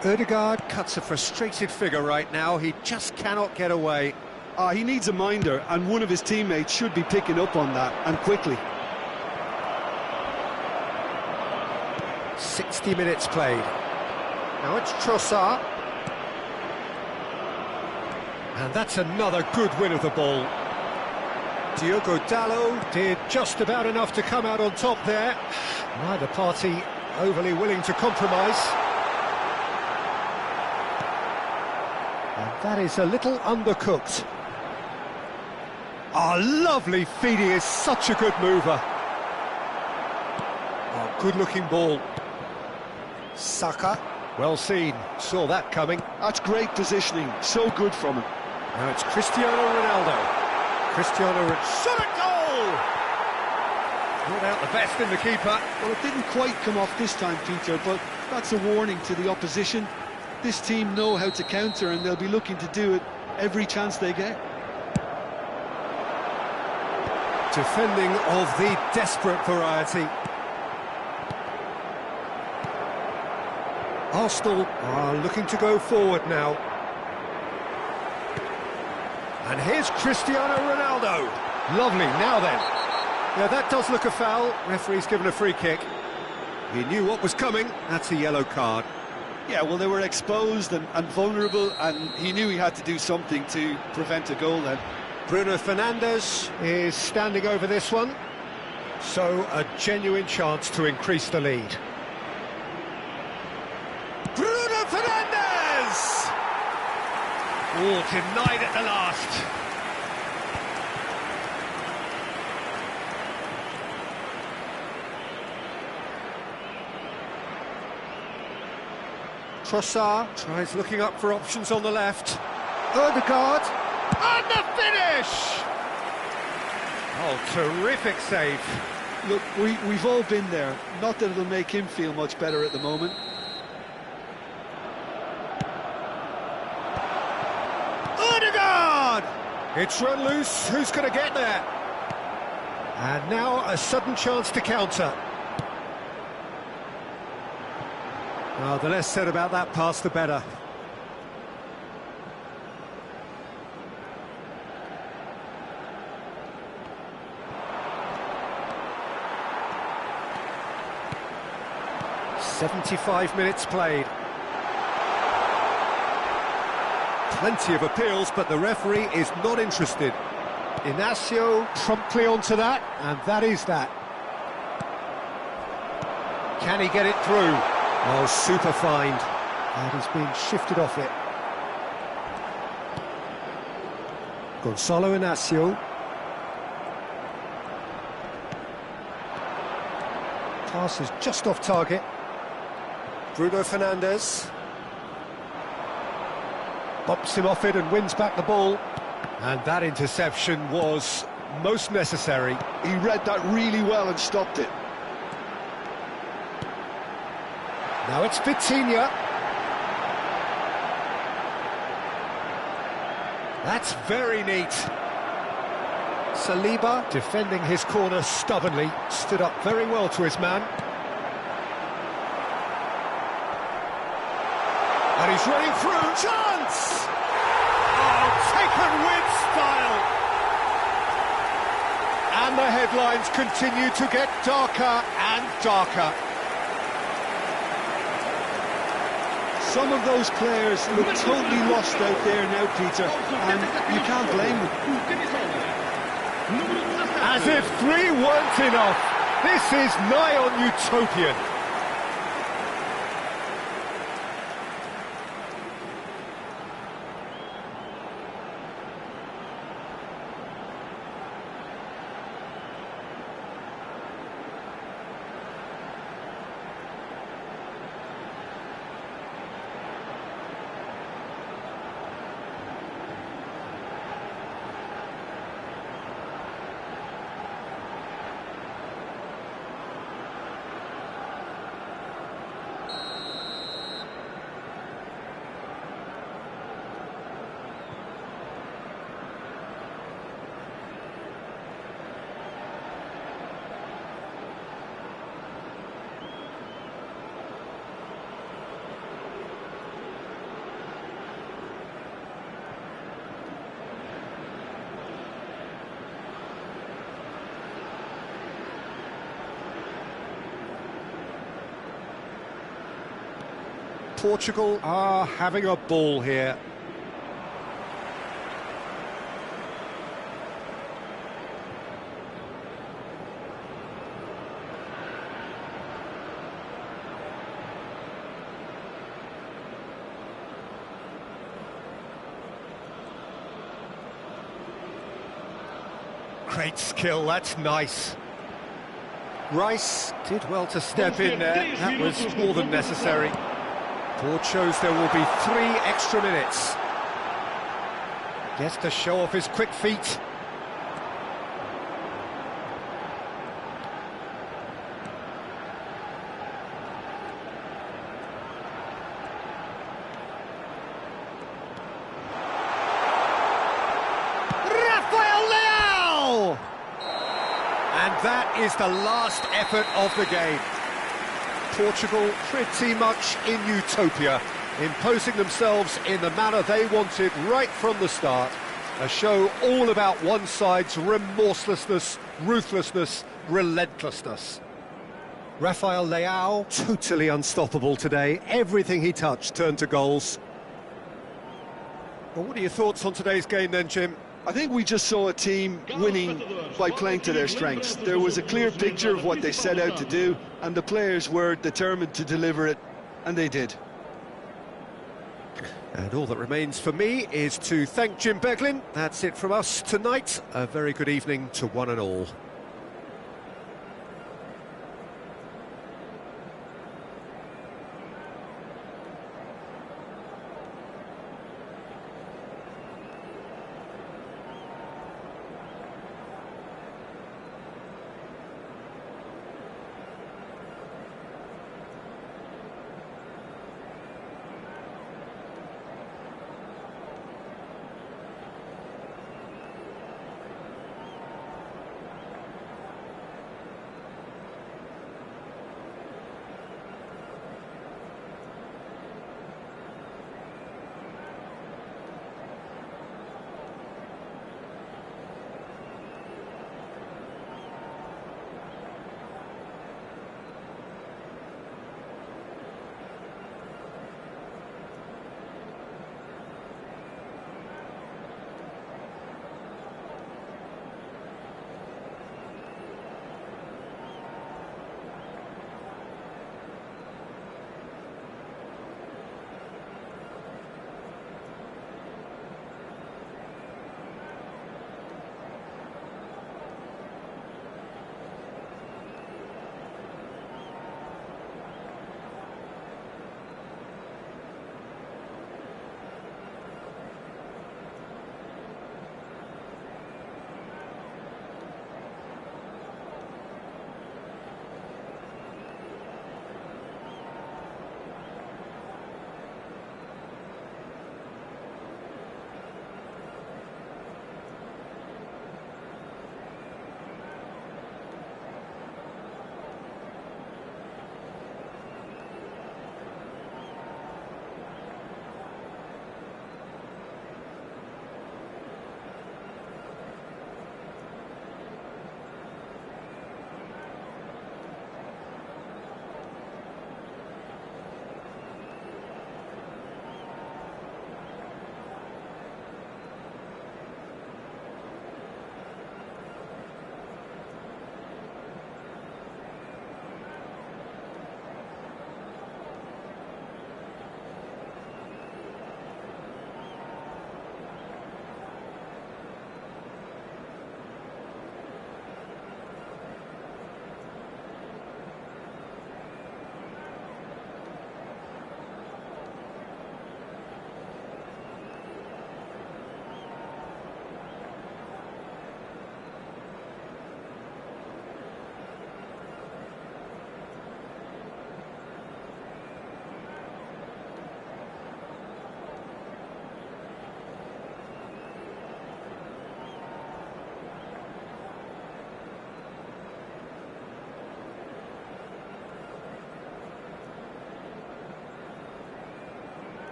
Ødegaard cuts a frustrated figure right now. He just cannot get away. He needs a minder, and one of his teammates should be picking up on that, and quickly. 60 minutes played. Now it's Trossard. And that's another good win of the ball. Diogo Dalot did just about enough to come out on top there. Neither party overly willing to compromise. And that is a little undercooked. Oh, lovely feed, he is such a good mover. Oh, good-looking ball. Saka, well seen, saw that coming. That's great positioning, so good from him. Now it's Cristiano Ronaldo. Shot at goal! Brought out the best in the keeper. Well, it didn't quite come off this time, Peter, but that's a warning to the opposition. This team know how to counter, and they'll be looking to do it every chance they get. Defending of the desperate variety. Arsenal are looking to go forward now. And here's Cristiano Ronaldo. Lovely, now then. Yeah, that does look a foul. Referee's given a free kick. He knew what was coming. That's a yellow card. Yeah, well, they were exposed and vulnerable, and he knew he had to do something to prevent a goal then. Bruno Fernandes is standing over this one. So, a genuine chance to increase the lead. Bruno Fernandes! Oh, denied at the last. Trossard tries looking up for options on the left. Odegaard, and the finish! Oh, terrific save. Look, we've all been there. Not that it'll make him feel much better at the moment. Odegaard! It's run loose, who's going to get there? And now a sudden chance to counter. Well, the less said about that pass, the better. "75 minutes played. Plenty of appeals, but the referee is not interested. Inacio promptly onto that, and that is that. Can he get it through? Oh, super find. And he's been shifted off it. Gonzalo Inacio. Pass is just off target. Bruno Fernandes. Bops him off it and wins back the ball. And that interception was most necessary. He read that really well and stopped it. Now it's Vitinha. That's very neat. Saliba, defending his corner stubbornly, stood up very well to his man. And he's running through. Chance! Oh, taken with style. And the headlines continue to get darker and darker. Some of those players look totally lost out there now, Peter, and you can't blame them. As if 3 weren't enough. This is nigh on utopian. Portugal are having a ball here. Great skill, that's nice. Rice did well to step in there, that was more than necessary. Board shows there will be 3 extra minutes. Gets to show off his quick feet. Rafael Leao! That is the last effort of the game. Portugal pretty much in utopia, imposing themselves in the manner they wanted right from the start. A show all about one side's remorselessness, ruthlessness, relentlessness. Rafael Leao, totally unstoppable today. Everything he touched turned to goals. Well, what are your thoughts on today's game then, Jim? I think we just saw a team winning by playing to their strengths. There was a clear picture of what they set out to do, and the players were determined to deliver it, and they did. And all that remains for me is to thank Jim Beglin. That's it from us tonight. A very good evening to one and all.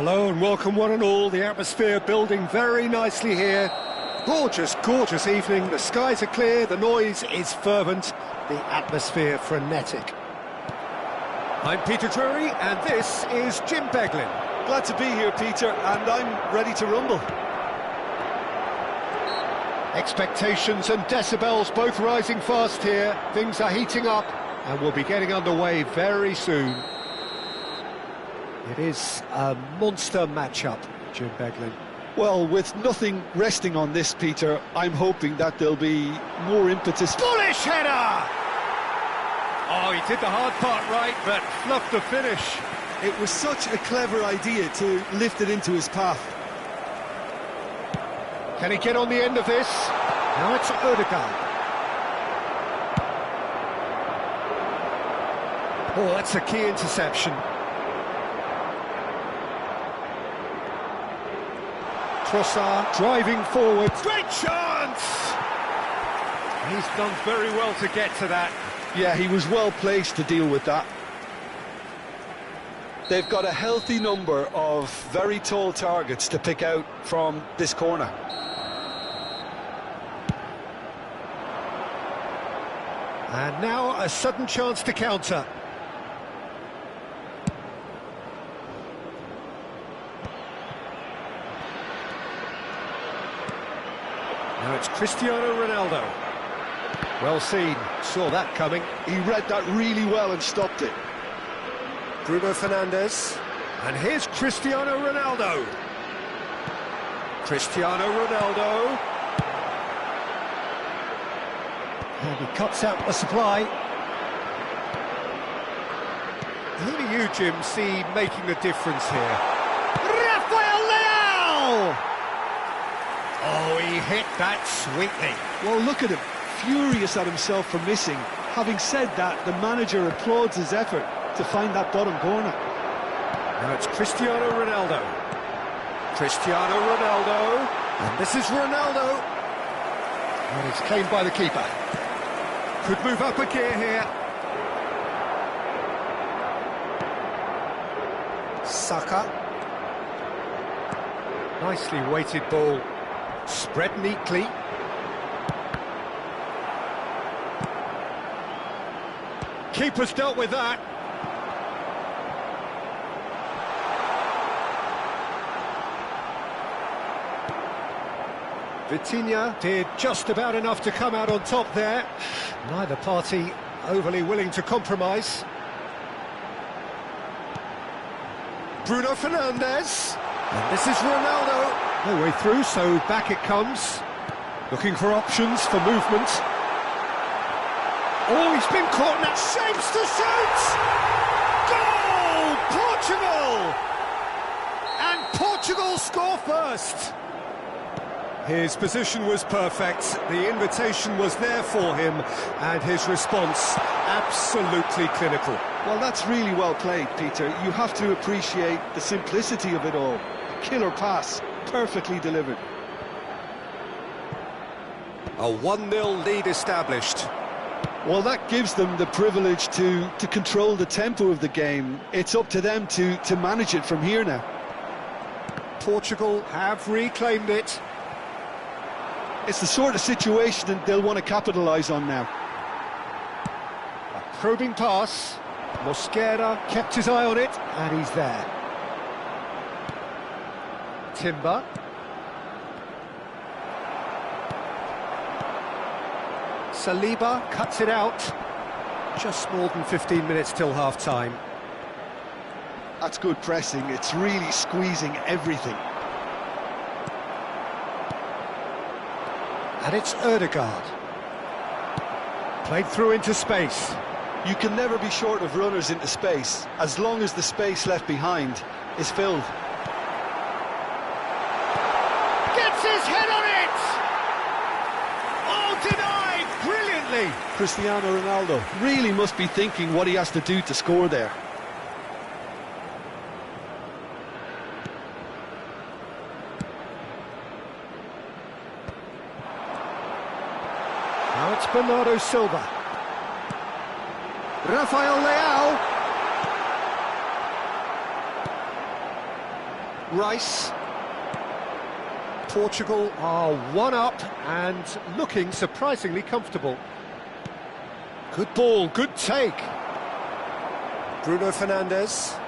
Hello and welcome one and all. The atmosphere building very nicely here. Gorgeous, gorgeous evening. The skies are clear, the noise is fervent, the atmosphere frenetic. I'm Peter Drury and this is Jim Beglin. Glad to be here, Peter, and I'm ready to rumble. Expectations and decibels both rising fast here. Things are heating up and we'll be getting underway very soon. It is a monster matchup, Jim Beglin. Well, with nothing resting on this, Peter, I'm hoping that there'll be more impetus. Bullish header! Oh, he did the hard part right, but fluffed the finish. It was such a clever idea to lift it into his path. Can he get on the end of this? Now it's Odegaard. Oh, that's a key interception. Trossard driving forward. Great chance! He's done very well to get to that. Yeah, he was well placed to deal with that. They've got a healthy number of very tall targets to pick out from this corner. And now a sudden chance to counter. Now it's Cristiano Ronaldo. Well seen, saw that coming. He read that really well and stopped it. Bruno Fernandes. And here's Cristiano Ronaldo. Cristiano Ronaldo. And he cuts out the supply. Who do you, Jim, see making the difference here? Rafael Leao! Oh, he hit that sweetly. Well, look at him, furious at himself for missing. Having said that, the manager applauds his effort to find that bottom corner. Now it's Cristiano Ronaldo. Cristiano Ronaldo. And this is Ronaldo. And it's claimed by the keeper. Could move up a gear here. Saka. Nicely weighted ball. Spread neatly. Keeper's dealt with that. Vitinha did just about enough to come out on top there. Neither party overly willing to compromise. Bruno Fernandes. And this is Ronaldo. No way through, so back it comes. Looking for options for movement. Oh, he's been caught now. Shapes to shoot! Goal! Portugal! And Portugal score first. His position was perfect, the invitation was there for him, and his response absolutely clinical. Well, that's really well played, Peter. You have to appreciate the simplicity of it all. Killer pass, perfectly delivered. A 1-0 lead established. Well, that gives them the privilege to control the tempo of the game. It's up to them to manage it from here now. Portugal have reclaimed it. It's the sort of situation that they'll want to capitalise on now. A probing pass. Mosquera kept his eye on it, and he's there. Timber. Saliba cuts it out. Just more than 15 minutes till half-time. That's good pressing. It's really squeezing everything. And it's Odegaard. Played through into space. You can never be short of runners into space, as long as the space left behind is filled. Gets his head on it! Oh, denied! Brilliantly! Cristiano Ronaldo really must be thinking what he has to do to score there. Now it's Bernardo Silva. Rafael Leao. Rice. Portugal are 1-up and looking surprisingly comfortable. Good ball, good take. Bruno Fernandes.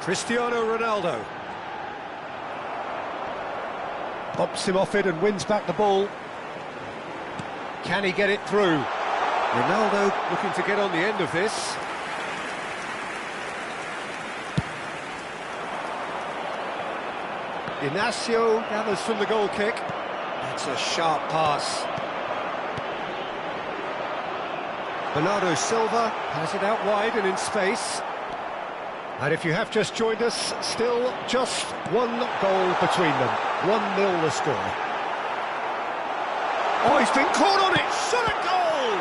Cristiano Ronaldo. Bumps him off it and wins back the ball. Can he get it through? Ronaldo looking to get on the end of this. Inacio gathers from the goal kick. That's a sharp pass. Bernardo Silva has it out wide and in space. And if you have just joined us, still just one goal between them. 1-0 the score. Oh, he's been caught on it! Shot a goal!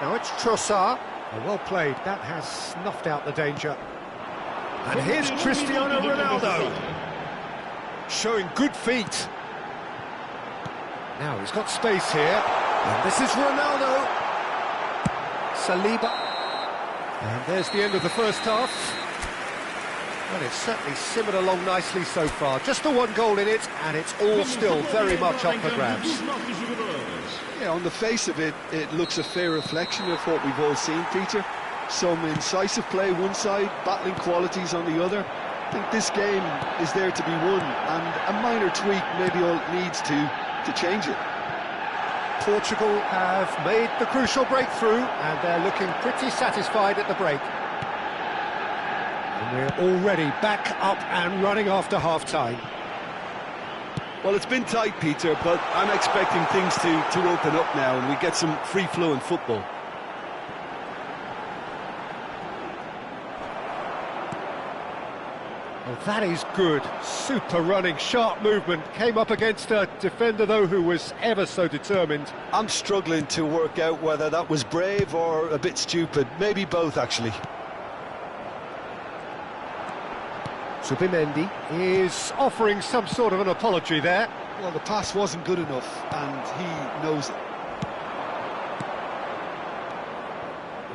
Now it's Trossard. Oh, well played. That has snuffed out the danger. And here's Cristiano Ronaldo. Showing good feet. Now he's got space here. And this is Ronaldo. Saliba. And there's the end of the first half. Well, it's certainly simmered along nicely so far. Just the one goal in it, and it's all still very much up for grabs. Yeah, on the face of it, it looks a fair reflection of what we've all seen, Peter. Some incisive play one side, battling qualities on the other. I think this game is there to be won, and a minor tweak maybe all it needs to change it. Portugal have made the crucial breakthrough, and they're looking pretty satisfied at the break. And we're already back up and running after half-time. Well, it's been tight, Peter, but I'm expecting things to open up now and we get some free-flowing football. Well, that is good. Super running, sharp movement. Came up against a defender, though, who was ever so determined. I'm struggling to work out whether that was brave or a bit stupid. Maybe both, actually. Zubimendi is offering some sort of an apology there. Well, the pass wasn't good enough, and he knows it.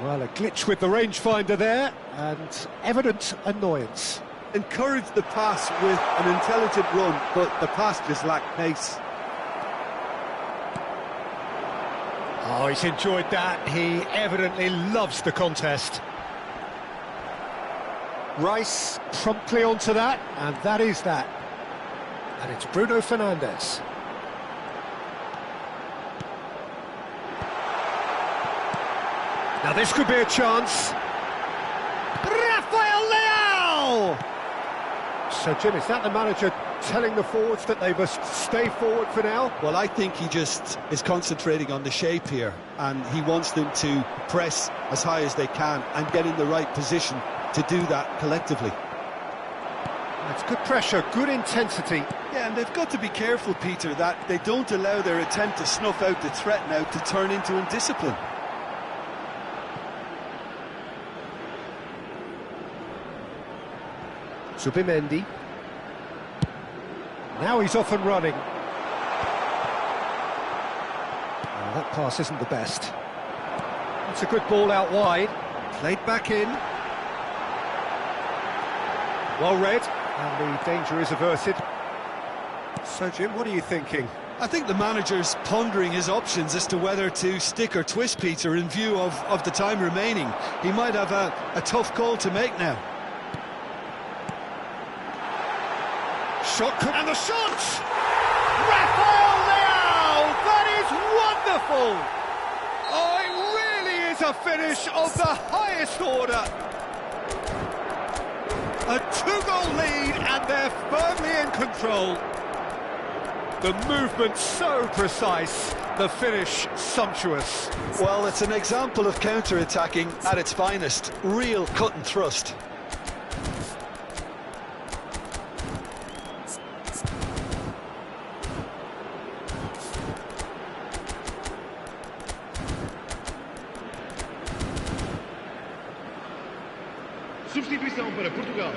Well, a glitch with the rangefinder there, and evident annoyance. Encouraged the pass with an intelligent run, but the pass just lacked pace. Oh, he's enjoyed that. He evidently loves the contest. Rice promptly onto that, and that is that. And it's Bruno Fernandes. Now this could be a chance. Rafael Leao! So, Jim, is that the manager telling the forwards that they must stay forward for now? Well, I think he just is concentrating on the shape here, and he wants them to press as high as they can and get in the right position to do that collectively. That's good pressure, good intensity. Yeah, and they've got to be careful, Peter, that they don't allow their attempt to snuff out the threat now to turn into indiscipline. Zubimendi. Now he's off and running. Oh, that pass isn't the best. It's a good ball out wide. Played back in. Well read, and the danger is averted. So, Jim, what are you thinking? I think the manager's pondering his options as to whether to stick or twist, Peter, in view of the time remaining. He might have a tough call to make now. Shot, and the shot! Rafael Leao! That is wonderful! Oh, it really is a finish of the highest order. A two-goal lead, and they're firmly in control. The movement so precise, the finish sumptuous. Well, it's an example of counter-attacking at its finest. Real cut and thrust. Substituição para Portugal.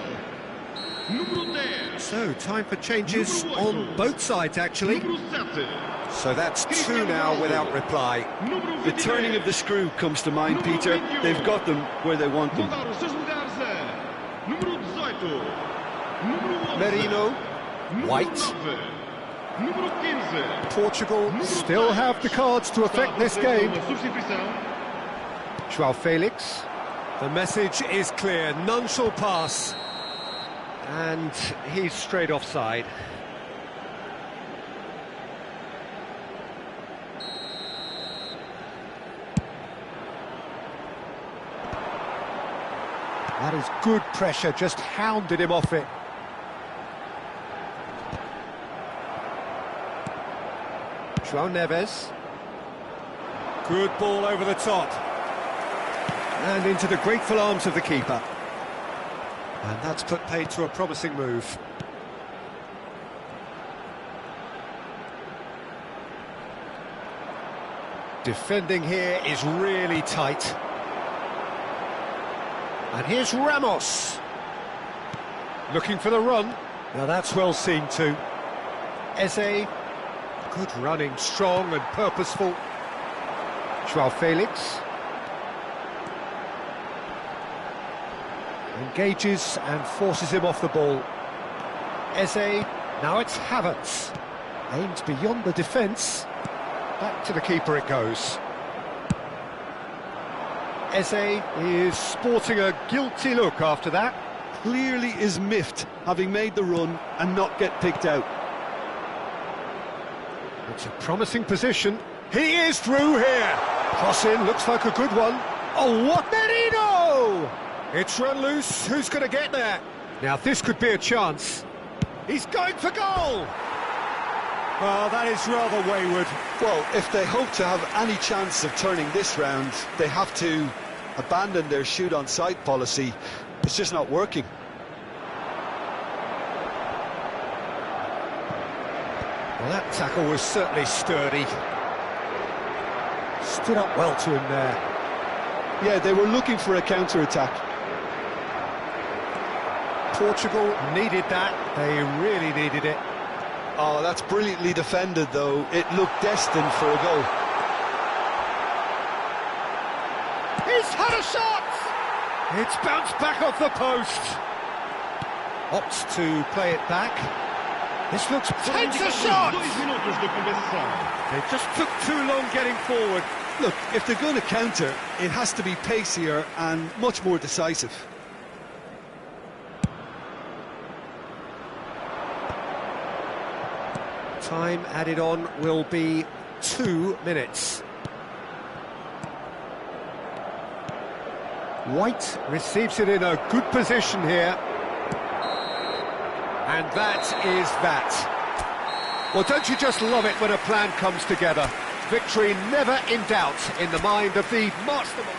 Número 10. So, time for changes on both sides, actually. Número 7. So that's two now without reply. The turning of the screw comes to mind, Peter. They've got them where they want them. Mudar os seus lugares Numero 11. Merino, White. Numero 15. Portugal still have the cards to affect this game. João Felix. The message is clear, none shall pass. And he's straight offside. That is good pressure, just hounded him off it. João Neves. Good ball over the top. And into the grateful arms of the keeper. And that's put paid to a promising move. Defending here is really tight. And here's Ramos. Looking for the run. Now that's well seen too. Eze. Good running, strong and purposeful. João Felix. Engages and forces him off the ball. Eze. Now it's Havertz. Aims beyond the defence. Back to the keeper it goes. Eze is sporting a guilty look after that. Clearly is miffed, having made the run and not get picked out. It's a promising position. He is through here. Cross in, looks like a good one. Oh, what Merino! It's run loose. Who's going to get there? Now, this could be a chance. He's going for goal! Well, that is rather wayward. Well, if they hope to have any chance of turning this round, they have to abandon their shoot-on-sight policy. It's just not working. Well, that tackle was certainly sturdy. Stood up well to him there. Yeah, they were looking for a counter-attack. Portugal needed that. They really needed it. Oh, that's brilliantly defended, though. It looked destined for a goal. He's had a shot! It's bounced back off the post. Opts to play it back. This looks... Takes a shot! They just took too long getting forward. Look, if they're going to counter, it has to be pacier and much more decisive. Time added on will be 2 minutes. White receives it in a good position here. And that is that. Well, don't you just love it when a plan comes together? Victory never in doubt in the mind of the mastermind.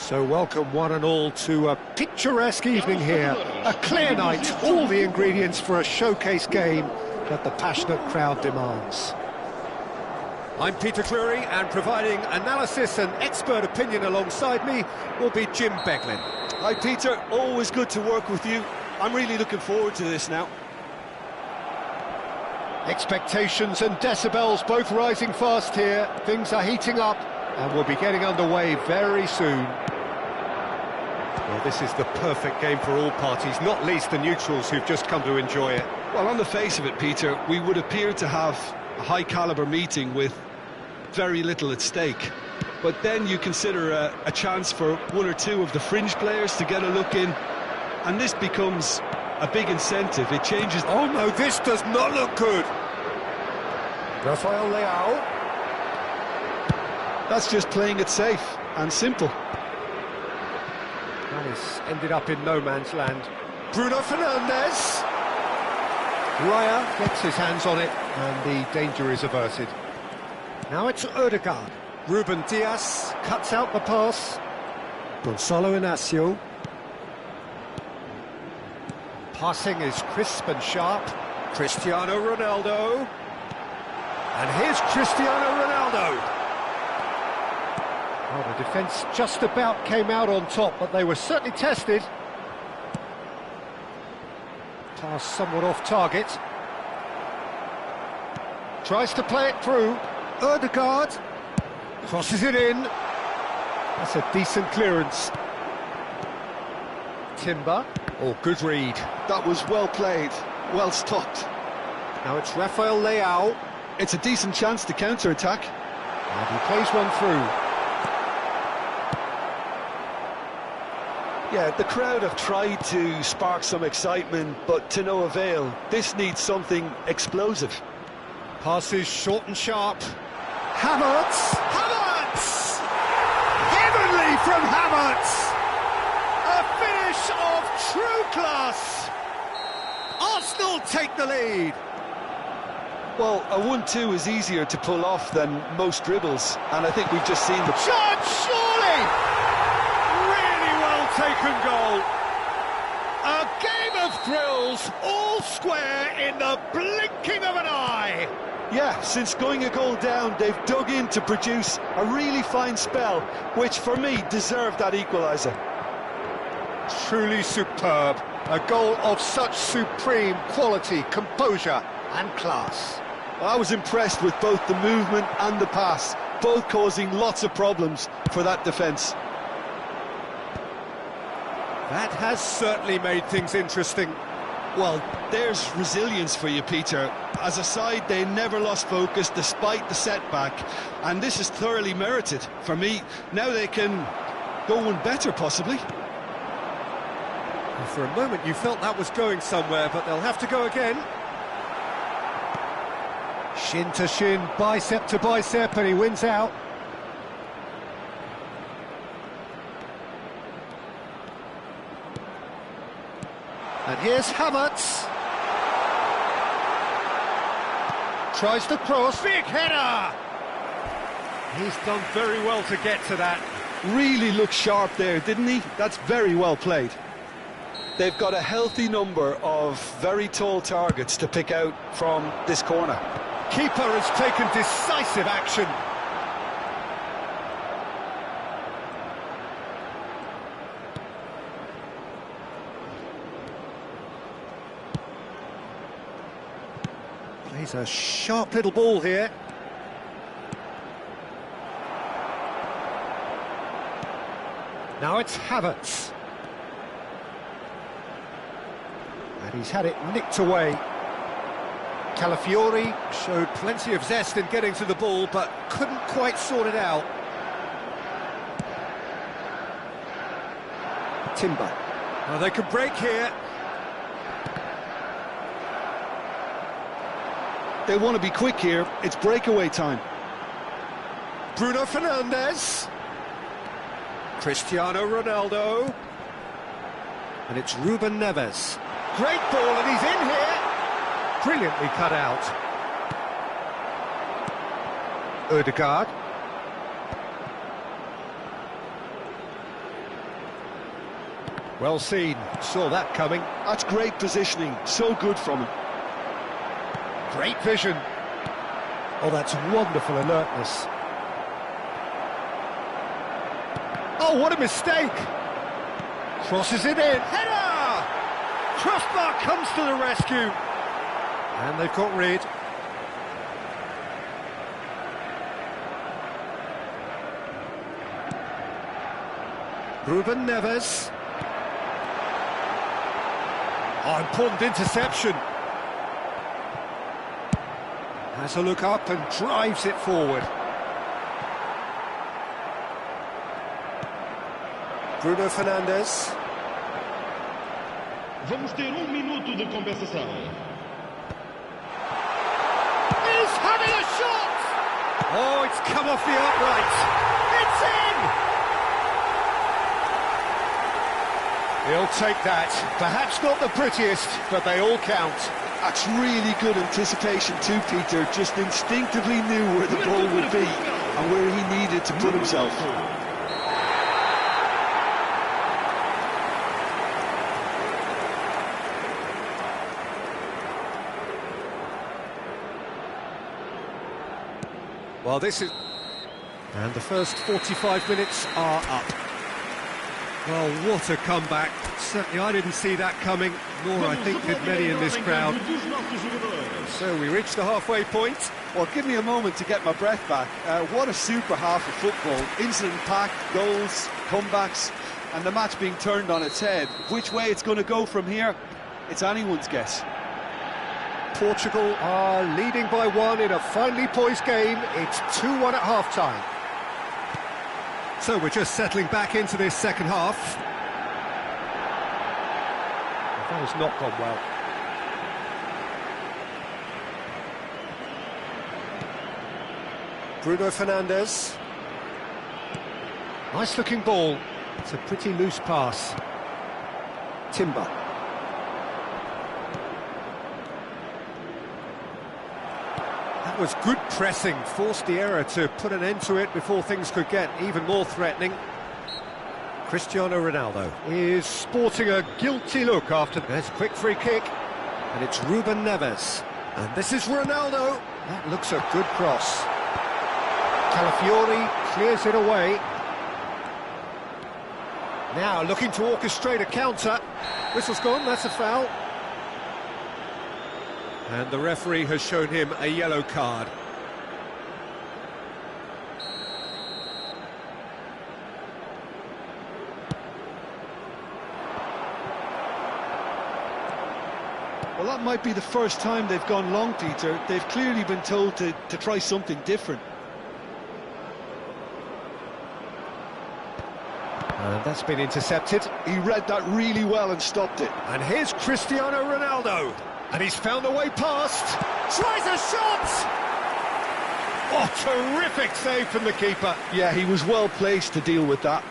So welcome one and all to a picturesque evening here. A clear night, all the ingredients for a showcase game that the passionate crowd demands. I'm Peter Cleary, and providing analysis and expert opinion alongside me will be Jim Beglin. Hi Peter, always good to work with you. I'm really looking forward to this now. Expectations and decibels both rising fast here. Things are heating up and we'll be getting underway very soon. Well, this is the perfect game for all parties, not least the neutrals who've just come to enjoy it. Well, on the face of it, Peter, we would appear to have a high-caliber meeting with very little at stake. But then you consider a chance for one or two of the fringe players to get a look in, and this becomes a big incentive. It changes... Oh no, this does not look good! Rafael Leao. That's just playing it safe and simple. That has ended up in no man's land. Bruno Fernandes. Raya gets his hands on it, and the danger is averted. Now it's Odegaard. Ruben Dias cuts out the pass. Gonzalo Inacio. Passing is crisp and sharp. Cristiano Ronaldo. And here's Cristiano Ronaldo. Oh, the defence just about came out on top, but they were certainly tested. Pass somewhat off target. Tries to play it through. Odegaard crosses it in. That's a decent clearance. Timber. Oh, good read. That was well played, well stopped. Now it's Rafael Leao. It's a decent chance to counter-attack. And he plays one through. Yeah, the crowd have tried to spark some excitement, but to no avail. This needs something explosive. Passes short and sharp. Havertz! Havertz! Heavenly from Havertz! A finish of true class! Arsenal take the lead! Well, a 1-2 is easier to pull off than most dribbles, and I think we've just seen the... Shot, surely! Really well taken goal. A game of thrills, all square in the blinking of an eye. Yeah, since going a goal down, they've dug in to produce a really fine spell, which for me deserved that equaliser. Truly superb. A goal of such supreme quality, composure and class. Well, I was impressed with both the movement and the pass, both causing lots of problems for that defence. That has certainly made things interesting. Well, there's resilience for you, Peter. As a side, they never lost focus despite the setback, and this is thoroughly merited. For me, now they can go one better, possibly. For a moment you felt that was going somewhere, but they'll have to go again. Shin to shin, bicep to bicep, and he wins out. And here's Havertz. Tries to cross, big header! He's done very well to get to that. Really looked sharp there, didn't he? That's very well played. They've got a healthy number of very tall targets to pick out from this corner. Keeper has taken decisive action. Plays a sharp little ball here. Now it's Havertz. And he's had it nicked away. Calafiori showed plenty of zest in getting to the ball, but couldn't quite sort it out. Timber. Well, they can break here. They want to be quick here. It's breakaway time. Bruno Fernandes. Cristiano Ronaldo. And it's Ruben Neves. Great ball, and he's in here. Brilliantly cut out. Odegaard. Well seen, saw that coming. That's great positioning, so good from him. Great vision. Oh, that's wonderful alertness. Oh, what a mistake! Crosses it in, header! Crossbar comes to the rescue. And they've got rid. Ruben Neves. Oh, important interception. Has a look up and drives it forward. Bruno Fernandes. Vamos ter minuto de compensação. He's having a shot! Oh, it's come off the upright. It's in! He'll take that. Perhaps not the prettiest, but they all count. That's really good anticipation too, Peter. Just instinctively knew where the ball would be and where he needed to put himself. Well, this is... And the first 45 minutes are up. Well, what a comeback. Certainly I didn't see that coming, nor I think did many in this crowd. So we reached the halfway point. Well, give me a moment to get my breath back. What a super half of football. Incident-packed, goals, comebacks, and the match being turned on its head. Which way it's going to go from here, it's anyone's guess. Portugal are leading by one in a finely poised game. It's 2-1 at half-time. So we're just settling back into this second half. That has not gone well. Bruno Fernandes. Nice looking ball. It's a pretty loose pass. Timber. That was good pressing, forced the error to put an end to it before things could get even more threatening. Cristiano Ronaldo is sporting a guilty look after this quick free kick, and it's Ruben Neves. And this is Ronaldo. That looks a good cross. Calafiori clears it away. Now looking to orchestrate a counter. Whistle's gone, that's a foul. And the referee has shown him a yellow card. Well, that might be the first time they've gone long, Peter. They've clearly been told to try something different. And that's been intercepted. He read that really well and stopped it. And here's Cristiano Ronaldo. And he's found a way past. Tries a shot! Oh, terrific save from the keeper. Yeah, he was well placed to deal with that.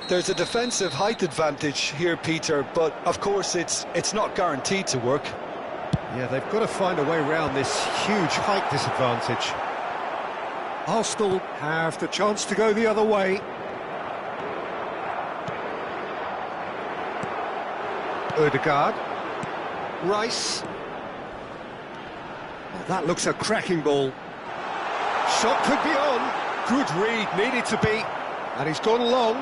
There's a defensive height advantage here, Peter, but of course it's not guaranteed to work. Yeah, they've got to find a way around this huge height disadvantage. Arsenal have the chance to go the other way. Odegaard. Rice. Oh, that looks a cracking ball. Shot could be on. Good read, needed to be. And he's gone long.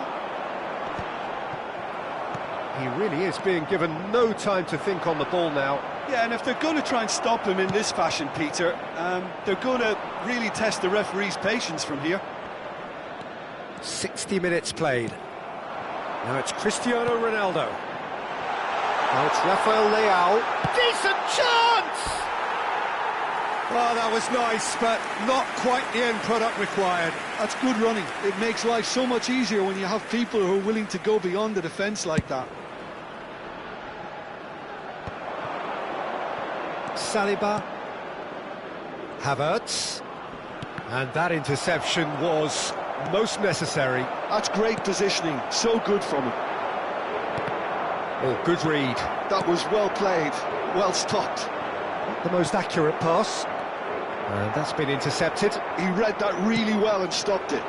He really is being given no time to think on the ball now. Yeah, and if they're going to try and stop him in this fashion, Peter, they're going to really test the referee's patience from here. 60 minutes played. Now it's Cristiano Ronaldo. Now it's Rafael Leao. Decent chance! Oh, that was nice, but not quite the end product required. That's good running. It makes life so much easier when you have people who are willing to go beyond the defence like that. Saliba. Havertz. And that interception was most necessary. That's great positioning. So good from him. Oh, good read. That was well played, well stopped. Not the most accurate pass. And that's been intercepted. He read that really well and stopped it.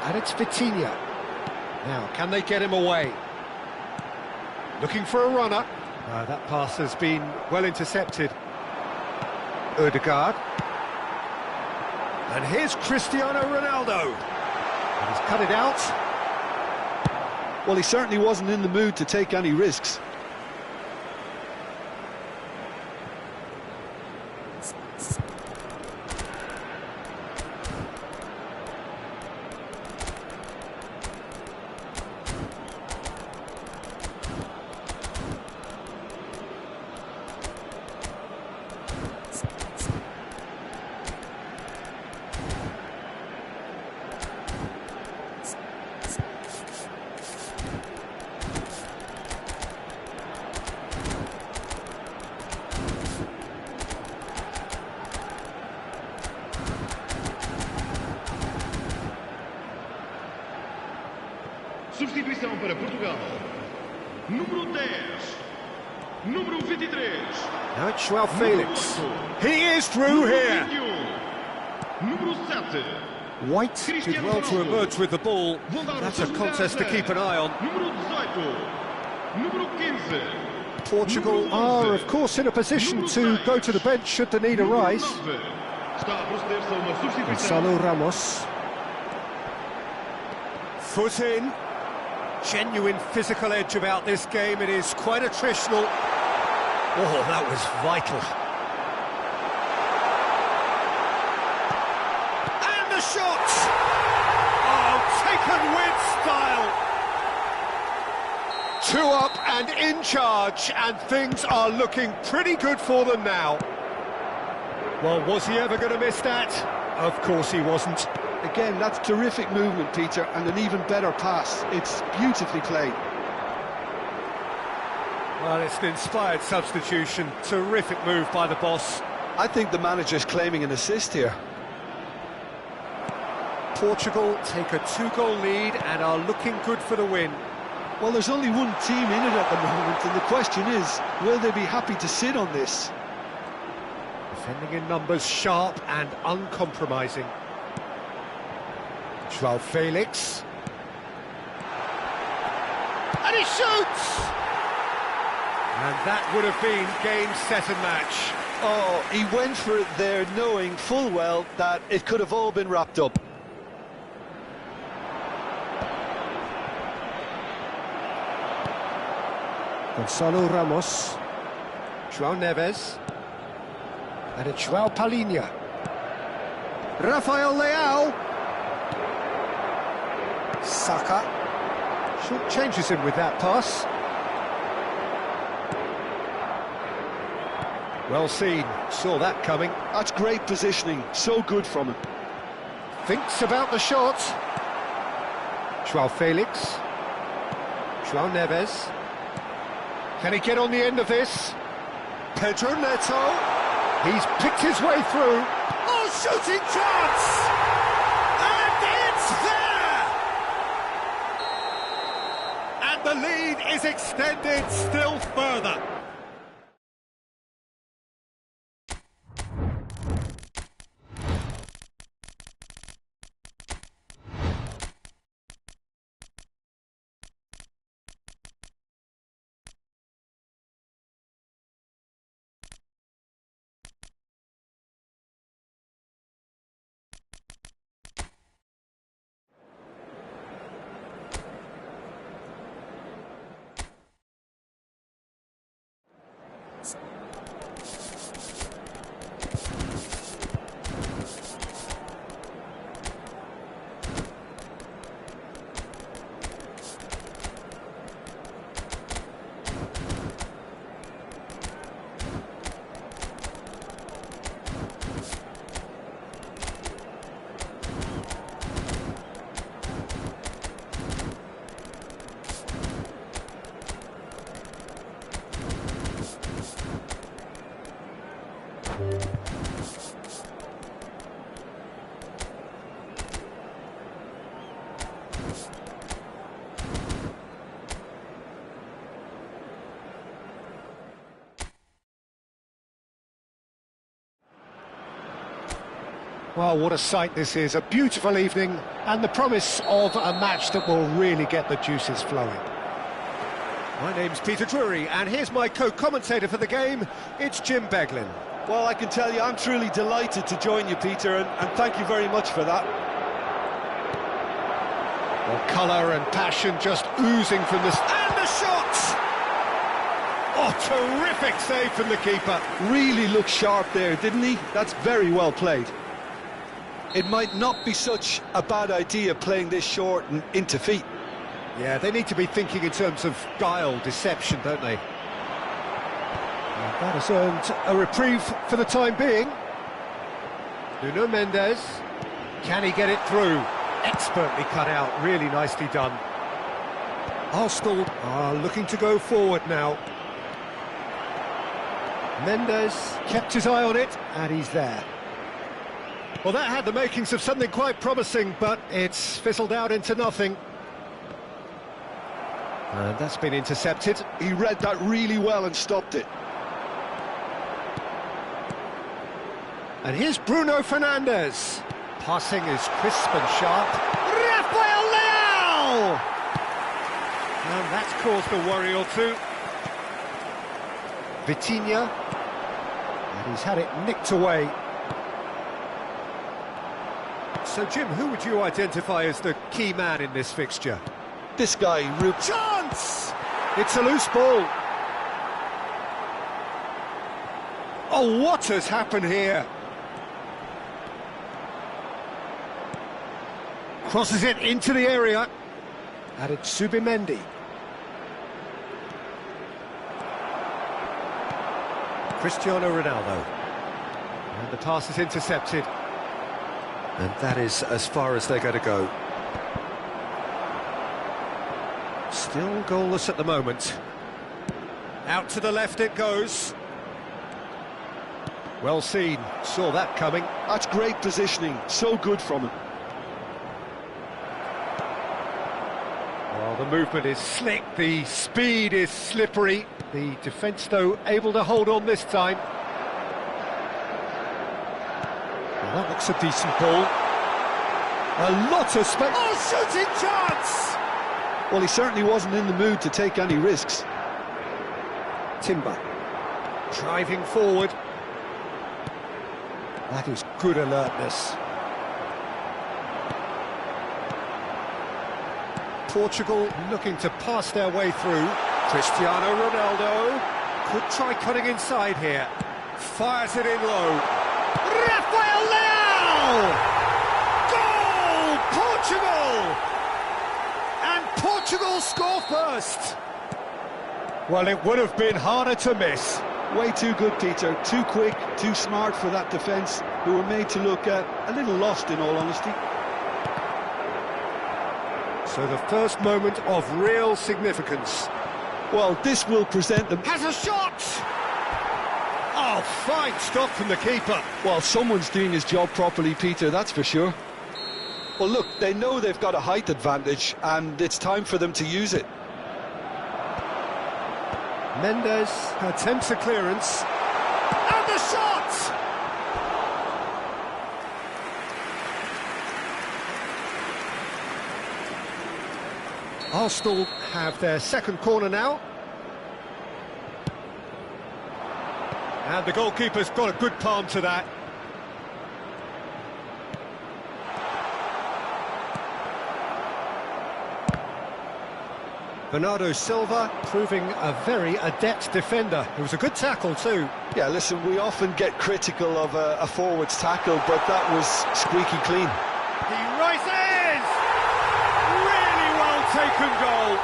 And it's Vitinha. Now, can they get him away? Looking for a runner. That pass has been well intercepted. Ødegaard. And here's Cristiano Ronaldo. And he's cut it out. Well, he certainly wasn't in the mood to take any risks. Substituição para Portugal. Número 10. Número 23. Now it's João Felix. He is through here. Número 7. White did well to emerge with the ball. That's a contest to keep an eye on. Número 18. Número 15. Portugal are, of course, in a position to go to the bench should the need arise. Está a proceder-se a uma substituição. Gonçalo Ramos. Foot in. Genuine physical edge about this game. It is quite attritional. Oh, that was vital. And the shot! Oh, taken with style. 2 up and in charge, and things are looking pretty good for them now. Well, was he ever going to miss that? Of course he wasn't. Again, that's terrific movement, Peter, and an even better pass. It's beautifully played. Well, it's an inspired substitution. Terrific move by the boss. I think the manager's claiming an assist here. Portugal take a 2-goal lead and are looking good for the win. Well, there's only one team in it at the moment, and the question is, will they be happy to sit on this? Defending in numbers, sharp and uncompromising. João Felix. And he shoots! And that would have been game, set and match. Oh, he went for it there knowing full well that it could have all been wrapped up. Gonçalo Ramos. João Neves. And it's João Palhinha. Rafael Leao. Saka. Short changes him with that pass. Well seen, saw that coming. That's great positioning, so good from him. Thinks about the shot. João Felix. João Neves. Can he get on the end of this? Pedro Neto. He's picked his way through. Oh, shooting chance! And it's there! And the lead is extended still further. Well, what a sight this is, a beautiful evening, and the promise of a match that will really get the juices flowing. My name's Peter Drury, and here's my co-commentator for the game, it's Jim Beglin. Well, I can tell you, I'm truly delighted to join you, Peter, and thank you very much for that. Well, colour and passion just oozing from this... And the shot! Oh, terrific save from the keeper. Really looked sharp there, didn't he? That's very well played. It might not be such a bad idea playing this short and into feet. Yeah, they need to be thinking in terms of guile, deception, don't they? And that has earned a reprieve for the time being. Nuno Mendes. Can he get it through? Expertly cut out, really nicely done. Arsenal are looking to go forward now. Mendes kept his eye on it, and he's there. Well, that had the makings of something quite promising, but it's fizzled out into nothing. And that's been intercepted. He read that really well and stopped it. And here's Bruno Fernandes. Passing is crisp and sharp. Rafael Leao! And that's caused a worry or two. Vitinha. And he's had it nicked away. So, Jim, who would you identify as the key man in this fixture? This guy, Chance! It's a loose ball. Oh, what has happened here? Crosses it into the area. And it's Subimendi. Cristiano Ronaldo. And the pass is intercepted. And that is as far as they're going to go. Still goalless at the moment. Out to the left it goes. Well seen, saw that coming. That's great positioning, so good from him. Well, the movement is slick, the speed is slippery. The defence, though, able to hold on this time. Well, that looks a decent ball. A lot of space. Oh, shooting chance! Well, he certainly wasn't in the mood to take any risks. Timber. Driving forward. That is good alertness. Portugal looking to pass their way through. Cristiano Ronaldo could try cutting inside here. Fires it in low. Rafael Leao! Goal! Portugal! And Portugal score first. Well, it would have been harder to miss. Way too good, Peter. Too quick, too smart for that defence, who were made to look a little lost, in all honesty. So the first moment of real significance. Well, this will present them. Has a shot! Oh, fine stop from the keeper. Well, someone's doing his job properly, Peter, that's for sure. well, look, they know they've got a height advantage, and it's time for them to use it. Mendes attempts a clearance. And the shot! Arsenal have their second corner now. And the goalkeeper's got a good palm to that. Bernardo Silva proving a very adept defender. It was a good tackle too. Yeah, listen, we often get critical of a forward's tackle, but that was squeaky clean. He rises! Really well taken goal.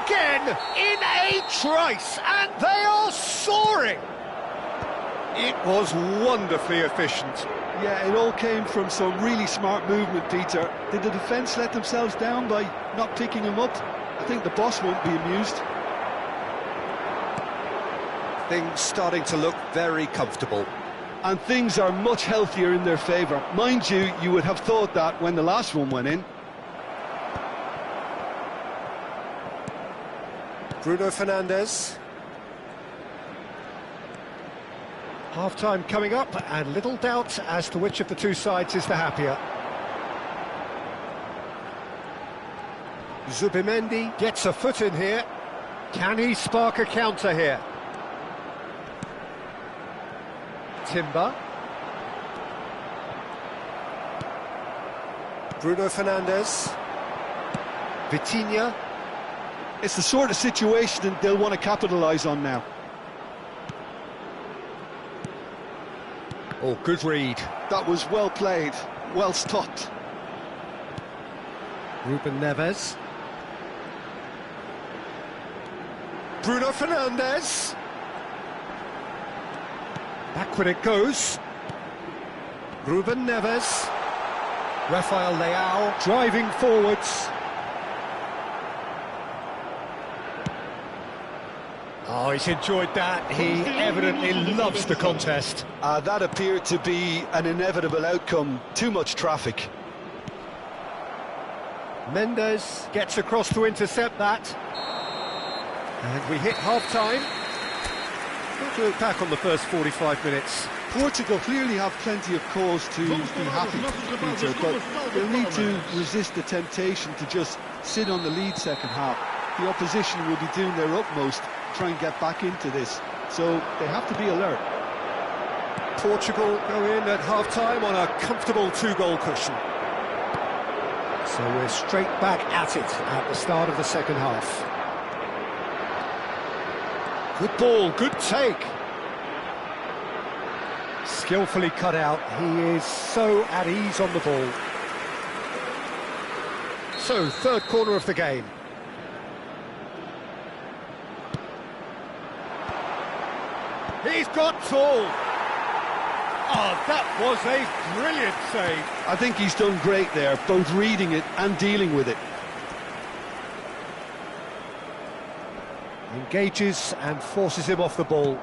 Again, in a trice, and they are soaring. It was wonderfully efficient. Yeah, it all came from some really smart movement, Peter. Did the defence let themselves down by not picking him up? I think the boss won't be amused. Things starting to look very comfortable. And things are much healthier in their favour. Mind you, you would have thought that when the last one went in. Bruno Fernandes. Half-time coming up, and little doubt as to which of the two sides is the happier. Zubimendi gets a foot in here. Can he spark a counter here? Timber. Bruno Fernandes. Vitinha. It's the sort of situation that they'll want to capitalise on now. Oh, good read. That was well played, well stopped. Ruben Neves. Bruno Fernandes. Backward it goes. Ruben Neves. Rafael Leao driving forwards. Oh, he's enjoyed that. He evidently loves the contest. That appeared to be an inevitable outcome. Too much traffic. Mendes gets across to intercept that. And we hit half-time. Going to look back on the first 45 minutes. Portugal clearly have plenty of cause to be happy, Peter, but they'll need to resist the temptation to just sit on the lead second half. The opposition will be doing their utmost to try and get back into this, so they have to be alert. Portugal go in at half-time on a comfortable two-goal cushion. So we're straight back at it at the start of the second half. Good ball, good take. Skillfully cut out. He is so at ease on the ball. So, third corner of the game. He's got tall. Oh, that was a brilliant save. I think he's done great there, both reading it and dealing with it. Engages and forces him off the ball.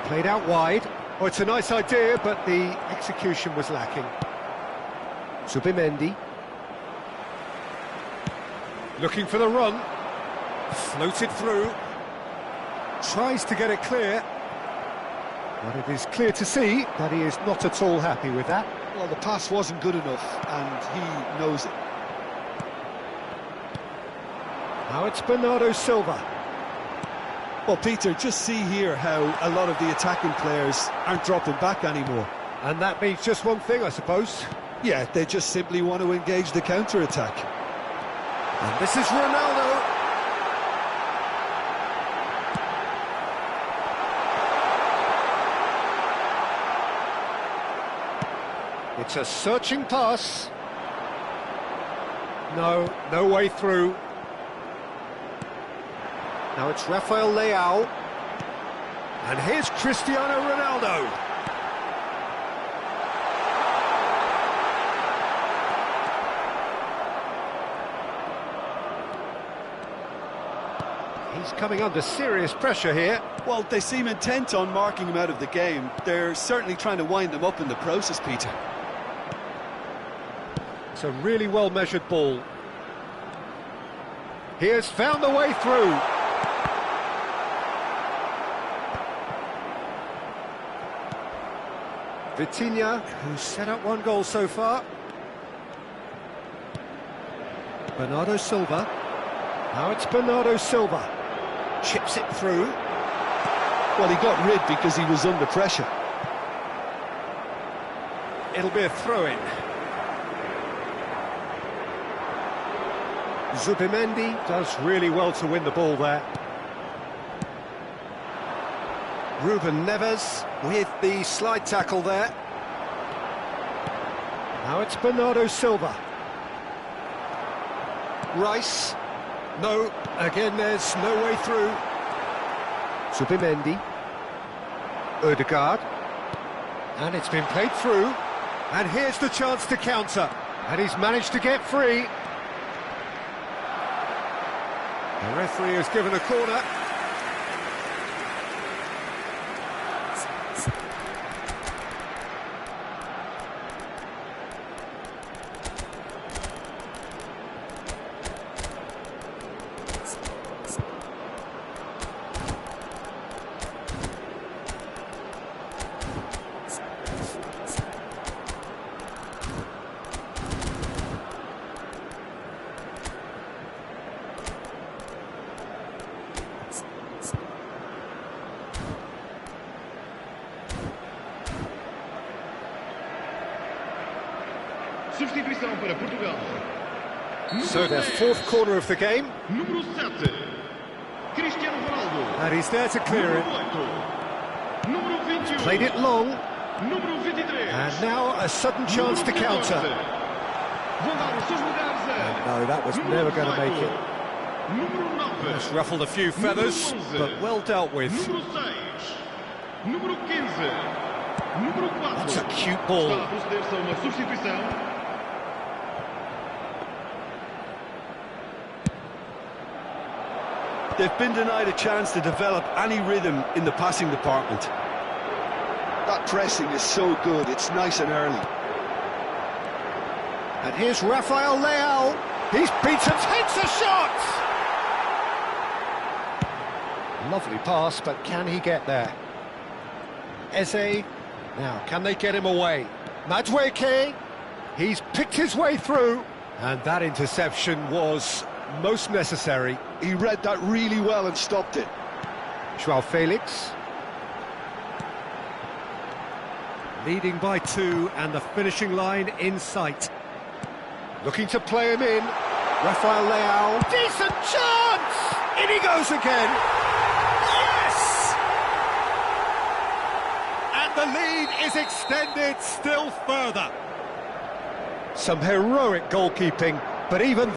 Played out wide. Oh, it's a nice idea, but the execution was lacking. Zubimendi. Looking for the run. Floated through. Tries to get it clear. But it is clear to see that he is not at all happy with that. Well, the pass wasn't good enough, and he knows it. Now it's Bernardo Silva. Well, Peter, just see here how a lot of the attacking players aren't dropping back anymore. And that means just one thing, I suppose. Yeah, they just simply want to engage the counter-attack. And this is Ronaldo. It's a searching pass. No way through. Now it's Rafael Leao. And here's Cristiano Ronaldo. He's coming under serious pressure here. Well, they seem intent on marking him out of the game. They're certainly trying to wind them up in the process, Peter. It's a really well-measured ball. He has found the way through. Vitinha, who's set up one goal so far. Bernardo Silva. Now it's Bernardo Silva. Chips it through. Well, he got rid because he was under pressure. It'll be a throw-in. Zubimendi does really well to win the ball there. Ruben Neves with the slide tackle there. Now it's Bernardo Silva. Rice. No, again there's no way through. Zubimendi. Ødegaard. And it's been played through. And here's the chance to counter. And he's managed to get free. The referee has given a corner. para Portugal. So their fourth corner of the game. Número 7. Cristiano Ronaldo. And he's there to clear it. Número 21. Played it long. Número 23. And now a sudden chance to counter. Vão dar os seus lugares a... No, that was never going to make it. Número 9. Just ruffled a few feathers, but well dealt with. Número 6. Número 15. Número 4. That's a cute ball. Está a proceder-se a uma substituição. They've been denied a chance to develop any rhythm in the passing department. That pressing is so good, it's nice and early. And here's Rafael Leao. He's beaten, takes a shot! Lovely pass, but can he get there? Eze. Now, can they get him away? Madueke. He's picked his way through. And that interception was most necessary. He read that really well and stopped it. Joao Felix. Leading by 2 and the finishing line in sight. Looking to play him in. Rafael Leao. Decent chance! In he goes again. Yes! And the lead is extended still further. Some heroic goalkeeping, but even